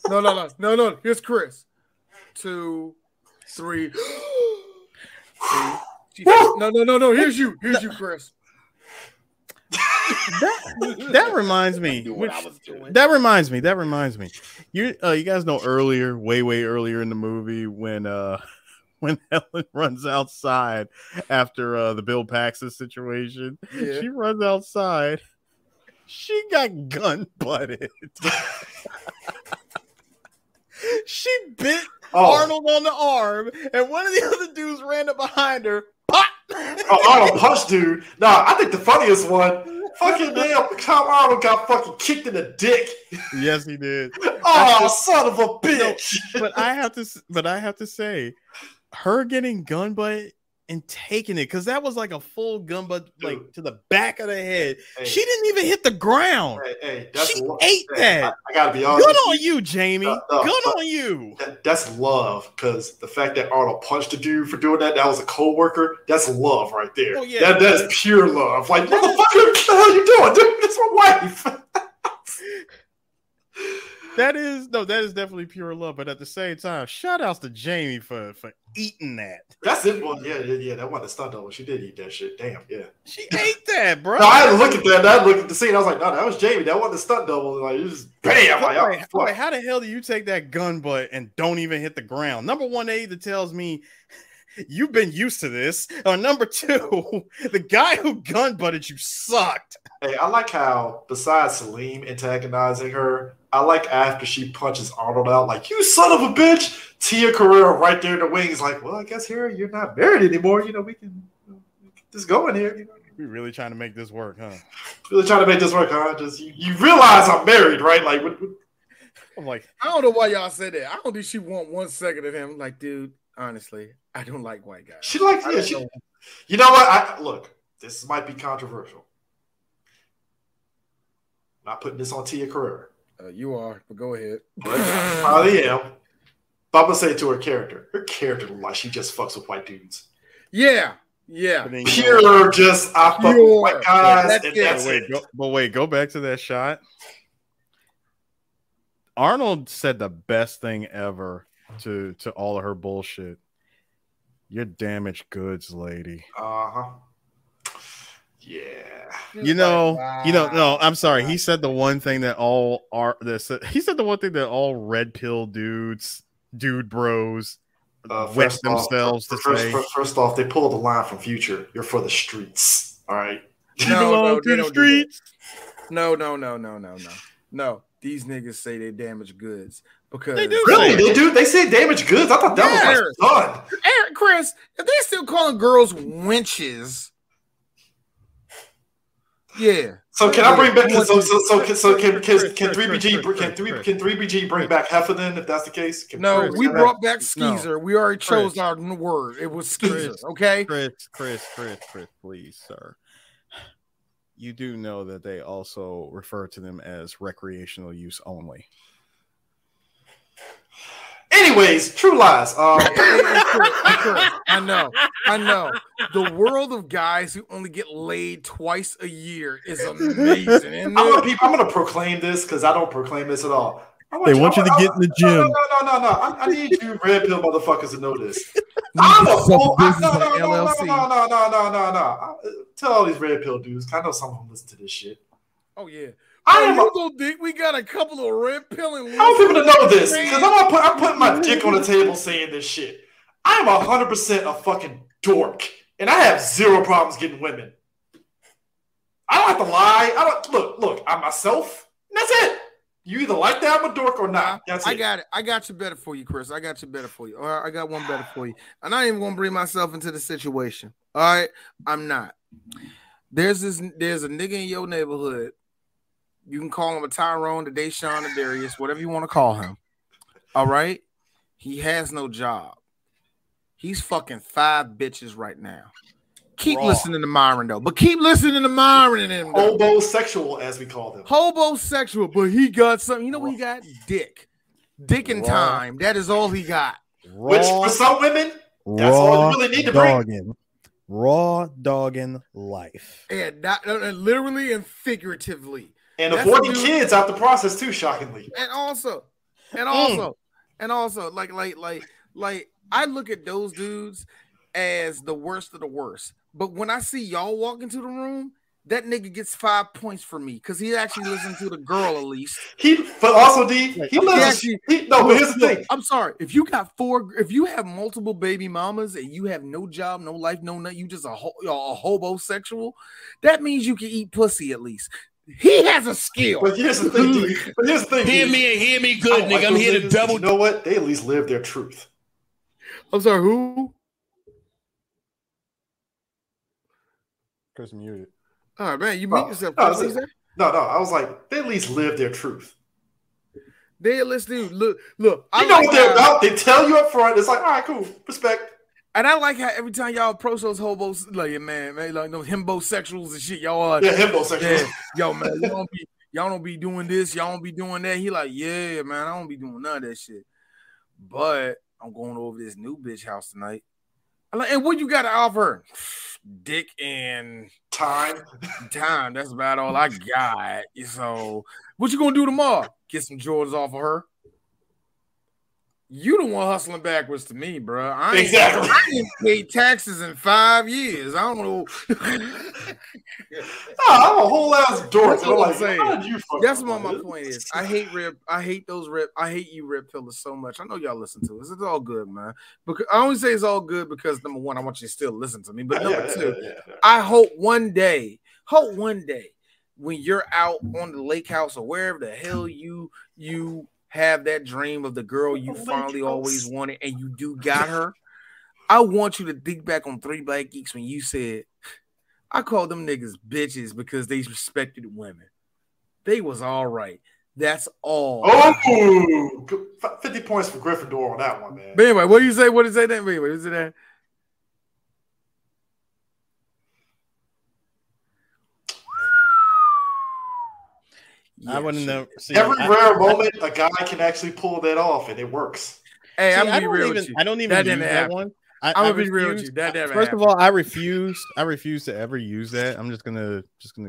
No. Here's Chris. 2, 3. No. Here's you, Chris. That reminds me. That reminds me. You guys know earlier, way earlier in the movie when Helen runs outside after the Bill Paxton situation. Yeah. She runs outside. She got gun butted. She bit Arnold on the arm, and one of the other dudes ran up behind her. Pop! Arnold punched dude. Nah, I think the funniest one, fucking damn, Tom Arnold got fucking kicked in the dick. Yes, he did. Son of a bitch. No, but I have to say, her getting gun butt and taking it, because that was like a full gun butt, like to the back of the head. Hey, she didn't even hit the ground. She ate that. I gotta be honest. Good on you, Jamie. Good on you. That's love, because the fact that Arnold punched a dude for doing that was a co-worker. That's love right there. Oh, yeah. That is pure love. Like, motherfucker, what the hell are you doing, dude? That's my wife. That is definitely pure love, but at the same time, shout outs to Jamie for eating that. That's it. Well, yeah. That wasn't a stunt double. She did eat that shit. Damn, yeah. She ate that, bro. No, I had to look at that. I looked at the scene. I was like, no, that was Jamie. That wasn't a stunt double. Like, it was bam. Like, how the hell do you take that gun butt and don't even hit the ground? Number one, that either tells me you've been used to this, or number two, the guy who gun butted you sucked. Hey, I like how, besides Salim antagonizing her, I like after she punches Arnold out, like, you son of a bitch, Tia Carrera right there in the wings, like, well, I guess here you're not married anymore. You know, we can just go in here. You know, we're really trying to make this work, huh? Really trying to make this work, huh? Just you realize I'm married, right? Like, I'm like, I don't know why y'all said that. I don't think she want 1 second of him. Like, dude, honestly, I don't like white guys. She likes, you know what? Look, this might be controversial. Not putting this on Tia Carrera. You are, but go ahead. I probably am. But I'm gonna say to her character look like she just fucks with white dudes. Yeah. Pure, just I fuck with white guys. Go back to that shot. Arnold said the best thing ever to all of her bullshit. You're damaged goods, lady. Yeah. No, I'm sorry. He said the one thing that all red pill dude bros wish themselves to say. First off, they pulled the line from Future. You're for the streets. All right. No, the streets. No. These niggas say they damage goods because they do. Really? They do? They say damage goods? I thought that was done. Eric, Chris, if they still calling girls wenches. Yeah. So can I bring back? Can 3BG bring back Heifer then? If that's the case, we brought back Skeezer. We already chose our word. It was Skeezer. Okay. Chris, please, sir. You do know that they also refer to them as recreational use only. Anyways, True Lies. I know. The world of guys who only get laid twice a year is amazing. I'm gonna proclaim this because I don't proclaim this at all. They want you to get in the gym. No. I need you red pill motherfuckers to know this. Tell all these red pill dudes. I know some of them listen to this shit. Oh yeah. You don't think we got a couple of red pilling? I want people to know this because I'm putting my dick on the table saying this shit. I'm 100% a fucking dork, and I have zero problems getting women. I don't have to lie. Look. I'm myself, and that's it. You either like that I'm a dork or not. That's it. I got it. I got you better for you, Chris. I got one better for you. And I ain't even gonna bring myself into the situation. All right, I'm not. There's a nigga in your neighborhood. You can call him a Tyrone, a Deshaun, a Darius, whatever you want to call him. All right. He has no job. He's fucking 5 bitches right now. Keep listening to Myron though, but keep listening to Myron and him. Hobosexual, as we call them. Hobosexual, but he got something. You know what he got? Dick and time. That is all he got. Which for some women, that's all you really need to bring. Raw dogging life. And not literally and figuratively. And avoiding kids out the process too, shockingly. And also, like I look at those dudes as the worst of the worst. But when I see y'all walk into the room, that nigga gets 5 points for me because he actually listens to the girl at least. But also D, but here's the thing. I'm sorry. If you have multiple baby mamas and you have no job, no life, no nothing, you just a hobosexual, that means you can eat pussy at least. He has a skill. But here's the thing, D. Hear me good, nigga. I'm here to double. You know what? They at least live their truth. I'm sorry, who? Chris muted. All right, man. You make yourself. No, I was like, they at least live their truth. They at least do. Look. You know what they're about. They tell you up front. It's like, all right, cool, respect. And I like how every time y'all approach those hobos, like man, like those himbosexuals and shit, y'all are. Yeah, himbosexuals. Yeah, yo, man, y'all don't be doing this, y'all don't be doing that. He like, yeah, man, I don't be doing none of that shit. But I'm going over this new bitch house tonight. I'm like, and what you got to offer? Dick and time. That's about all I got. So, what you gonna do tomorrow? Get some Jordans off of her. You the one hustling backwards to me, bro. I ain't paid taxes in 5 years. I don't know. I'm a whole ass dork. That's what I'm saying. That's what my point is. I hate you rip pillars so much. I know y'all listen to us. It's all good, man. Because I only say it's all good because number one, I want you to still listen to me. But number two, I hope one day when you're out on the lake house or wherever the hell you have that dream of the girl you finally always wanted and you do got her, I want you to think back on 3 Black Geeks when you said, I called them niggas bitches because they respected women. They was all right. That's all. Oh, 50 points for Gryffindor on that one, man. But anyway, what do you say? What did you say then? Anyway, what is it that? I wouldn't know. Every rare moment, a guy can actually pull that off, and it works. Hey, I'm gonna be real with you. I don't even use that one. I'm gonna be real with you. That never First of all, I refuse to ever use that. I'm just gonna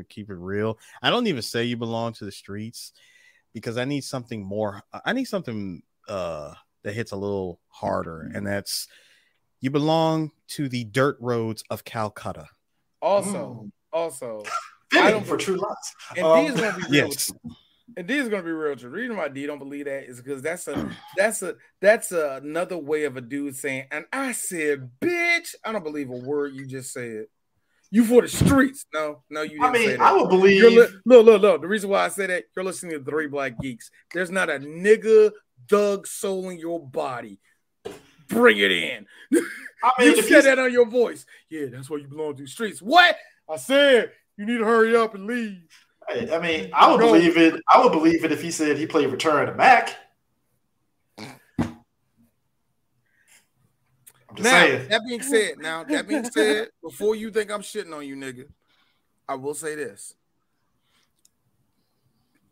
keep it real. I don't even say you belong to the streets because I need something more. I need something that hits a little harder, and that's you belong to the dirt roads of Calcutta. Also. I don't for true lots. And D is gonna be real. Yes. And D is gonna be real. The reason why D don't believe that is because that's another way of a dude saying, and I said, bitch, I don't believe a word you just said. You for the streets. No, you didn't say that. I would believe. Look. The reason why I say that, you're listening to 3 Black Geeks. There's not a nigga thug soul in your body. Bring it in. You said that on your voice. Yeah, that's why you belong to the streets. What? I said you need to hurry up and leave. I mean, I would believe it. I would believe it if he said he played Return to Mac. I'm just saying. That being said, before you think I'm shitting on you, nigga, I will say this.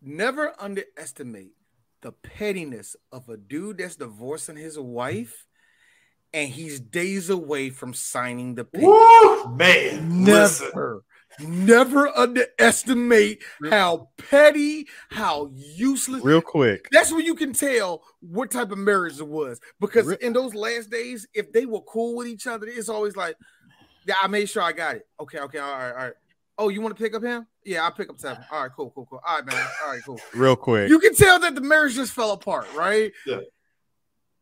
Never underestimate the pettiness of a dude that's divorcing his wife and he's days away from signing the papers. Woo, man, Never underestimate how petty, how useless. Real quick. That's when you can tell what type of marriage it was. Because in those last days, if they were cool with each other, it's always like, yeah, I made sure I got it. Okay, all right. Oh, you want to pick up him? Yeah, I'll pick up 7. All right, cool. All right, man. All right, cool. Real quick. You can tell that the marriage just fell apart, right? Yeah.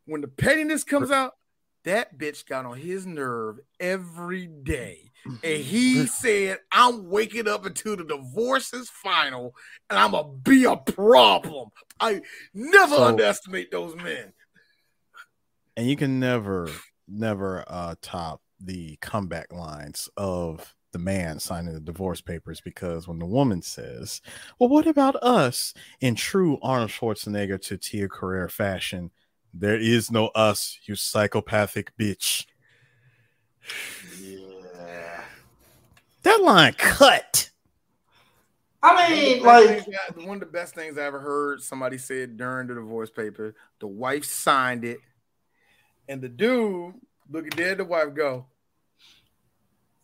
When the pettiness comes out, that bitch got on his nerve every day. And he said, I'm waking up until the divorce is final and I'm going to be a problem. I never underestimate those men. And you can never top the comeback lines of the man signing the divorce papers, because when the woman says, well, what about us, in true Arnold Schwarzenegger to Tia Carrere fashion, There is no us, you psychopathic bitch. Yeah. That line cut. I mean, like, one of the best things I ever heard somebody said during the divorce paper, the wife signed it, and the dude looking dead at the wife go,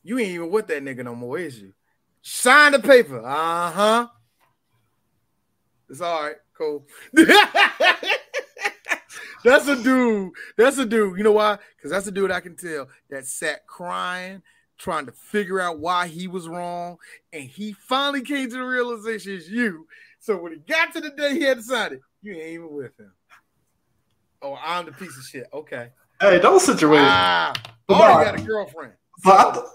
you ain't even with that nigga no more, is you? Sign the paper. Uh-huh. It's all right. Cool. That's a dude. You know why? Because that's a dude I can tell that sat crying, trying to figure out why he was wrong, and he finally came to the realization it's you. So when he got to the day he had to sign it, you ain't even with him. Oh, I'm the piece of shit. Okay. Hey, don't situation. I already got a girlfriend. But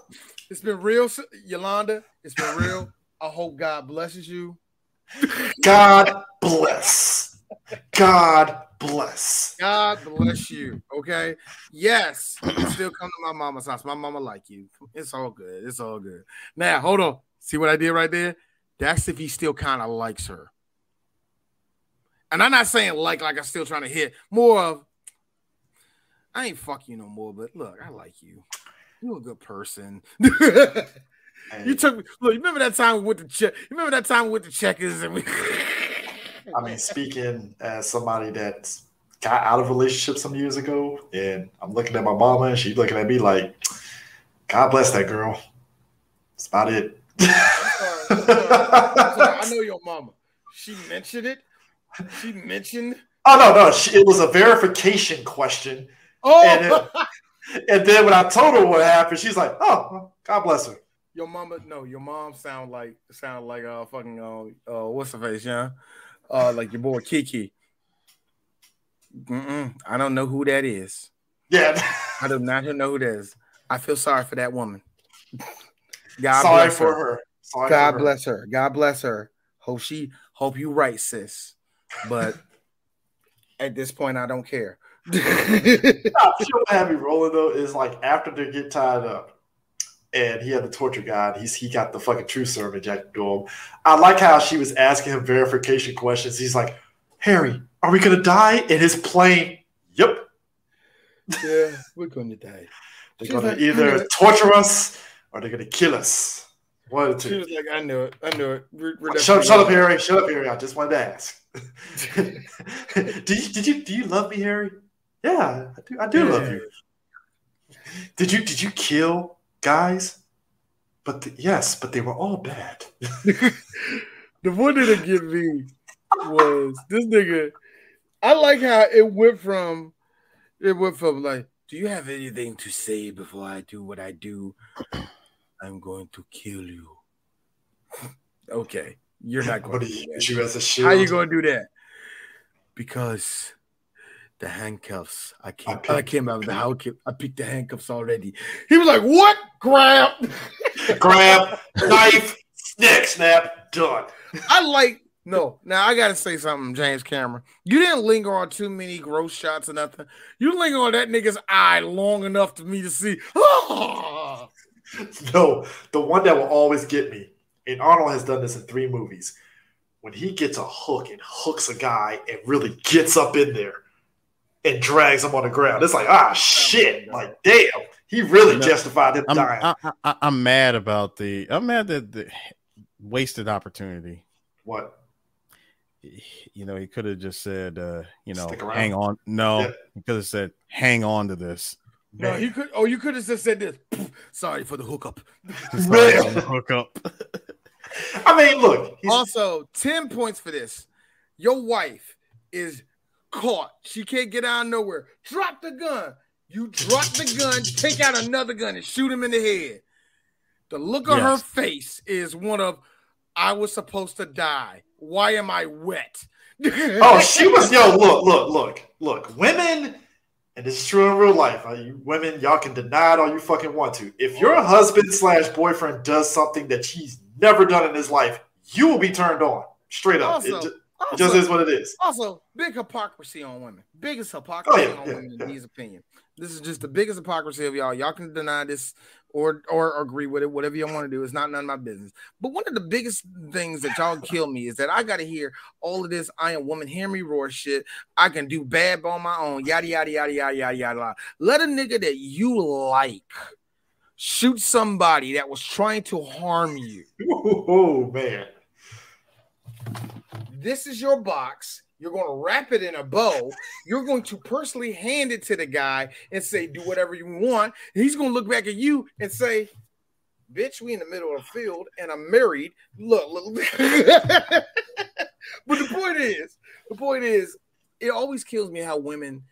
It's been real, Yolanda. It's been real. I hope God blesses you. God bless. God bless. God bless you. Okay. Yes. You can still come to my mama's house. My mama like you. It's all good. It's all good. Now, hold on. See what I did right there? That's if he still kind of likes her. And I'm not saying like I'm still trying to hit. More of, I ain't fuck you no more, but look, I like you. You're a good person. You took me. Look, remember that time we went to check? Remember that time we went to Checkers and we. I mean, speaking as somebody that got out of a relationship some years ago, and I'm looking at my mama, and she's looking at me like, "God bless that girl." That's about it. I'm sorry. I know your mama. She mentioned it. She mentioned. Oh no! It was a verification question. Oh. And then when I told her what happened, she's like, "Oh, well, God bless her." Your mama, no, your mom sound like fucking what's the face, yeah? Like your boy Kiki. I don't know who that is. Yeah. I do not know who that is. I feel sorry for that woman. God sorry bless for her. her. Sorry God for bless her. God bless her. Hope you right, sis. But at this point, I don't care. Nah, what had me rolling though is like after they get tied up, and he had the torture guy, and he got the fucking truth serum injected to him. I like how she was asking him verification questions. He's like, "Harry, are we gonna die?" And his plain, "Yep." Yeah, we're gonna die. They're gonna either torture us or they're gonna kill us. One of the two. She was like, "I knew it. Shut up, Harry. Shut up, Harry. I just wanted to ask. Do you love me, Harry? Yeah, I do love you. Did you kill guys? Yes, but they were all bad." The one that get me was this nigga. I like how it went from like, do you have anything to say before I do what I do? I'm going to kill you. Okay, you're not going to do that. You as a shield. How you going to do that? Because the handcuffs. I came out of the house. I picked the handcuffs already. He was like, "What? Grab, knife, snap, done." No. Now I gotta say something, James Cameron. You didn't linger on too many gross shots or nothing. You linger on that nigga's eye long enough for me to see. Oh! No, the one that will always get me, and Arnold has done this in 3 movies, when he gets a hook and hooks a guy and really gets up in there and drags him on the ground. It's like, shit. Like, damn. He really justified him dying. I'm mad about I'm mad that the wasted opportunity. What? You know, he could have just said, hang on. No, yeah. He could have said, hang on to this. No, you could. Oh, you could have just said this. Sorry for the hookup. I mean, look. Also, 10 points for this. Your wife is caught. She can't get out of nowhere. Drop the gun. You drop the gun, take out another gun, and shoot him in the head. The look on her face is one of, I was supposed to die. Why am I wet? Oh, she was, look. Women, and this is true in real life. Women, y'all can deny it all you fucking want to. If your husband/boyfriend does something that he's never done in his life, you will be turned on. Straight up. It just is what it is. Also, big hypocrisy on women. Biggest hypocrisy on women in D's opinion. This is just the biggest hypocrisy of y'all. Y'all can deny this or agree with it, whatever you want to do. It's not none of my business. But one of the biggest things that y'all kill me is that I got to hear all of this I am woman, hear me roar shit. I can do bad on my own, yada, yada, yada, yada, yada, yada. Let a nigga that you like shoot somebody that was trying to harm you. Oh, man. This is your box. You're going to wrap it in a bow. You're going to personally hand it to the guy and say, do whatever you want. And he's going to look back at you and say, bitch, we in the middle of a field and I'm married. Look. But the point is, it always kills me how women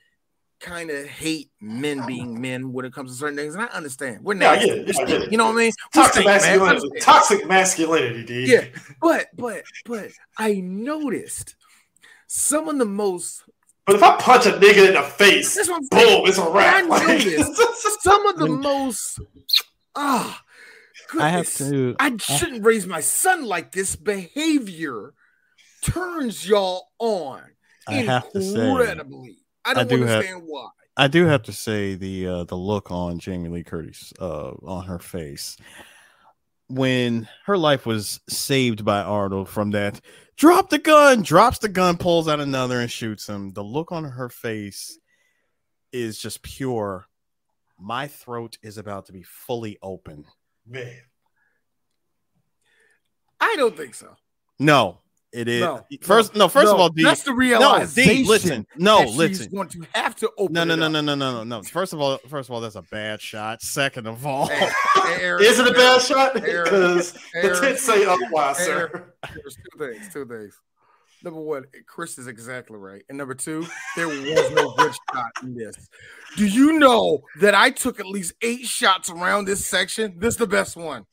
kind of hate men being men when it comes to certain things. And I understand. We're not, you know what I mean? Toxic masculinity, dude. Yeah. But I noticed some of the most. But if I punch a nigga in the face, boom, it's a wrap. I noticed some of the most. Goodness, I shouldn't raise my son like this. Behavior turns y'all on incredibly. I don't understand why. I do have to say the look on Jamie Lee Curtis on her face when her life was saved by Arnold from that drops the gun, pulls out another and shoots him. The look on her face is just pure. My throat is about to be fully open. Man. I don't think so. No. It is first of all, D, that's the realization. No, D, listen. She's going to have to open. No. First of all, that's a bad shot. Second of all, is it a bad shot? Because the tits say otherwise, sir. There's two things. Number one, Chris is exactly right, and number two, there was no good shot in this. Do you know that I took at least 8 shots around this section? This is the best one.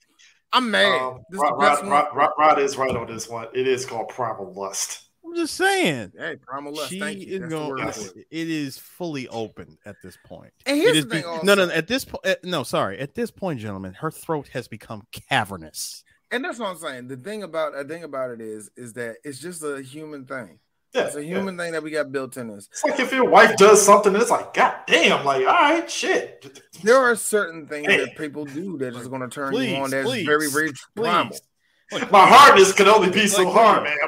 I'm mad. Rod is right on this one. It is called Primal Lust. I'm just saying. Hey, Primal Lust. Thank you. It is fully open at this point. And here's the thing. At this point, At this point, gentlemen, her throat has become cavernous. And that's what I'm saying. The thing about it is that it's just a human thing. Yeah, it's a human thing that we got built in us. It's like if your wife does something, it's like, God damn, like, all right, shit. There are certain things that people do that is going to turn you on. That's very, very primal. My hardness can only be so hard, man.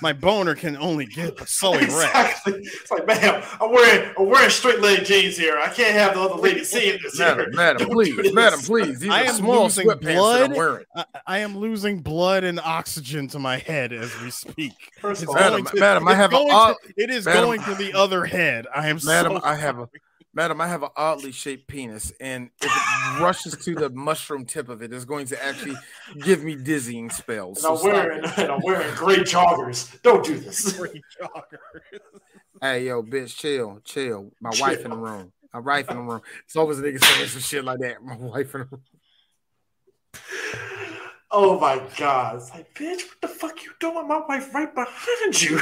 My boner can only get so erect. It's like, ma'am, I'm wearing straight leg jeans here. I can't have the other lady seeing this. Madam, please. These are small sweatpants I'm wearing. I am losing blood and oxygen to my head as we speak. Madam, I have going to the other head. I am Madam, I have an oddly shaped penis, and if it rushes to the mushroom tip of it, it's going to actually give me dizzying spells. And I'm wearing gray joggers. Don't do this. Gray joggers. Hey, yo, bitch, chill. My wife in the room. It's always a nigga saying some shit like that. My wife in the room. Oh my God! It's like, bitch, what the fuck you doing? My wife right behind you.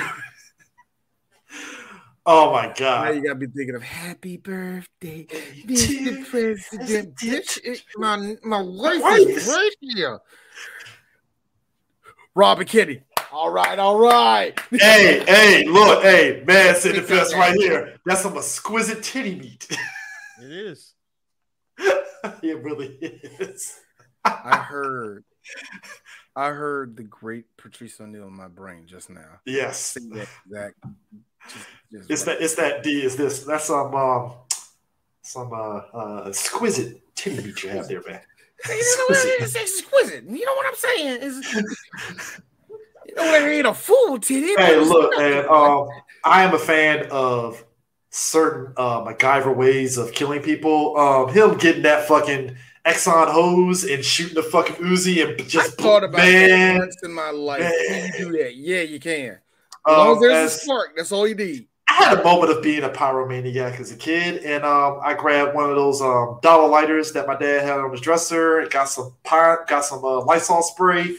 Oh my God! Now you gotta be thinking of happy birthday, Mr. President. Bitch, my wife is right here. Rob and Kitty. All right. Hey, look, man said the best right here. That's some exquisite titty meat. It is. It really is. I heard the great Patrice O'Neal in my brain just now. Yes. That. That's some exquisite titty meat you have there, man. It's exquisite. You know what I'm saying? You know what I mean? A full titty. Hey, look, man. I am a fan of certain MacGyver ways of killing people. Him getting that fucking Exxon hose and shooting the fucking Uzi and just thought about that once in my life. Can you do that? Yeah, you can. As long as there's a spark, that's all you need. I had a moment of being a pyromaniac as a kid, and I grabbed one of those dollar lighters that my dad had on his dresser and got some Lysol spray.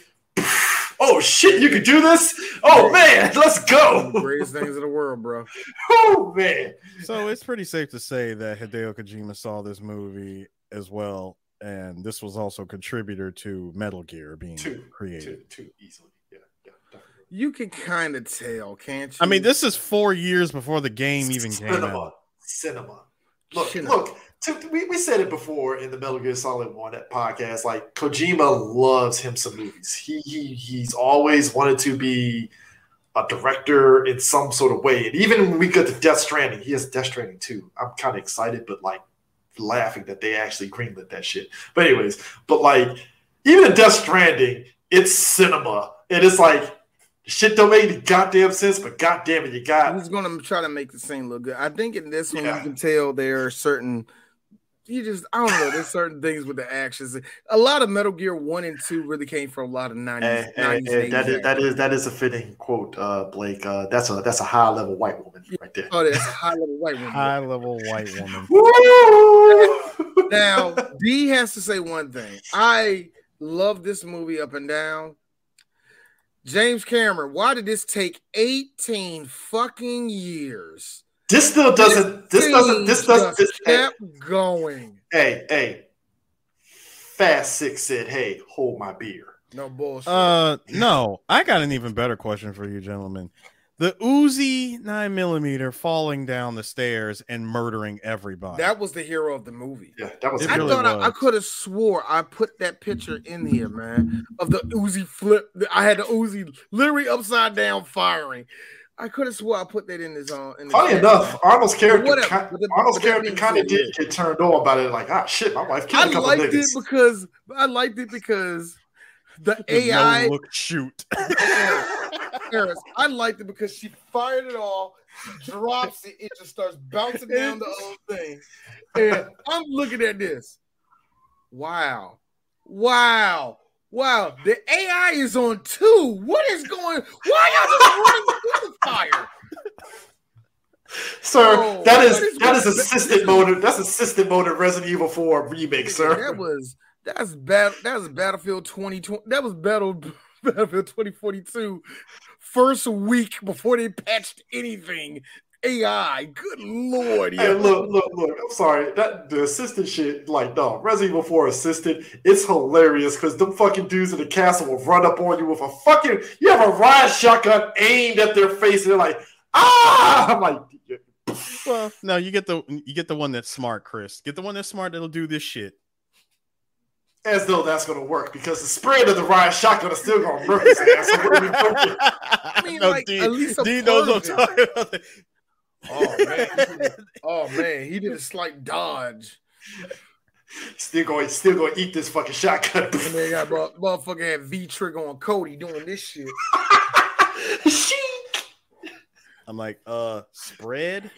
Oh shit, you could do this? Oh man, let's go! Greatest things in the world, bro. Oh man. So it's pretty safe to say that Hideo Kojima saw this movie as well, and this was also a contributor to Metal Gear being created. Two easily. Yeah, definitely. You can kind of tell, can't you? I mean, this is 4 years before the game even came out. Cinema. Look. We said it before in the Metal Gear Solid 1 podcast. Like, Kojima loves him some movies. He's always wanted to be a director in some sort of way. And even when we got to Death Stranding, he has Death Stranding too. I'm kind of excited, but like laughing that they actually greenlit that shit. But anyways, like even in Death Stranding, it's cinema. And it's like, shit don't make any goddamn sense, but goddamn it, you got. He's gonna try to make the scene look good. I think in this one you can tell there are certain. I don't know. There's certain things with the actions. A lot of Metal Gear 1 and 2 really came from a lot of 90s. That is a fitting quote, Blake. That's a high level white woman right there. Oh, that's a high level white woman. High level white woman. Now, D has to say one thing. I love this movie up and down. James Cameron, why did this take 18 fucking years? This still doesn't. This kept going. Hey. Fast Six said, "Hey, hold my beer." No bullshit. No. I got an even better question for you, gentlemen. The Uzi 9mm falling down the stairs and murdering everybody. That was the hero of the movie. Yeah, that was. I could have swore I put that picture in here, man, of the Uzi flip. I had the Uzi literally upside down firing. I could have swore I put that in his. Funny enough, Arnold's character kind of did get turned on about it. Like, shit, my wife killed a couple niggas. I liked it because the AI shoot. Harris, I liked it because she fired it all, she drops it, it just starts bouncing down the whole thing, and I'm looking at this. Wow. The AI is on 2. What is going? Why y'all just running through the fire? Sir, that is assisted mode. That's assisted mode in Resident Evil 4 remake, sir. That was Battlefield 2020. That was Battlefield 2042. First week before they patched anything. AI, good lord. Hey, look. I'm sorry. The assistant shit, like, no, Resident Evil 4 assistant, it's hilarious because them fucking dudes in the castle will run up on you with you have a riot shotgun aimed at their face, and they're like, I'm like, well, no, you get the one that's smart, Chris. Get the one that's smart that'll do this shit. As though that's going to work, because the spread of the riot shotgun is still going to murder his ass. I mean, no, at least D knows what I'm talking about. Oh man, he did a slight dodge. Still going to eat this fucking shotgun. And they got motherfucker had V trigger on Cody doing this shit. I'm like, spread.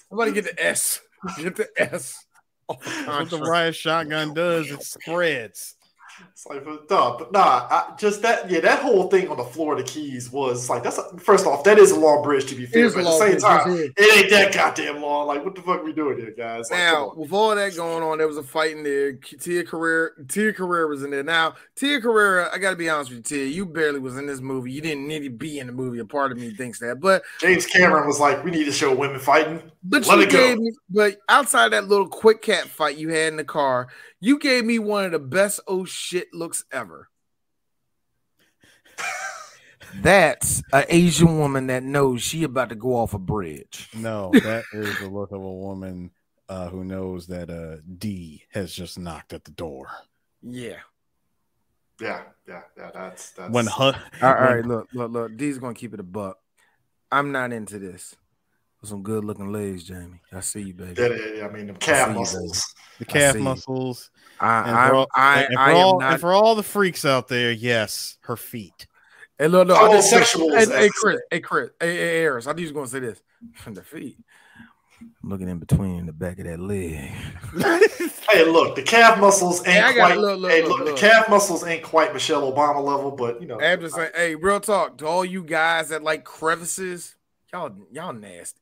Somebody get the S. Get the S. What the riot shotgun does, it spreads. It's like, just that whole thing on the floor of the keys was like, first off, that is a long bridge to be fair, but at the same time, it ain't that goddamn long. Like, what the fuck are we doing here, guys? Now, with all that going on, there was a fight in there. Tia Carrera was in there. Now, Tia Carrera, I got to be honest with you, Tia, you barely was in this movie. You didn't need to be in the movie. A part of me thinks that, but James Cameron was like, we need to show women fighting. But but outside that little quick cat fight you had in the car, you gave me one of the best shit looks ever. That's an Asian woman that knows she about to go off a bridge. No, that is the look of a woman who knows that D has just knocked at the door. Yeah. That's when all right, look. D's gonna keep it a buck. I'm not into this. Some good looking legs, Jamie. I see you, baby. Yeah, I mean, the calf muscles. The calf muscles. And for all the freaks out there, yes, her feet. Hey, look, homosexuals. Hey, Chris. Hey, Harris. I just gonna say this. The feet. I'm looking in between the back of that leg. Hey, look, the calf muscles ain't the calf muscles ain't quite Michelle Obama level, but you know. I'm just saying, hey, real talk to all you guys that like crevices, y'all nasty.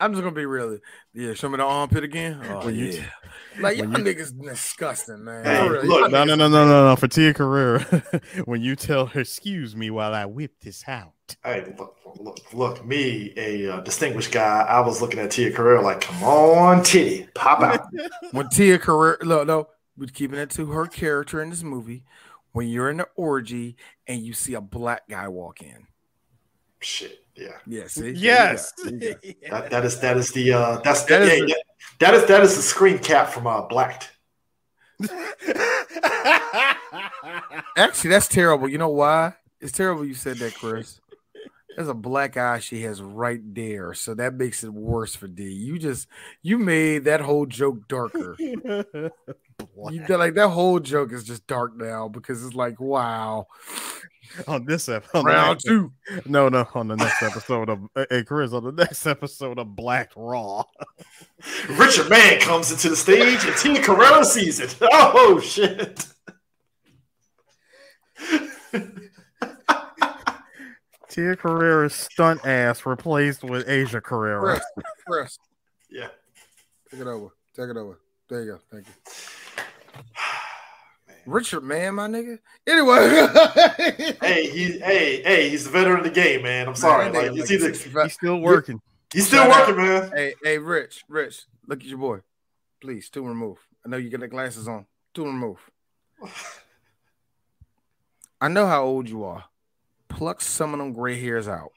I'm just gonna be real. Yeah, show me the armpit again. Oh yeah, like y'all niggas disgusting, man. Hey, look, no. For Tia Carrera, when you tell her, "Excuse me," while I whip this out. Hey, look, me, a distinguished guy. I was looking at Tia Carrera like, come on, titty, pop out. When Tia Carrera, we're keeping it to her character in this movie. when you're in an orgy and you see a black guy walk in. Shit. Yeah. Yeah. See. Yes. That is the screen cap from Blacked. Actually, that's terrible. You know why? It's terrible you said that, Chris. There's a black eye she has right there, so that makes it worse for D. You made that whole joke darker. That whole joke is just dark now because it's like, wow. On this episode, round two. No, on the next episode of Chris, on the next episode of Black Raw. Richard Mann comes into the stage and Tia Carrera sees it. Oh shit. Tia Carrera's stunt ass replaced with Asia Carrera. Chris. Yeah. Take it over. There you go. Thank you. Richard Mann, my nigga. Anyway. he's the veteran of the game, man. I'm sorry. He's still working. He's still working, man. Hey, Rich, look at your boy. Please, two remove. I know you got the glasses on. Two remove. I know how old you are. Pluck some of them gray hairs out.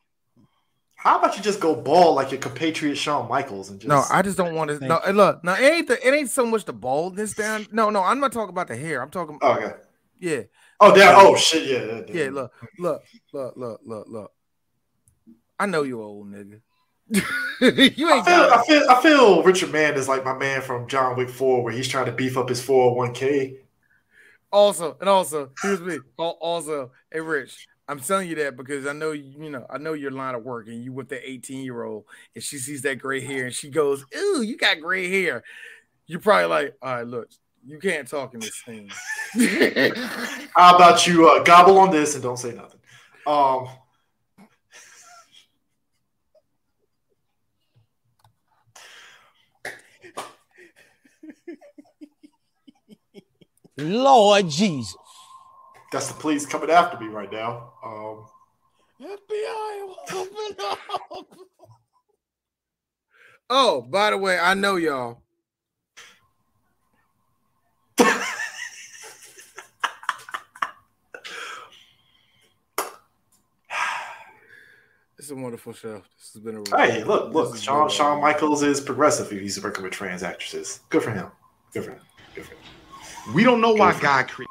How about you just go bald like your compatriot Shawn Michaels and just? No, I just don't want to. No, look, no, it ain't so much the baldness down. No, I'm not talking about the hair. I'm talking. Oh, okay. Yeah. Oh, damn. Oh shit. Yeah. Yeah. Look. I know you old nigga. You ain't. I feel Richard Mann is like my man from John Wick 4, where he's trying to beef up his 401k. Also, here's me. Also, hey, Rich. I'm telling you that because I know I know your line of work, and you with the 18-year-old, and she sees that gray hair, and she goes, "Ooh, you got gray hair." You're probably like, "All right, look, you can't talk in this thing." How about you gobble on this and don't say nothing? Lord Jesus. That's the police coming after me right now. FBI, open up. Oh, by the way, I know y'all. It's a wonderful show. This has been a hey, look. Shawn Michaels is progressive. He's working with trans actresses. Good for him. We don't know why God created.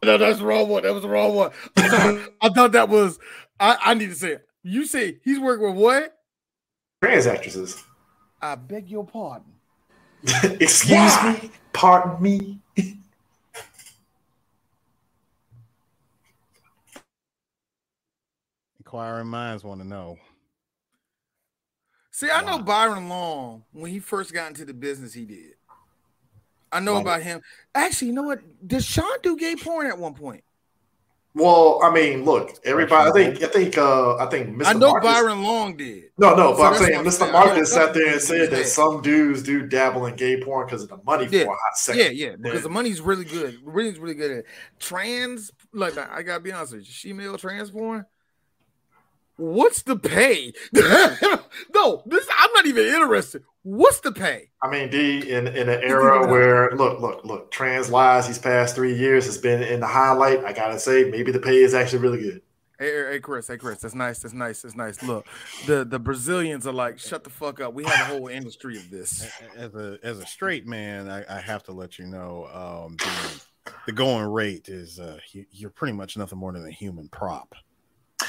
No, that's the wrong one. That was the wrong one. I thought that was. I need to say it. You say he's working with what? Trans actresses. I beg your pardon. Excuse me. Pardon me. Inquiring minds want to know. See, I know Byron Long when he first got into the business. He did. I know about him. Actually, you know what? Did Sean do gay porn at one point? Well, I mean, look, everybody. I think Mr. I know Marcus, Byron Long did. No, but I'm saying Mr. Marcus sat there and said that some dudes do dabble in gay porn because of the money for a hot second. Yeah, because the money's really good. Really good at it. Trans. Like, I gotta be honest with you, female trans porn. What's the pay? No, I'm not even interested. What's the pay? I mean, D, in an era where look, trans lives these past 3 years has been in the highlight. I gotta say, maybe the pay is actually really good. Hey, Chris, that's nice. Look, the Brazilians are like, shut the fuck up. We have a whole industry of this. As a straight man, I have to let you know, the going rate is you're pretty much nothing more than a human prop.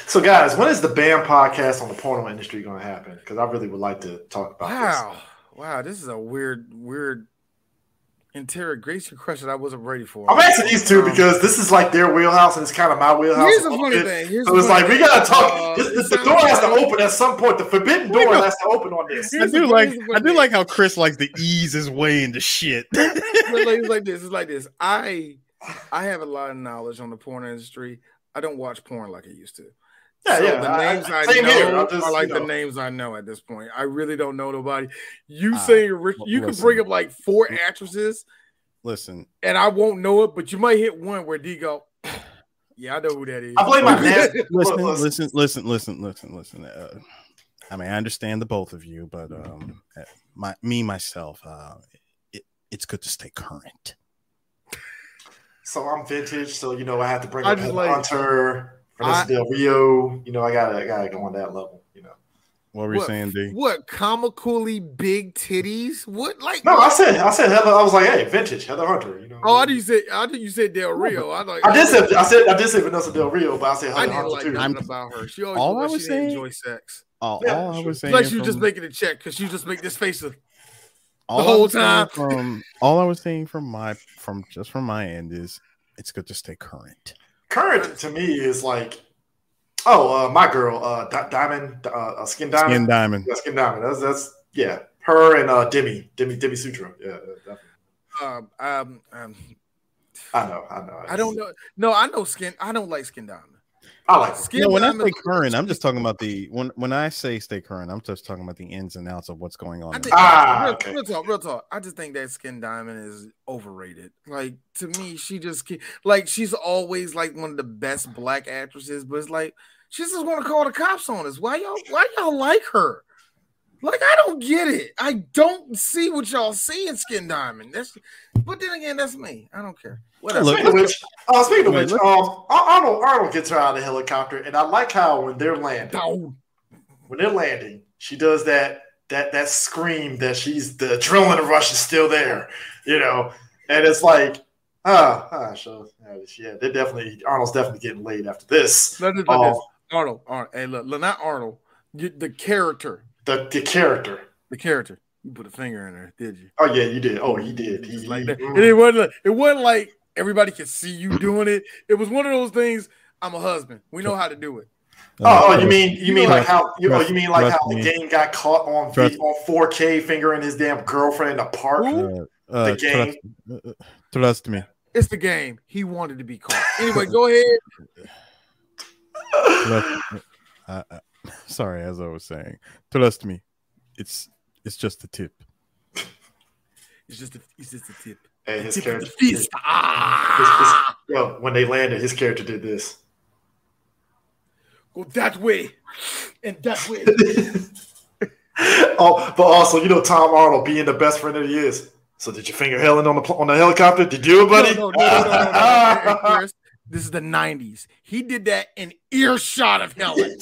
So, guys, when is the BAM podcast on the porno industry going to happen? Because I really would like to talk about this. Wow, this is a weird interrogation question I wasn't ready for. I'm asking these two because this is like their wheelhouse and it's kind of my wheelhouse. Here's a funny thing. So it's like we got to talk. The door has to open at some point. The forbidden door has to open on this. I do like how Chris likes to ease his way into shit. It's like this. I have a lot of knowledge on the porn industry. I don't watch porn like I used to. The names I know are like the names I know at this point. I really don't know nobody. You can bring up like 4 actresses. Listen, and I won't know it, but you might hit one where D go, yeah, I know who that is. I blame my man. Listen. I mean, I understand the both of you, but myself, it's good to stay current. So I'm vintage. So I have to bring I up just Heather like- Hunter, Vanessa Del Rio. I gotta go on that level. What were you saying, D? What comically big titties? What like? No, I said Heather. I was like, hey, vintage Heather Hunter. Oh, I think you said Del Rio. I did say Vanessa Del Rio, but I said Heather I didn't Hunter like too. nothing about her. She always All looked I like was she didn't saying- enjoy sex. All I was saying, Like she was just making a check because she just make this face of all whole I was saying time. all I was saying from my end is it's good to stay current. Current to me is like, my girl, Diamond, Skin Diamond. Skin Diamond. Yeah, Skin Diamond. That's her and Demi Sutra. Yeah, definitely. I know. I don't know. No, I know Skin. I don't like Skin Diamond. I like Skin. No, when I Diamond, say current, I'm just talking about when I say stay current, I'm just talking about the ins and outs of what's going on. Real talk. I just think that Skin Diamond is overrated. Like to me, she's always like one of the best black actresses, but it's like she just want to call the cops on us. Why y'all like her? Like I don't get it. I don't see what y'all see in Skin Diamond. But then again, that's me. I don't care. Whatever. Speaking of which, Arnold gets her out of the helicopter, and I like how when they're landing, she does that scream that she's the adrenaline rush is still there, and it's like, so they're definitely Arnold's definitely getting laid after this. Arnold. Hey, look, not Arnold. The character. The character. The character. You put a finger in there, did you? Oh yeah, you did. Oh, he did. He like that. And it wasn't like everybody could see you doing it. It was one of those things. I'm a husband. We know how to do it. You mean like how the game got caught on 4K fingering his damn girlfriend in the park? The game. Trust me. It's the game. He wanted to be caught. Anyway, go ahead. Sorry, as I was saying, trust me, it's just a tip. It's just a tip. Hey, his tip character. When they landed, his character did this. Go that way and that way. But also, Tom Arnold being the best friend that he is. So, did you finger Helen on the helicopter? Did you do it, buddy? No. Hey, this is the 90s. He did that in earshot of Helen.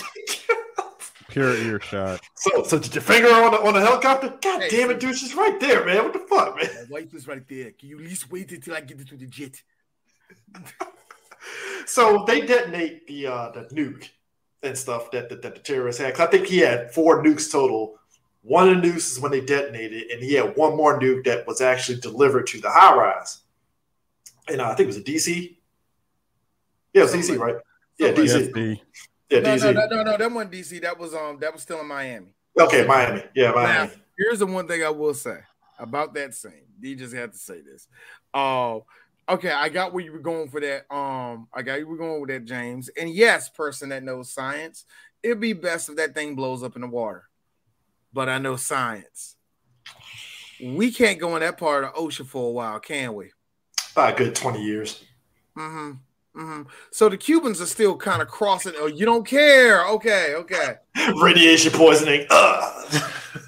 Pure earshot. So did you finger her on the helicopter? God damn it, dude, she's right there, man. What the fuck, man? My wife is right there. Can you at least wait until I get into the jet? So they detonate the nuke and stuff that the terrorists had. 'Cause I think he had 4 nukes total. One of the nukes is when they detonated, and he had one more nuke that was actually delivered to the high rise. And I think it was a DC. Yeah, it was DC, right? Yeah, DC. Yeah, DC. No, that wasn't DC. That was still in Miami. Okay, Miami. Yeah, Miami. Now, here's the one thing I will say about that scene. D just had to say this. Okay, I got where you were going for that. I got you were going with that, James. And yes, person that knows science, it'd be best if that thing blows up in the water. But I know science. We can't go in that part of the ocean for a while, can we? About a good 20 years. So the Cubans are still kind of crossing. Oh, you don't care. Okay. Radiation poisoning.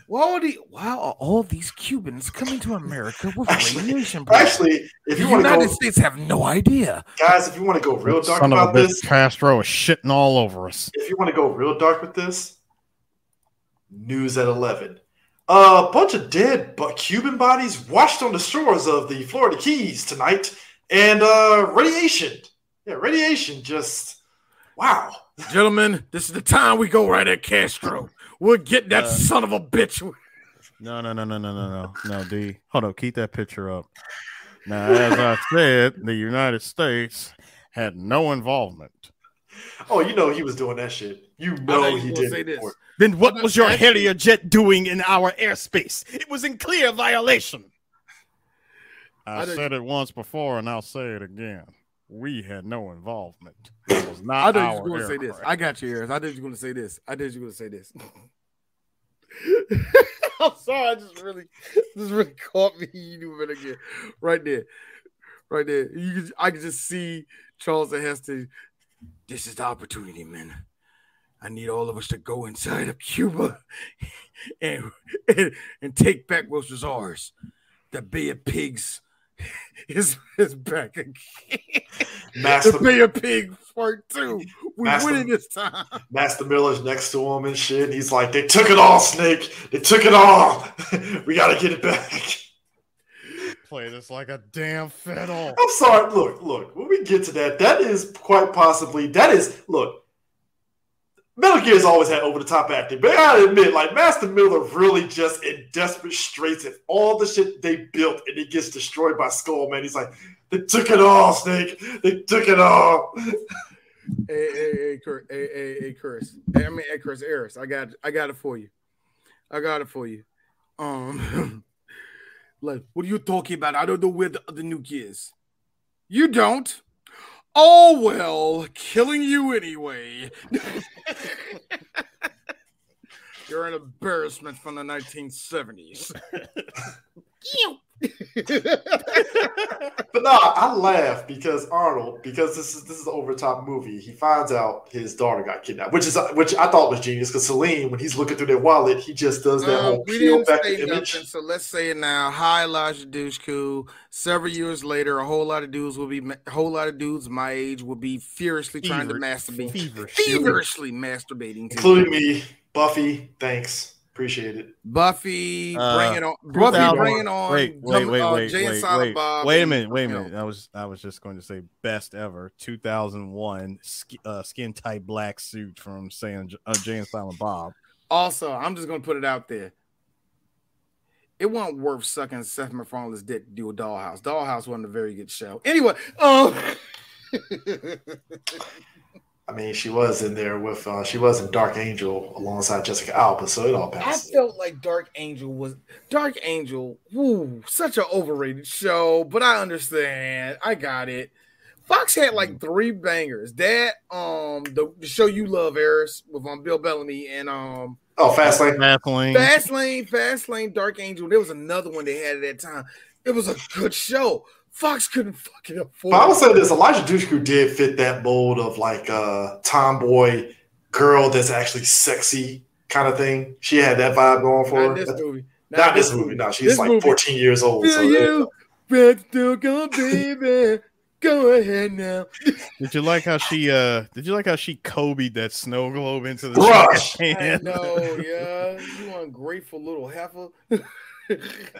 Why are all these Cubans coming to America with radiation poisoning? Actually, if you want to go, United States have no idea. Guys, if you want to go real dark Son about of a bitch, this, Castro is shitting all over us. if you want to go real dark with this, news at 11. A bunch of dead Cuban bodies washed on the shores of the Florida Keys tonight, and radiation. Yeah, radiation just wow. Gentlemen, this is the time we go right at Castro. We'll get that son of a bitch. No, D. Hold up, keep that picture up. Now, as I said, the United States had no involvement. Oh, he was doing that shit. He did. Say this. Then what was your Harrier jet doing in our airspace? It was in clear violation. I said it once before, and I'll say it again. We had no involvement. It was not I thought our you were going to say this. aircraft. I got you, Ears. I thought you were going to say this. I'm sorry. I just really caught me. You knew it again. Right there. I can just see Charles Heston. This is the opportunity, man. I need all of us to go inside of Cuba and take back what was ours. The Bay of Pigs is back again. Master To Bay of Pigs Part 2. We're winning this time. Master Miller's next to him and shit. And he's like, they took it all, Snake. They took it all. We got to get it back. Play this like a damn fiddle. I'm sorry. Look. When we get to that is quite possibly, look, Metal Gear's always had over-the-top acting. But I gotta admit, like, Master Miller really just in desperate straits at all the shit they built and it gets destroyed by Skull, man. He's like, they took it all, Snake. They took it all. Hey, Chris. Chris Harris. I got it for you. Like, what are you talking about? I don't know where the other nuke is. You don't? Oh, well, killing you anyway. You're an embarrassment from the 1970s. But no, I laugh because Arnold, because this is an over-the-top movie, he finds out his daughter got kidnapped, which I thought was genius because Celine, when he's looking through their wallet, he just does that whole peel back the image. Nothing, so let's say it now. Hi, Elijah Dushku. Several years later, a whole lot of dudes my age will be furiously trying to masturbate, feverishly masturbating, including me. Buffy, thanks. Appreciate it. Buffy, bring it on. Buffy, bring it on. Wait. Jay and Silent Bob. Wait a minute. I was just going to say best ever 2001 skin tight black suit from Jay and Silent Bob. Also, I'm just going to put it out there. It wasn't worth sucking Seth MacFarlane's dick to do a Dollhouse. Dollhouse wasn't a very good show. Anyway, I mean, she was in there with she was in Dark Angel alongside Jessica Alba, so it all passed. I felt like Dark Angel. Woo, such an overrated show, but I understand. I got it. Fox had like 3 bangers. That the show you love, Eris, with Bill Bellamy and Fastlane, Dark Angel. There was another one they had at that time. It was a good show. Fox couldn't fucking afford. But I would say this: Elijah Dushku did fit that mold of like a tomboy girl that's actually sexy kind of thing. She had that vibe going for her. Not this movie. No, she's like 14 years old. Feel you, red still go, baby. Go ahead now. Did you like how she Kobe'd that snow globe into the brush? I know, yeah. You ungrateful little heifer.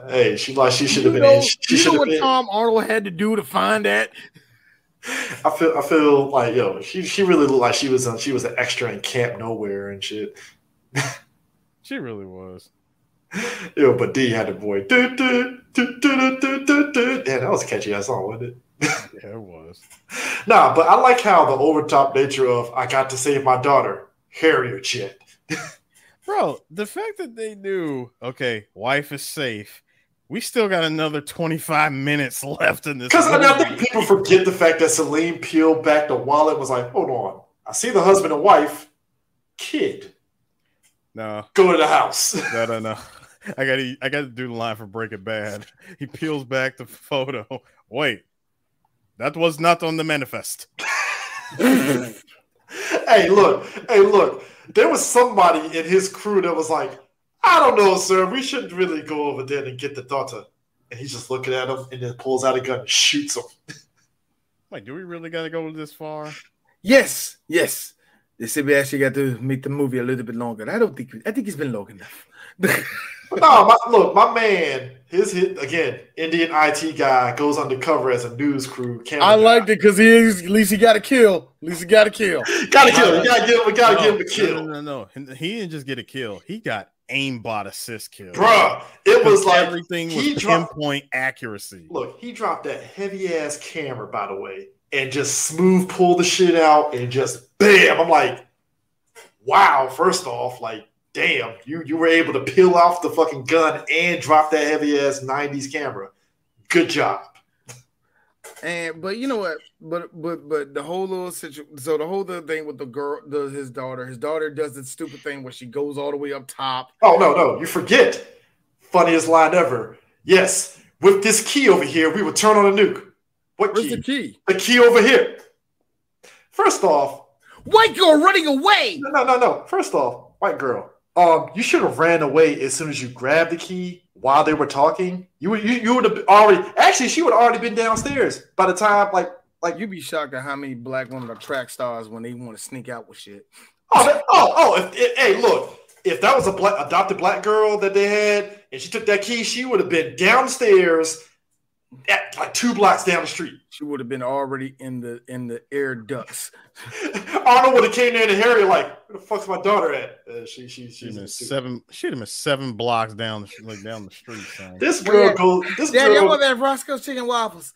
Hey, she should have been. You know what Tom Arnold had to do to find that? I feel like she really looked like she was an extra in Camp Nowhere and shit. She really was. But D had the boy. Damn, that was a catchy ass song, wasn't it? Yeah, it was. Nah, but I like how the over-top nature of I got to save my daughter, Harrier shit. Bro, the fact that they knew, okay, wife is safe. We still got another 25 minutes left in this. Because I think people forget the fact that Celine peeled back the wallet and was like, hold on. I see the husband and wife. Kid. No. Go to the house. No. I gotta do the line for Breaking Bad. He peels back the photo. Wait. That was not on the manifest. Hey, look. There was somebody in his crew that was like, I don't know, sir. We shouldn't really go over there and get the daughter. And he's just looking at him and then pulls out a gun and shoots him. Wait, do we really got to go this far? Yes. They said we actually got to make the movie a little bit longer. I think it's been long enough. No, my man, his hit again, Indian IT guy goes undercover as a news crew. I liked it because at least he got a kill. We gotta kill. We gotta give him a kill. No. He didn't just get a kill. He got aimbot assist kill. Bruh, it was like everything was pinpoint accuracy. Look, he dropped that heavy ass camera, by the way, and just smooth pulled the shit out and just bam. I'm like, wow. First off, like, damn, you were able to peel off the fucking gun and drop that heavy ass 90s camera. Good job. But you know what? But the whole little situation. So the whole thing with the girl, his daughter does this stupid thing where she goes all the way up top. Oh no, you forget. Funniest line ever. Yes, with this key over here, we will turn on a nuke. What Where's key? the key? The key over here. First off, white girl running away. No. First off, white girl. You should have ran away as soon as you grabbed the key. while they were talking, you would have already. Actually, she would have already been downstairs by the time like you'd be shocked at how many black women are track stars when they want to sneak out with shit. Hey, look. If that was a adopted black girl that they had, and she took that key, she would have been downstairs, at like 2 blocks down the street. She would have been already in the air ducts. Arnold would have came there to Harry like, "Where the fuck's my daughter at?" She's seven. She'd have been 7 blocks down the street. Son. This girl goes. This Daddy, girl, I want that Roscoe's chicken waffles.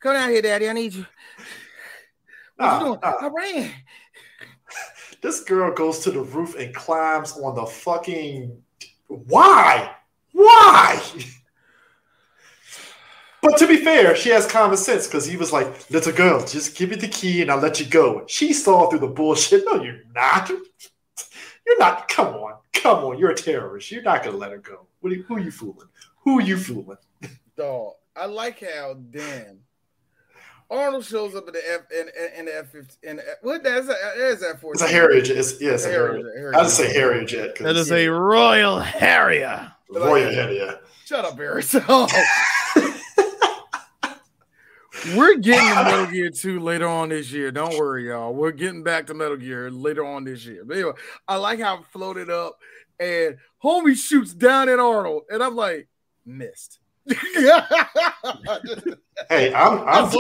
Come down here, Daddy. I need you. What you doing? I ran. This girl goes to the roof and climbs on the fucking. Why? But to be fair, she has common sense because he was like, "Little girl, just give me the key and I'll let you go." She saw through the bullshit. No, you're not. You're not. Come on. You're a terrorist. You're not gonna let her go. Who are you fooling? Dog. I like how Arnold shows up in the F-15. What is that for? It's a Harrier jet. It's a Harrier. I just say Harrier jet. That is a Royal Harrier. Royal Harrier. Shut up, Barry. We're getting to Metal Gear 2 later on this year. Don't worry, y'all. We're getting back to Metal Gear later on this year. But anyway, I like how it floated up and homie shoots down at Arnold. And I'm like, missed. Hey, I'm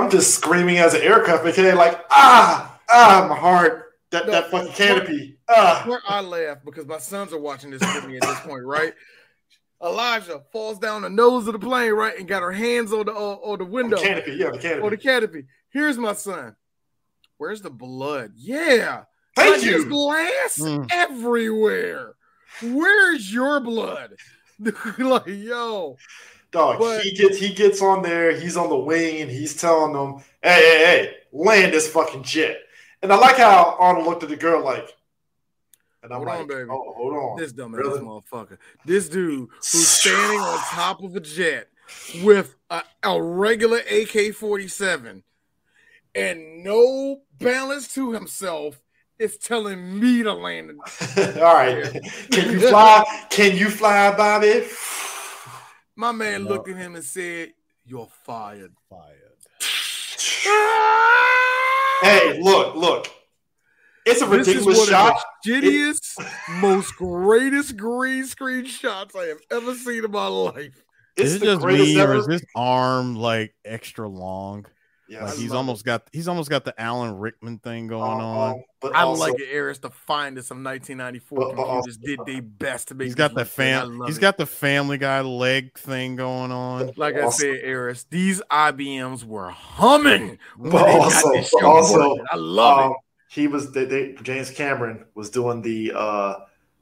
just screaming as an aircraft mechanic, like, my heart, that fucking canopy. Where I laugh because my sons are watching this with me at this point, right? Elijah falls down the nose of the plane, right, and got her hands on the window. The canopy, yeah, the canopy. On the canopy. Here's my son. Where's the blood? Yeah. Thank you. There's glass everywhere. Where's your blood? Like, yo. Dog, he gets on there, he's on the wing, and he's telling them, hey, land this fucking jet. And I like how Arnold looked at the girl like, and I'm hold on, baby. Oh, hold on. This dumbass motherfucker. This dude who's standing on top of a jet with a regular AK-47 and no balance to himself is telling me to land. All right. Can you fly? Can you fly, Bobby? My man looked at him and said, "You're fired." Hey, look. It's a ridiculous shot. Shittiest, most greatest green screen shots I have ever seen in my life. Is it just me, or is his arm like extra long? Yeah, like he's almost got the Alan Rickman thing going on. But I like it, Eris, the finest of 1994 computers did their best to make. He's got the got the Family Guy leg thing going on. Like I said, Eris, these IBMs were humming. But also, I love it. He was James Cameron was doing the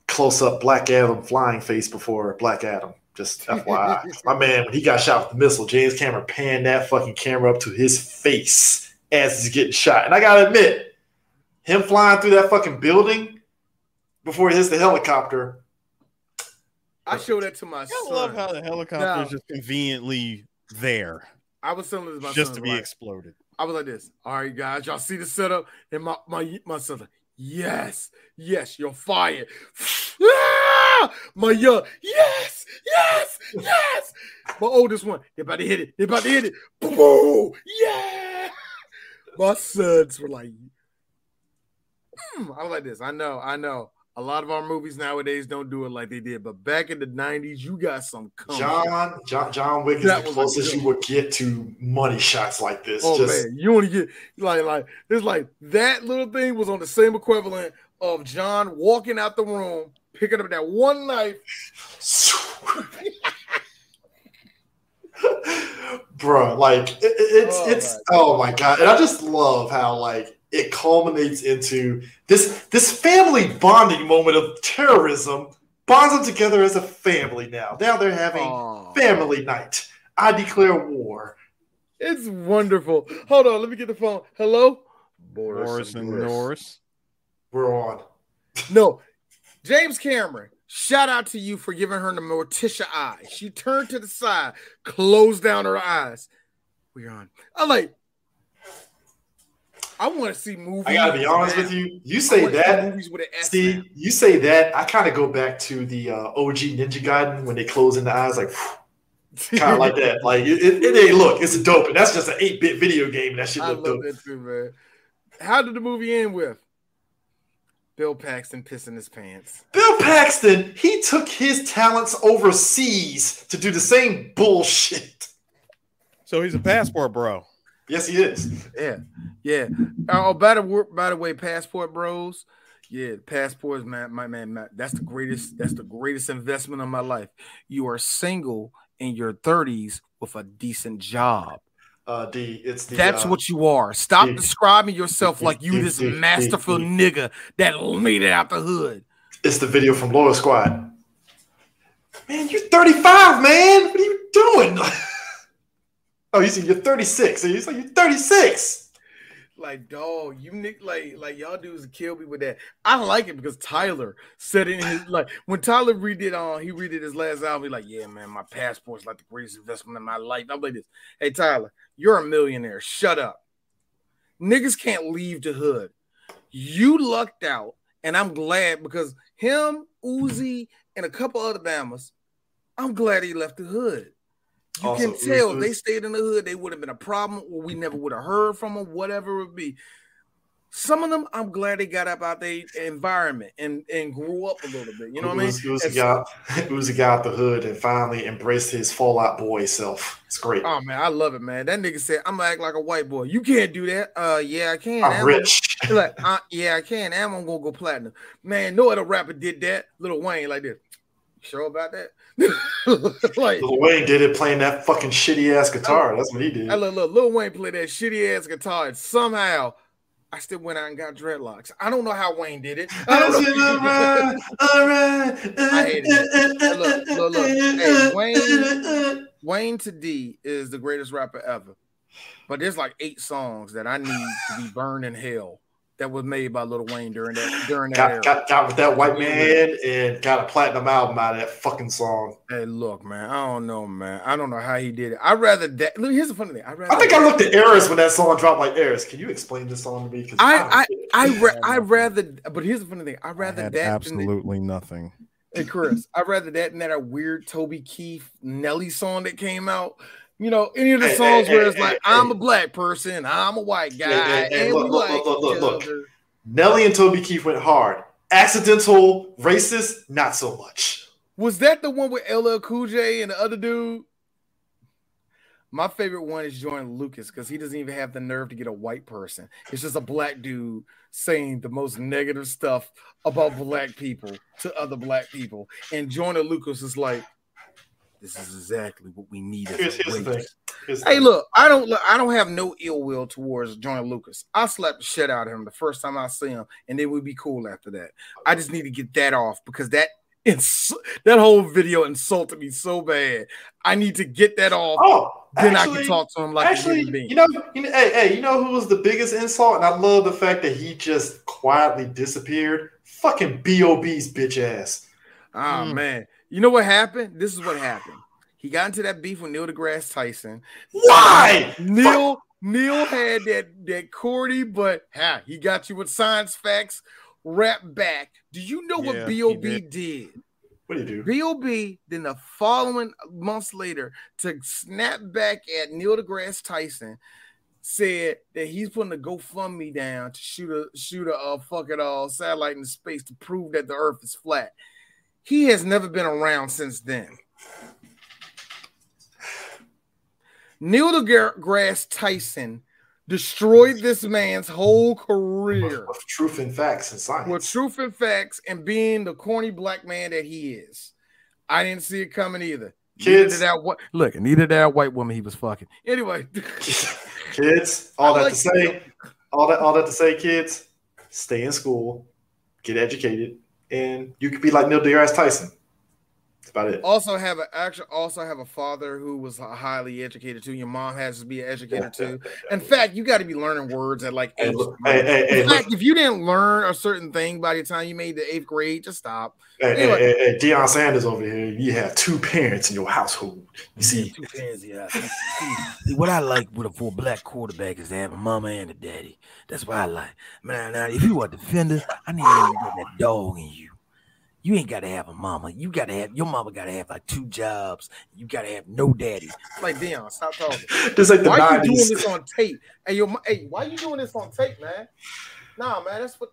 close-up Black Adam flying face before Black Adam. Just FYI. My man, when he got shot with the missile, James Cameron panned that fucking camera up to his face as he's getting shot. And I gotta admit, him flying through that fucking building before he hits the helicopter. I showed that to my son. I love how the helicopter is just conveniently there. I was telling this to my just son, to be exploded. I was like this. All right, guys, y'all see the setup? And my son's like, yes, you're fired. My young, yes. My oldest one, they're about to hit it. Boom, yeah. My sons were like, I was like this. I know. A lot of our movies nowadays don't do it like they did, but back in the 90s, you got some John Wick is the closest you would get to money shots like this. Oh man, you only get like it's like that little thing was on the same equivalent of John walking out the room, picking up that one knife. Bro, like it's oh my god. And I just love how like it culminates into this family bonding moment of terrorism, bonds them together as a family now. Now they're having family night. I declare war. It's wonderful. Hold on, let me get the phone. Hello? Boris and Norris. We're on. No, James Cameron, shout out to you for giving her the Morticia eye. She turned to the side, closed down her eyes. We're on. I'm like, I want to see movies. I gotta be honest with you. You say that. Movies with an S See, now. you say that. I kind of go back to the OG Ninja Gaiden when they close in the eyes, like kind of like that. Like it ain't look. It's a dope. And that's just an 8-bit video game. And that shit I look love dope. that too, man. How did the movie end with Bill Paxton pissing his pants? Bill Paxton, he took his talents overseas to do the same bullshit. So he's a passport bro. Yes, he is. Yeah. Oh, by the way, Passport Bros. Yeah, passports, man. That's the greatest investment of my life. You are single in your 30s with a decent job. That's what you are. Stop describing yourself like you this masterful nigga that made it out the hood. It's the video from Lower Squad. Man, you're 35, man. What are you doing? Oh, you see, you're 36. So he's like, you're 36. Like, dog, you nick like y'all dudes kill me with that. I like it because Tyler said it in his when Tyler redid his last album, he's like, yeah, man, my passport's like the greatest investment in my life. I'm like this. Hey, Tyler, you're a millionaire. Shut up. Niggas can't leave the hood. You lucked out, and I'm glad because him, Uzi, and a couple other Bammers, I'm glad he left the hood. You also, can tell they stayed in the hood, they would have been a problem, or we never would have heard from them, whatever it would be. Some of them, I'm glad they got up out their environment and grew up a little bit. You know what I mean? Uzi got out the hood and finally embraced his Fallout Boy self. It's great. Oh, man, I love it, man. That nigga said, I'm going to act like a white boy. You can't do that. Yeah, I can. I'm rich. Yeah, I can. And I'm going to go platinum. Man, no other rapper did that. Lil Wayne like this. Sure about that? Like Lil Wayne did it playing that fucking shitty ass guitar. That's what he did. Lil Wayne played that shitty ass guitar, and somehow I still went out and got dreadlocks. I don't know how Wayne did it. I don't know. All right. I hate it. Look. Hey, Wayne to D is the greatest rapper ever. But there's like 8 songs that I need to be burned in hell that was made by Lil Wayne during that era. Got with that white man and got a platinum album out of that fucking song. Hey, look, man. I don't know, man. I don't know how he did it. I'd rather that. Look, here's the funny thing. I think I looked at Eris when that song dropped. Like, Eris, can you explain this song to me? I rather. But here's the funny thing. I'd rather that. Absolutely nothing. Hey, Chris, I'd rather that than that weird Toby Keith Nelly song that came out. You know, any of the songs where it's like, I'm a black person, I'm a white guy. Look. Nelly and Toby Keith went hard. Accidental, racist, not so much. Was that the one with LL Cool J and the other dude? My favorite one is Jordan Lucas because he doesn't even have the nerve to get a white person. It's just a black dude saying the most negative stuff about black people to other black people. And Jordan Lucas is like, this is exactly what we need. Here's the thing. Hey, look, I don't have no ill will towards Jordan Lucas. I slapped the shit out of him the first time I see him, and then we'd be cool after that. I just need to get that off because that whole video insulted me so bad. I need to get that off. Oh, then I can talk to him like a human being. You know who was the biggest insult? And I love the fact that he just quietly disappeared. Fucking B.O.B.'s bitch ass. Oh, man. You know what happened? This is what happened. He got into that beef with Neil deGrasse Tyson. Why? Neil had that corny, but he got you with science facts. Rap back. Do you know what B.O.B. did? What did he do? B.O.B. then the following months later to snap back at Neil deGrasse Tyson said that he's putting a GoFundMe down to shoot a fuck it all satellite into space to prove that the Earth is flat. He has never been around since then. Neil deGrasse Tyson destroyed this man's whole career. With truth and facts and science. With truth and facts and being the corny black man that he is. I didn't see it coming either. Kids. Neither that white woman he was fucking. Anyway. Kids, all that to say, kids, stay in school, get educated, and you could be like Neil deGrasse Tyson. That's about it. Also have a father who was highly educated too. Your mom has to be an educator too. In fact, you got to be learning words at like age. In fact, if you didn't learn a certain thing by the time you made the 8th grade, just stop. Hey, Deion Sanders over here. You have 2 parents in your household. You see, 2 parents, yeah. See, what I like for a black quarterback is to have a mama and a daddy. That's what I like. Man, now if you are a defender, I need you to get that dog in you. You ain't got to have a mama. You got to have your mama. Got to have like 2 jobs. You got to have no daddy. Like Deion, stop talking. Just like the why 90s. You doing this on tape? Hey, why you doing this on tape, man? Nah, man, that's for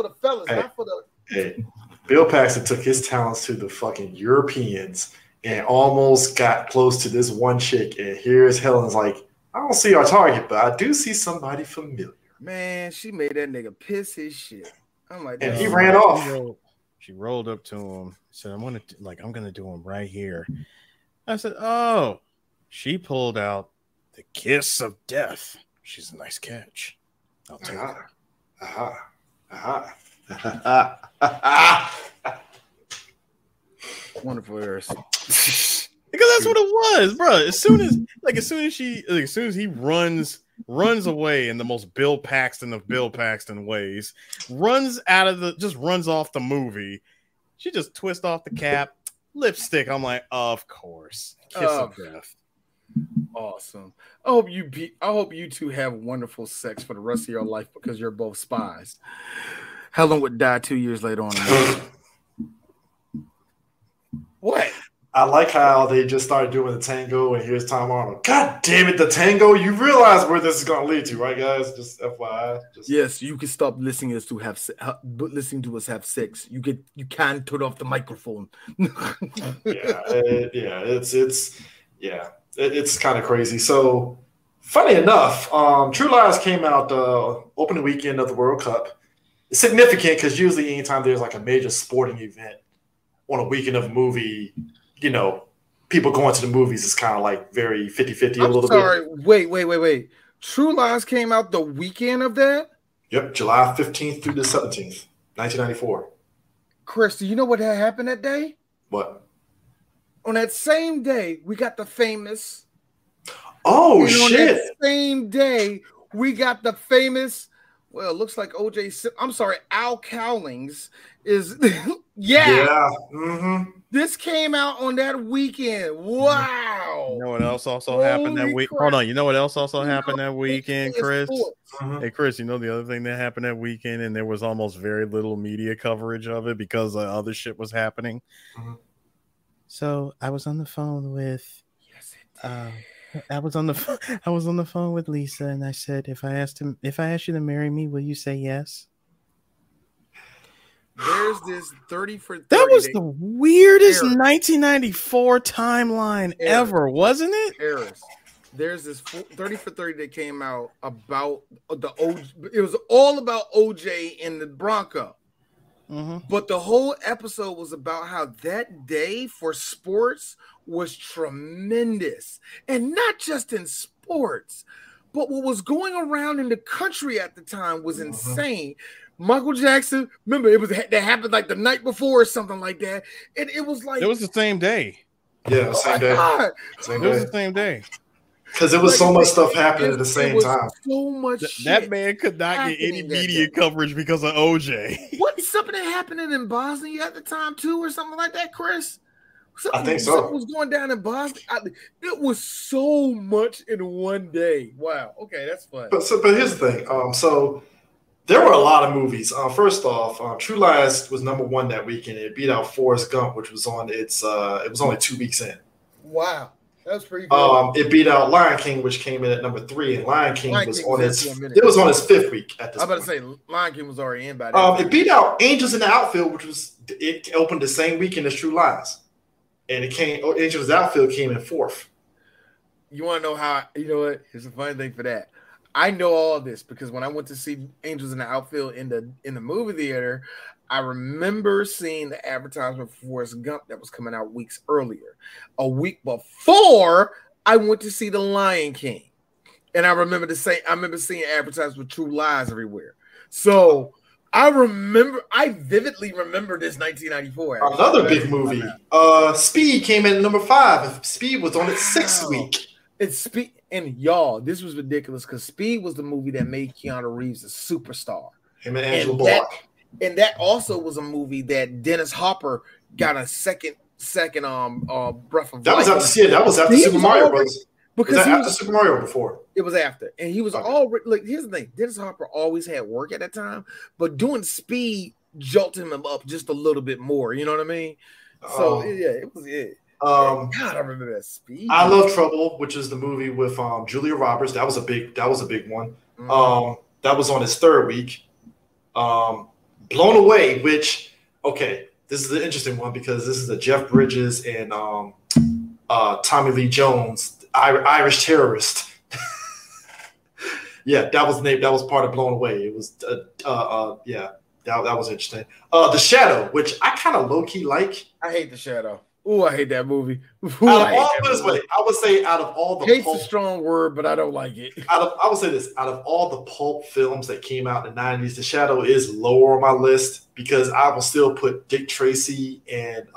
the fellas, not for the. Hey, Bill Paxton took his talents to the fucking Europeans and almost got close to this one chick. And here's Helen's like, I don't see our target, but I do see somebody familiar. Man, she made that nigga piss his shit. I'm like, and he ran off. She rolled up to him, said, I'm gonna do him right here. I said, oh, she pulled out the kiss of death. She's a nice catch. I'll take her. Wonderful ears. Because that's what it was, bro. As soon as he runs away in the most Bill Paxton of Bill Paxton ways, runs off the movie. She just twists off the cap, lipstick. I'm like, of course, kiss of death. Awesome. I hope you two have wonderful sex for the rest of your life because you're both spies. Helen would die 2 years later on. What? I like how they just started doing the tango, and here's Tom Arnold. God damn it, the tango! You realize where this is going to lead to, right, guys? Just FYI. Yes, you can stop listening to us have sex. You can turn off the microphone. It's kind of crazy. So, funny enough, True Lies came out opening weekend of the World Cup. It's significant because usually anytime there's like a major sporting event on a weekend of a movie, you know, people going to the movies is kind of like very 50-50 a little bit. Wait. True Lies came out the weekend of that? Yep, July 15th through the 17th, 1994. Chris, do you know what had happened that day? What? On that same day, we got the famous. Oh, shit. On that same day, we got the famous. Well, it looks like Al Cowlings is. Yeah. Mm-hmm. This came out on that weekend. Wow. You know what else also happened that week? Hold on. You know what else also happened that weekend, Chris? Hey, Chris, you know the other thing that happened that weekend, and there was almost very little media coverage of it because other shit was happening. Mm-hmm. So I was on the phone with. I was on the phone with Lisa, and I said, if I asked you to marry me, will you say yes? There's this 30 for 30. That was the weirdest 1994 timeline ever, wasn't it? Harris. There's this 30 for 30 that came out about the OJ. It was all about OJ and the Bronco. Mm-hmm. But the whole episode was about how that day for sports was tremendous. And not just in sports, but what was going around in the country at the time was insane. Michael Jackson, remember, that happened like the night before or something like that. And it was like... It was the same day. Yeah, same day. It was the same day. Because it was so much stuff happening at the same time. So much shit. That man could not get any media coverage because of OJ. Wasn't something happening in Bosnia at the time too, or something like that, Chris? I think so. Something was going down in Bosnia. It was so much in one day. Wow. Okay, that's fun. But here's the thing. So there were a lot of movies. First off, True Lies was #1 that weekend. It beat out Forrest Gump, which was on its. It was only 2 weeks in. Wow. That's pretty good. It beat out Lion King, which came in at #3, and Lion King was on its 5th week at this point. I was about to say Lion King was already in by then. It beat out Angels in the Outfield, it opened the same weekend as True Lies, and Angels in the Outfield came in 4th. You want to know how? You know what? Here's a funny thing for that. I know all this because when I went to see Angels in the Outfield in the movie theater, I remember seeing the advertisement for Forrest Gump that was coming out weeks earlier. A week before, I went to see The Lion King. And I remember seeing advertisements for True Lies everywhere. So I vividly remember this 1994. Actually. Another big movie. Speed came in number 5. Speed was on its 6th week. It's Speed, and y'all, this was ridiculous because Speed was the movie that made Keanu Reeves a superstar. Him and Angela Bullock. And that also was a movie that Dennis Hopper got a second breath of life. That was after Super Mario Bros. Because was that after Super Mario before? It was after. And he was already, like, here's the thing. Dennis Hopper always had work at that time, but doing Speed jolted him up just a little bit more. You know what I mean? So, yeah, it was it. God, I remember that Speed. I Love Trouble, which is the movie with Julia Roberts. That was a big one. Mm-hmm. That was on its 3rd week. Blown Away, which, okay, this is an interesting one because this is a Jeff Bridges and Tommy Lee Jones, Irish terrorist. Yeah, that was the name. That was part of Blown Away. It was, yeah, that was interesting. The Shadow, which I kind of low key like. I hate The Shadow. Ooh, I hate that movie. I would say out of all the hate's a strong word, but I don't like it. I would say this: out of all the pulp films that came out in the 90s, The Shadow is lower on my list because I will still put Dick Tracy and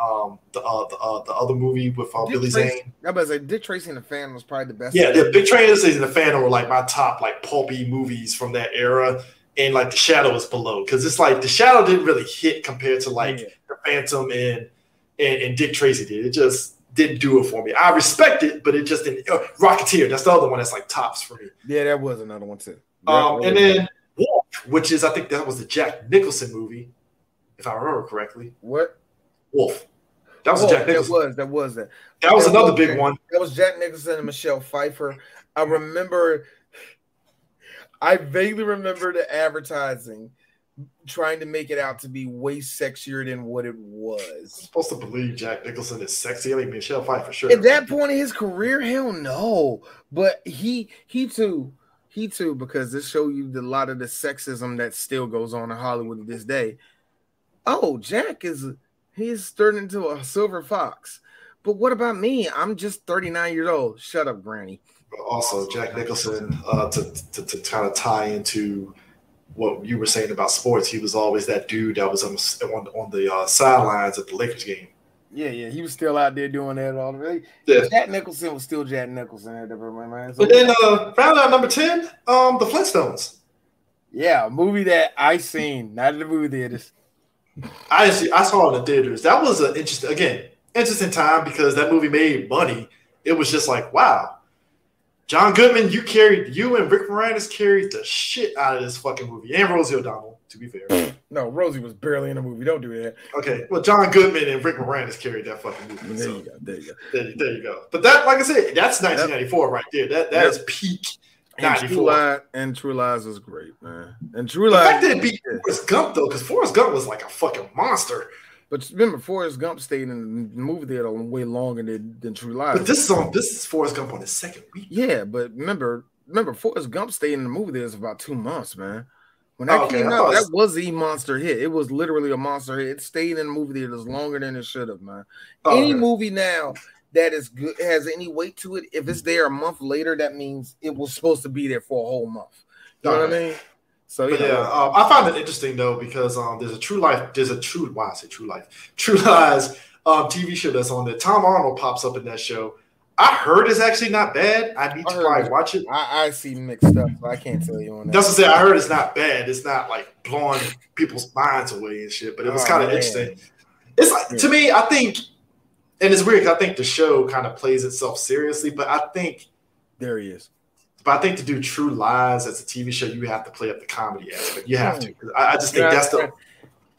the other movie with Billy Zane. I was about to say Dick Tracy and the Phantom was probably the best. Yeah, Dick Tracy and the Phantom were like my top like pulpy movies from that era, and like The Shadow is below because it's like The Shadow didn't really hit compared to like the Phantom and Dick Tracy did. It just didn't do it for me. I respect it, but it just didn't. Rocketeer, that's the other one that's like tops for me. Yeah, that was another one too. And then Wolf, which is, I think that was the Jack Nicholson movie, if I remember correctly. What? Wolf. That was Jack Nicholson. That was another big one. That was Jack Nicholson and Michelle Pfeiffer. I vaguely remember the advertising trying to make it out to be way sexier than what it was. I'm supposed to believe Jack Nicholson is sexy. I mean, Michelle Pfeiffer, sure. At that point in his career, hell no. But he too, because this show you a lot of the sexism that still goes on in Hollywood to this day. Oh, Jack he's turned into a silver fox. But what about me? I'm just 39 years old. Shut up, Granny. Also, Jack Nicholson, to kind of tie into what you were saying about sports, he was always that dude that was on the sidelines at the Lakers game. Yeah, he was still out there doing that all the way. Yeah. Jack Nicholson was still Jack Nicholson at that point. But then round out number 10, the Flintstones. Yeah, a movie that I seen, not in the movie theaters. I saw it in the theaters. That was an interesting time because that movie made money. It was just like, wow. John Goodman, you and Rick Moranis carried the shit out of this fucking movie. And Rosie O'Donnell, to be fair. No, Rosie was barely in the movie. Don't do that. Okay, well, John Goodman and Rick Moranis carried that fucking movie. There you go. But that, like I said, that's 1994 right there. That is peak 94. And True Lies was great, man. And The fact that it beat Forrest Gump, though, because Forrest Gump was like a fucking monster. But remember, Forrest Gump stayed in the movie theater way longer than True Lies. But this is Forrest Gump on his 2nd week. Yeah, but remember, Forrest Gump stayed in the movie theater for about 2 months, man. When that came out, that was a monster hit. It was literally a monster hit. It stayed in the movie theaters longer than it should have, man. Any movie now that is good, has any weight to it, if it's there a month later, that means it was supposed to be there for a whole month. You know what I mean? So I found it interesting though because there's a True Lies TV show that's on there. Tom Arnold pops up in that show. I heard it's actually not bad. I need to probably watch it. I see mixed stuff, so I can't tell you on that. That's what I say. I heard it's not bad. It's not like blowing people's minds away and shit, but it was kind of interesting. It's like to me, I think, and it's weird because I think the show kind of plays itself seriously, but I think there he is. But I think to do True Lies as a TV show, you have to play up the comedy aspect. You have to. I just think that's the.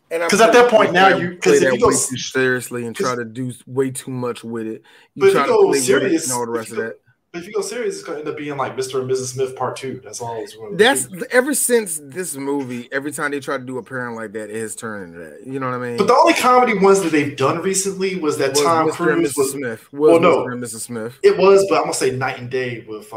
Because at that point now, if you go too seriously and try to do way too much with it, you try to play serious and all the rest of that. But if you go serious, it's going to end up being like Mr. and Mrs. Smith Part 2. That's all it's going to be. Ever since this movie, every time they try to do a pairing like that, it has turned into that. You know what I mean? But the only comedy ones that they've done recently was that Tom Cruise was Smith. Mr. and Mrs. Smith. It was, but I'm going to say Night and Day with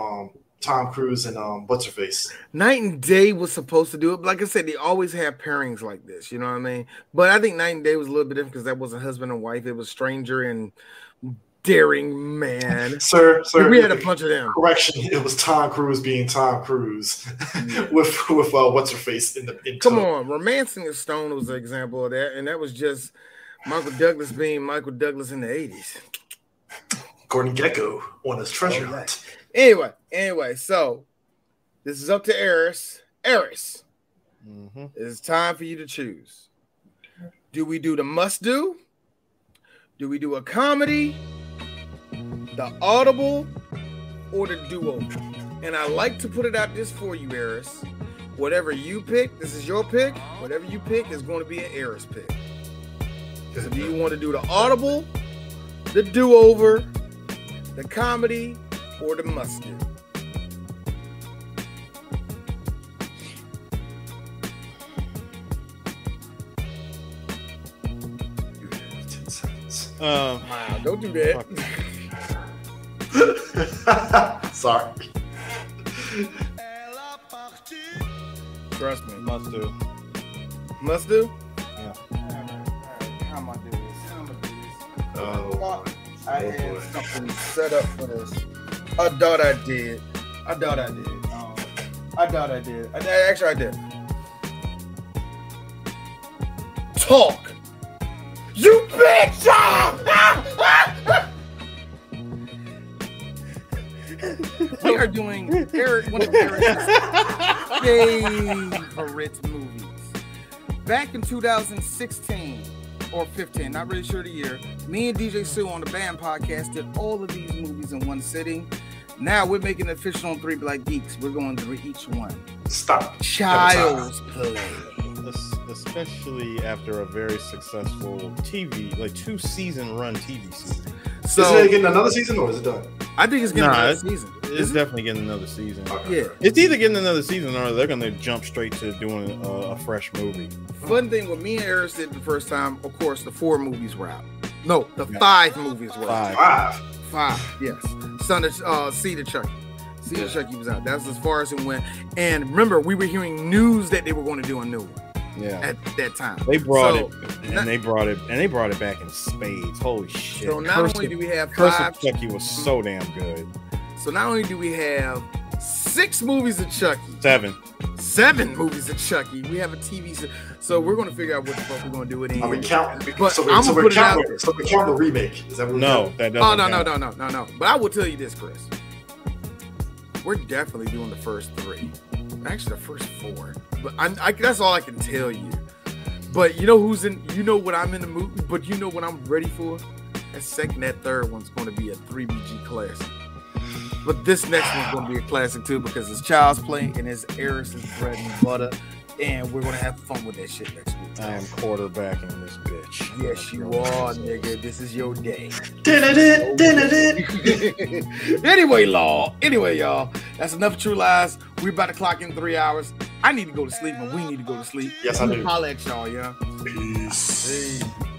Tom Cruise and what's her face. Night and Day was supposed to do it. But like I said, they always have pairings like this. You know what I mean? But I think Night and Day was a little bit different because that wasn't husband and wife. It was stranger and daring man. Sir, We had a bunch of them. Correction, it was Tom Cruise being Tom Cruise with what's her face in Come on, Romancing the Stone was an example of that, and that was just Michael Douglas being Michael Douglas in the 80s. Gordon Gekko on his treasure hunt. Anyway, so this is up to Eris. Eris, it's time for you to choose. Do we do the must-do? Do we do a comedy, the audible, or the do-over? And I like to put it out this for you, Eris. Whatever you pick, this is your pick. Whatever you pick is going to be an Eris pick. So do you want to do the audible, the do-over, the comedy, or the must-do? Wow, don't do that. Sorry. Trust me. Must do. Must do? Yeah. How am I doing this? Oh, I had something set up for this. I thought I did. Actually, I did. Talk. You bitch! We are doing one of Eric's favorite movies. Back in 2016 or 15, not really sure the year, me and DJ Sue on the Band Podcast did all of these movies in one sitting. Now we're making it official on 3 Black Geeks. We're going through each one. Stop. Child's Play. Especially after a very successful TV, like 2-season run TV season. So, is it getting another season or is it done? I think it's getting another season. It's definitely getting another season. Okay. Yeah. It's either getting another season or they're going to jump straight to doing a fresh movie. Fun thing, when me and Eris did the first time, of course, the 4 movies were out. No, the 5 movies were out. 5, yes. Son of Seed of Chucky. Seed of Chucky was out. That's as far as it went. And remember, we were hearing news that they were going to do a new one. Yeah, at that time they brought it, and they brought it back in spades. Holy shit! So not only do we have Curse 5, of Chucky was so damn good. So not only do we have 6 movies of Chucky, 7 movies of Chucky, we have a TV. So we're going to figure out what the fuck we're going to do with it. Are we counting? So we count the remake. Is that what that doesn't? No. But I will tell you this, Chris. We're definitely doing the first 3. Actually, the first 4. But I that's all I can tell you. But you know who's in? You know what I'm in the movie. But you know what I'm ready for? That third one's going to be a 3BG classic. But this next one's going to be a classic too because it's Child's Play and it's Eris's bread and butter, and we're going to have fun with that shit next week. I am quarterbacking this bitch. Yes, you are, nigga. This is your day. Anyway, y'all. That's enough True Lies. We're about to clock in 3 hours. I need to go to sleep, and we need to go to sleep. Yes, I do. Holla at y'all, yeah. Peace. Peace.